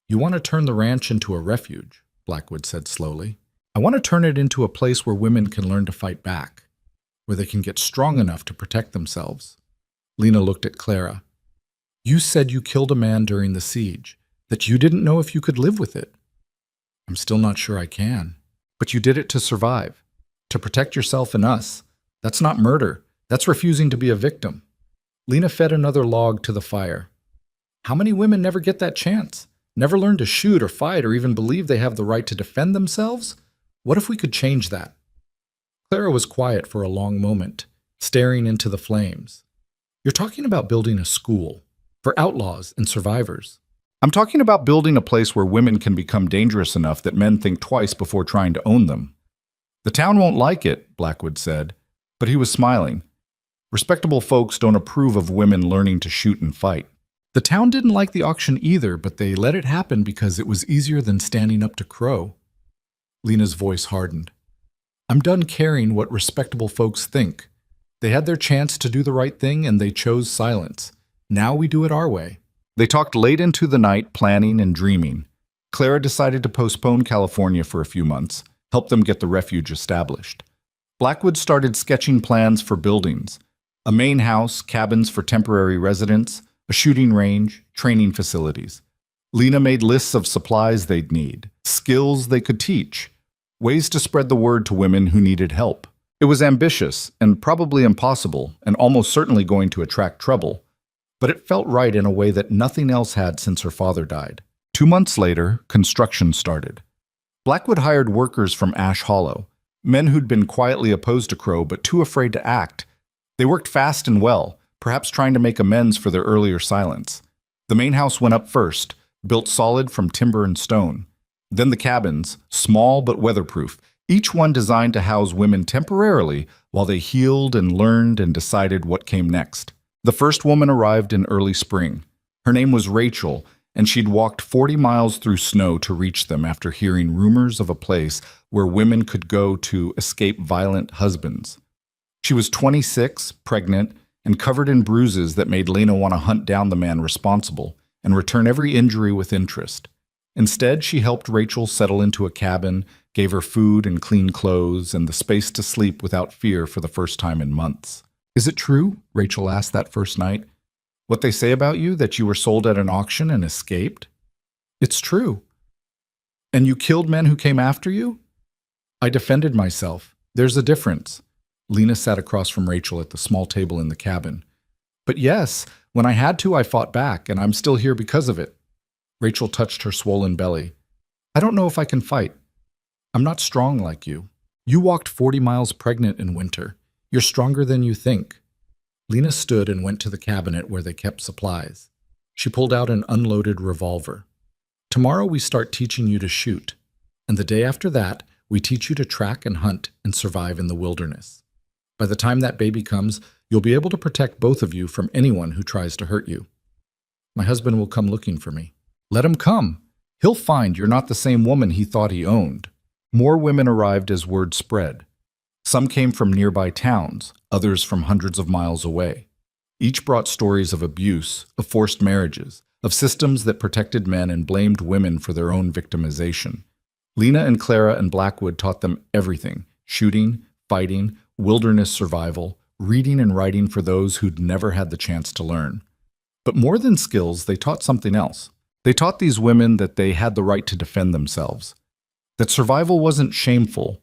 "You want to turn the ranch into a refuge," Blackwood said slowly. "I want to turn it into a place where women can learn to fight back, where they can get strong enough to protect themselves." Lena looked at Clara. "You said you killed a man during the siege, that you didn't know if you could live with it." "I'm still not sure I can. But you did it to survive, to protect yourself and us. That's not murder. That's refusing to be a victim." Lena fed another log to the fire. "How many women never get that chance? Never learn to shoot or fight or even believe they have the right to defend themselves? What if we could change that?" Clara was quiet for a long moment, staring into the flames. "You're talking about building a school for outlaws and survivors." "I'm talking about building a place where women can become dangerous enough that men think twice before trying to own them." "The town won't like it," Blackwood said, but he was smiling. "Respectable folks don't approve of women learning to shoot and fight." "The town didn't like the auction either, but they let it happen because it was easier than standing up to Crow." Lena's voice hardened. "I'm done caring what respectable folks think. They had their chance to do the right thing and they chose silence. Now we do it our way." They talked late into the night, planning and dreaming. Clara decided to postpone California for a few months, help them get the refuge established. Blackwood started sketching plans for buildings: a main house, cabins for temporary residents, a shooting range, training facilities. Lena made lists of supplies they'd need, skills they could teach, ways to spread the word to women who needed help. It was ambitious and probably impossible and almost certainly going to attract trouble, but it felt right in a way that nothing else had since her father died. 2 months later, construction started. Blackwood hired workers from Ash Hollow, men who'd been quietly opposed to Crow but too afraid to act. They worked fast and well, perhaps trying to make amends for their earlier silence. The main house went up first, built solid from timber and stone. Then the cabins, small but weatherproof, each one designed to house women temporarily while they healed and learned and decided what came next. The first woman arrived in early spring. Her name was Rachel, and she'd walked 40 miles through snow to reach them after hearing rumors of a place where women could go to escape violent husbands. She was 26, pregnant, and covered in bruises that made Lena want to hunt down the man responsible and return every injury with interest. Instead, she helped Rachel settle into a cabin, gave her food and clean clothes, and the space to sleep without fear for the first time in months. "Is it true?" Rachel asked that first night. "What they say about you, that you were sold at an auction and escaped?" "It's true." "And you killed men who came after you?" "I defended myself. There's a difference." Lena sat across from Rachel at the small table in the cabin. "But yes, when I had to, I fought back, and I'm still here because of it." Rachel touched her swollen belly. "I don't know if I can fight. I'm not strong like you. You walked 40 miles pregnant in winter. You're stronger than you think." Lena stood and went to the cabinet where they kept supplies. She pulled out an unloaded revolver. "Tomorrow we start teaching you to shoot, and the day after that, we teach you to track and hunt and survive in the wilderness. By the time that baby comes, you'll be able to protect both of you from anyone who tries to hurt you. My husband will come looking for me. Let him come. He'll find you're not the same woman he thought he owned." More women arrived as word spread. Some came from nearby towns, others from hundreds of miles away. Each brought stories of abuse, of forced marriages, of systems that protected men and blamed women for their own victimization. Lena and Clara and Blackwood taught them everything: shooting, fighting, wilderness survival, reading and writing for those who'd never had the chance to learn. But more than skills, they taught something else. They taught these women that they had the right to defend themselves, that survival wasn't shameful,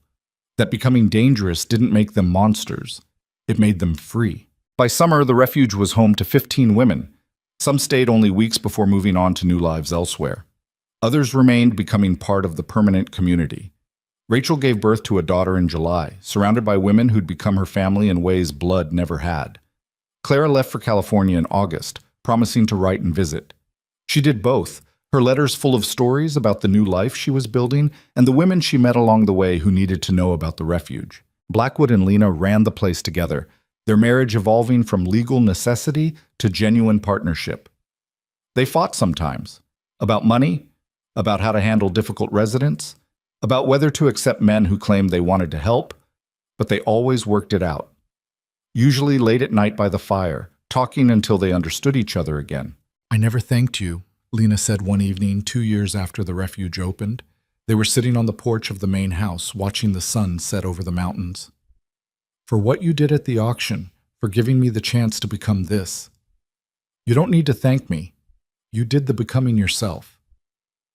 that becoming dangerous didn't make them monsters. It made them free. By summer, the refuge was home to 15 women. Some stayed only weeks before moving on to new lives elsewhere. Others remained, becoming part of the permanent community. Rachel gave birth to a daughter in July, surrounded by women who'd become her family in ways blood never had. Clara left for California in August, promising to write and visit. She did both, her letters full of stories about the new life she was building and the women she met along the way who needed to know about the refuge. Blackwood and Lena ran the place together, their marriage evolving from legal necessity to genuine partnership. They fought sometimes, about money, about how to handle difficult residents, about whether to accept men who claimed they wanted to help, but they always worked it out. Usually late at night by the fire, talking until they understood each other again. "I never thanked you," Lena said one evening 2 years after the refuge opened. They were sitting on the porch of the main house, watching the sun set over the mountains. "For what you did at the auction, for giving me the chance to become this. You don't need to thank me. You did the becoming yourself."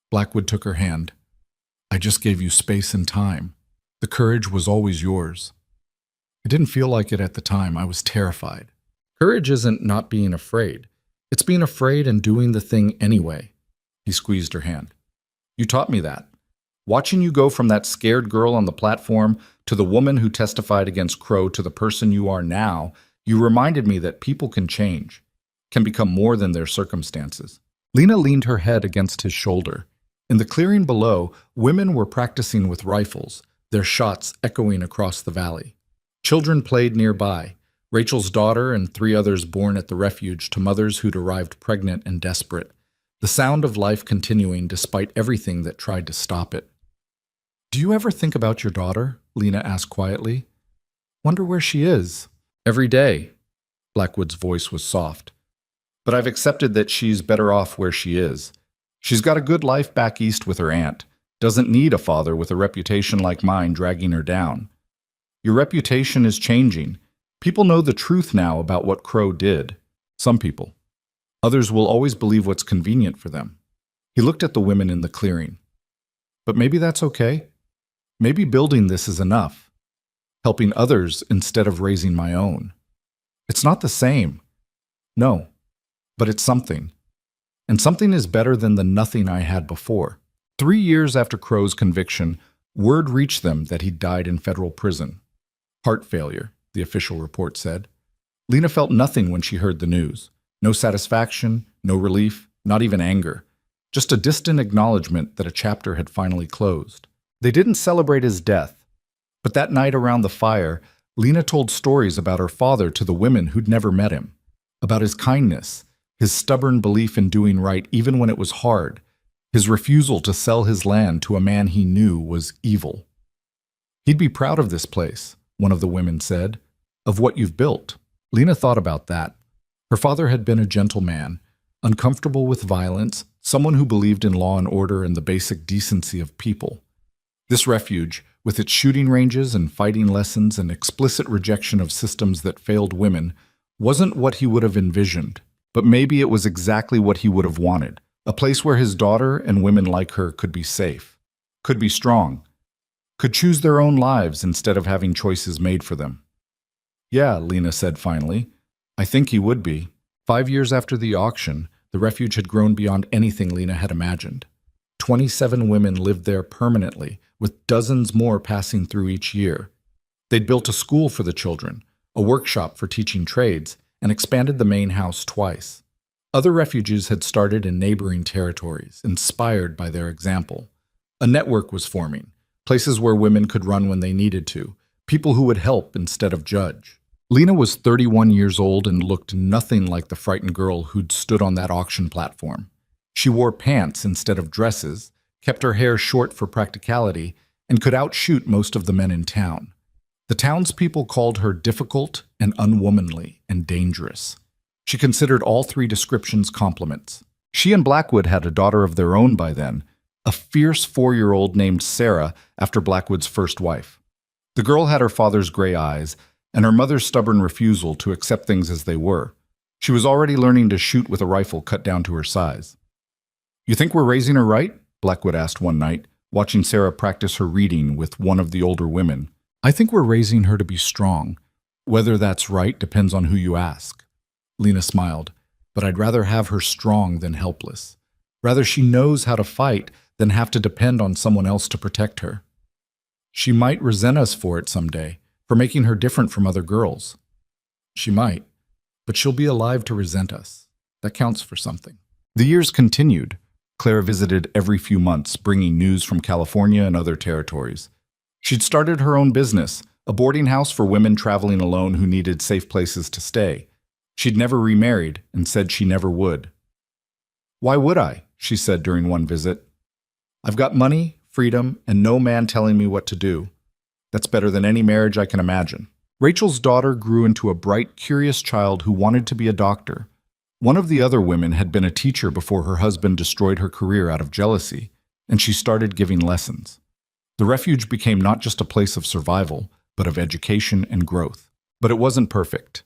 Blackwood took her hand. "I just gave you space and time. The courage was always yours." "I didn't feel like it at the time. I was terrified." Courage isn't not being afraid. It's being afraid and doing the thing anyway. He squeezed her hand. "You taught me that. Watching you go from that scared girl on the platform to the woman who testified against Crow to the person you are now, you reminded me that people can change, can become more than their circumstances." Lena leaned her head against his shoulder. In the clearing below, women were practicing with rifles, their shots echoing across the valley. Children played nearby, Rachel's daughter and 3 others born at the refuge to mothers who'd arrived pregnant and desperate, the sound of life continuing despite everything that tried to stop it. "Do you ever think about your daughter?" Lena asked quietly. "Wonder where she is?" "Every day." Blackwood's voice was soft. "But I've accepted that she's better off where she is. She's got a good life back east with her aunt. Doesn't need a father with a reputation like mine dragging her down. Your reputation is changing. People know the truth now about what Crow did. Some people. Others will always believe what's convenient for them." He looked at the women in the clearing. "But maybe that's okay. Maybe building this is enough. Helping others instead of raising my own. It's not the same. No, but it's something. And something is better than the nothing I had before." 3 years after Crow's conviction, word reached them that he died in federal prison. Heart failure, the official report said. Lena felt nothing when she heard the news. No satisfaction, no relief, not even anger. Just a distant acknowledgement that a chapter had finally closed. They didn't celebrate his death, but that night around the fire, Lena told stories about her father to the women who'd never met him, about his kindness, his stubborn belief in doing right even when it was hard, his refusal to sell his land to a man he knew was evil. "He'd be proud of this place," one of the women said, "of what you've built." Lena thought about that. Her father had been a gentle man, uncomfortable with violence, someone who believed in law and order and the basic decency of people. This refuge, with its shooting ranges and fighting lessons and explicit rejection of systems that failed women, wasn't what he would have envisioned. But maybe it was exactly what he would have wanted, a place where his daughter and women like her could be safe, could be strong, could choose their own lives instead of having choices made for them. "Yeah," Lena said finally, "I think he would be." 5 years after the auction, the refuge had grown beyond anything Lena had imagined. 27 women lived there permanently, with dozens more passing through each year. They'd built a school for the children, a workshop for teaching trades, and expanded the main house twice. Other refuges had started in neighboring territories, inspired by their example. A network was forming, places where women could run when they needed to, people who would help instead of judge. Lena was 31 years old and looked nothing like the frightened girl who'd stood on that auction platform. She wore pants instead of dresses, kept her hair short for practicality, and could outshoot most of the men in town. The townspeople called her difficult and unwomanly and dangerous. She considered all 3 descriptions compliments. She and Blackwood had a daughter of their own by then, a fierce 4-year-old named Sarah after Blackwood's first wife. The girl had her father's gray eyes and her mother's stubborn refusal to accept things as they were. She was already learning to shoot with a rifle cut down to her size. "You think we're raising her right?" Blackwood asked one night, watching Sarah practice her reading with one of the older women. I think we're raising her to be strong. Whether that's right depends on who you ask. Lena smiled. But I'd rather have her strong than helpless. Rather she knows how to fight than have to depend on someone else to protect her. She might resent us for it someday, for making her different from other girls. She might, but she'll be alive to resent us. That counts for something. The years continued. Claire visited every few months, bringing news from California and other territories. She'd started her own business, a boarding house for women traveling alone who needed safe places to stay. She'd never remarried and said she never would. "Why would I?" she said during one visit. "I've got money, freedom, and no man telling me what to do. That's better than any marriage I can imagine." Rachel's daughter grew into a bright, curious child who wanted to be a doctor. One of the other women had been a teacher before her husband destroyed her career out of jealousy, and she started giving lessons. The refuge became not just a place of survival, but of education and growth. But it wasn't perfect.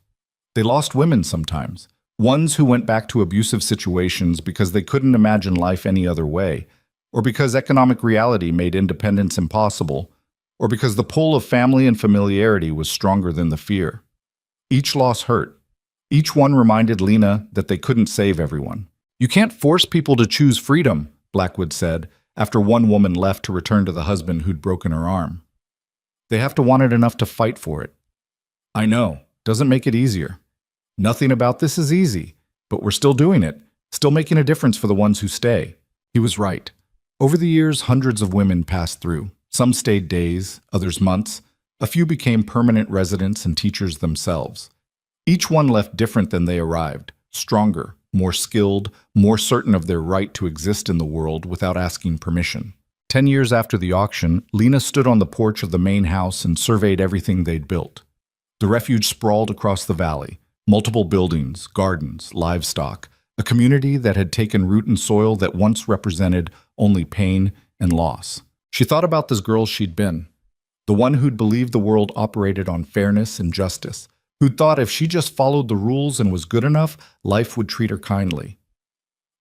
They lost women sometimes, ones who went back to abusive situations because they couldn't imagine life any other way, or because economic reality made independence impossible, or because the pull of family and familiarity was stronger than the fear. Each loss hurt. Each one reminded Lena that they couldn't save everyone. "You can't force people to choose freedom," Blackwood said, after one woman left to return to the husband who'd broken her arm. "They have to want it enough to fight for it." "I know. Doesn't make it easier. Nothing about this is easy, but we're still doing it, still making a difference for the ones who stay." He was right. Over the years, hundreds of women passed through. Some stayed days, others months. A few became permanent residents and teachers themselves. Each one left different than they arrived, stronger, more skilled, more certain of their right to exist in the world without asking permission. 10 years after the auction, Lena stood on the porch of the main house and surveyed everything they'd built. The refuge sprawled across the valley, multiple buildings, gardens, livestock, a community that had taken root in soil that once represented only pain and loss. She thought about this girl she'd been, the one who'd believed the world operated on fairness and justice, who'd thought if she just followed the rules and was good enough, life would treat her kindly.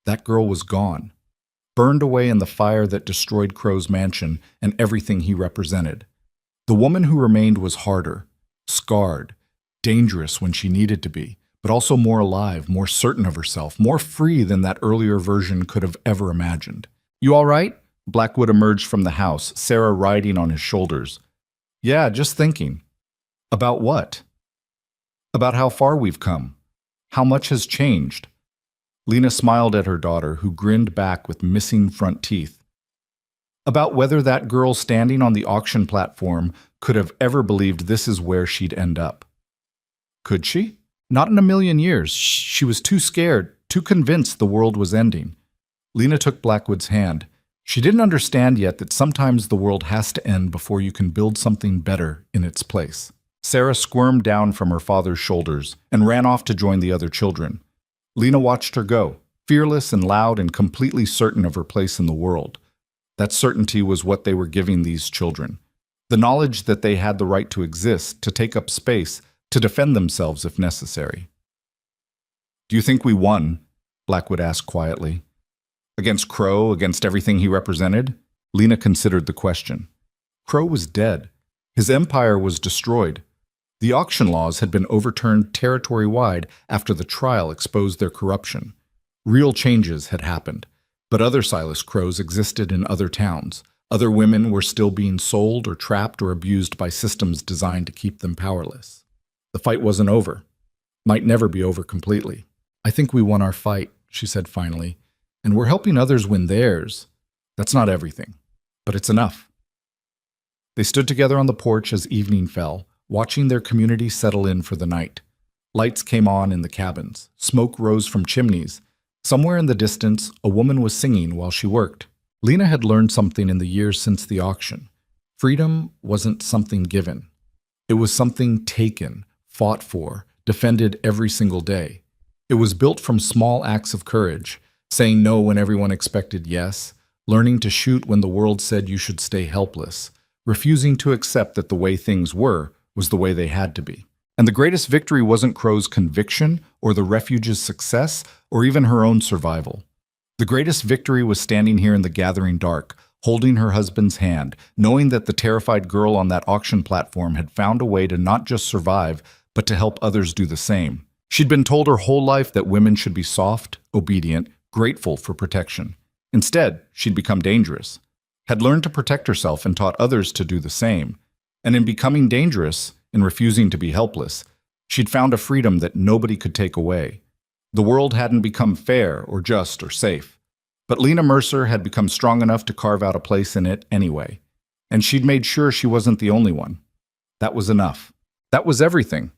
That girl was gone, burned away in the fire that destroyed Crow's mansion and everything he represented. The woman who remained was harder, scarred, dangerous when she needed to be, but also more alive, more certain of herself, more free than that earlier version could have ever imagined. "You all right?" Blackwood emerged from the house, Sarah riding on his shoulders. "Yeah, just thinking." "About what?" "About how far we've come. How much has changed." Lena smiled at her daughter, who grinned back with missing front teeth. "About whether that girl standing on the auction platform could have ever believed this is where she'd end up. Could she? Not in a million years. She was too scared, too convinced the world was ending." Lena took Blackwood's hand. She didn't understand yet that sometimes the world has to end before you can build something better in its place. Sarah squirmed down from her father's shoulders and ran off to join the other children. Lena watched her go, fearless and loud and completely certain of her place in the world. That certainty was what they were giving these children. The knowledge that they had the right to exist, to take up space, to defend themselves if necessary. "Do you think we won?" Blackwood asked quietly. "Against Crow, against everything he represented?" Lena considered the question. Crow was dead. His empire was destroyed. The auction laws had been overturned territory-wide after the trial exposed their corruption. Real changes had happened, but other Silas Crows existed in other towns. Other women were still being sold or trapped or abused by systems designed to keep them powerless. The fight wasn't over. Might never be over completely. "I think we won our fight," she said finally, "and we're helping others win theirs. That's not everything, but it's enough." They stood together on the porch as evening fell, watching their community settle in for the night. Lights came on in the cabins. Smoke rose from chimneys. Somewhere in the distance, a woman was singing while she worked. Lena had learned something in the years since the auction. Freedom wasn't something given. It was something taken, fought for, defended every single day. It was built from small acts of courage, saying no when everyone expected yes, learning to shoot when the world said you should stay helpless, refusing to accept that the way things were was the way they had to be. And the greatest victory wasn't Crow's conviction or the refuge's success or even her own survival. The greatest victory was standing here in the gathering dark, holding her husband's hand, knowing that the terrified girl on that auction platform had found a way to not just survive, but to help others do the same. She'd been told her whole life that women should be soft, obedient, grateful for protection. Instead, she'd become dangerous, had learned to protect herself and taught others to do the same. And in becoming dangerous, in refusing to be helpless, she'd found a freedom that nobody could take away. The world hadn't become fair or just or safe, but Lena Mercer had become strong enough to carve out a place in it anyway. And she'd made sure she wasn't the only one. That was enough. That was everything.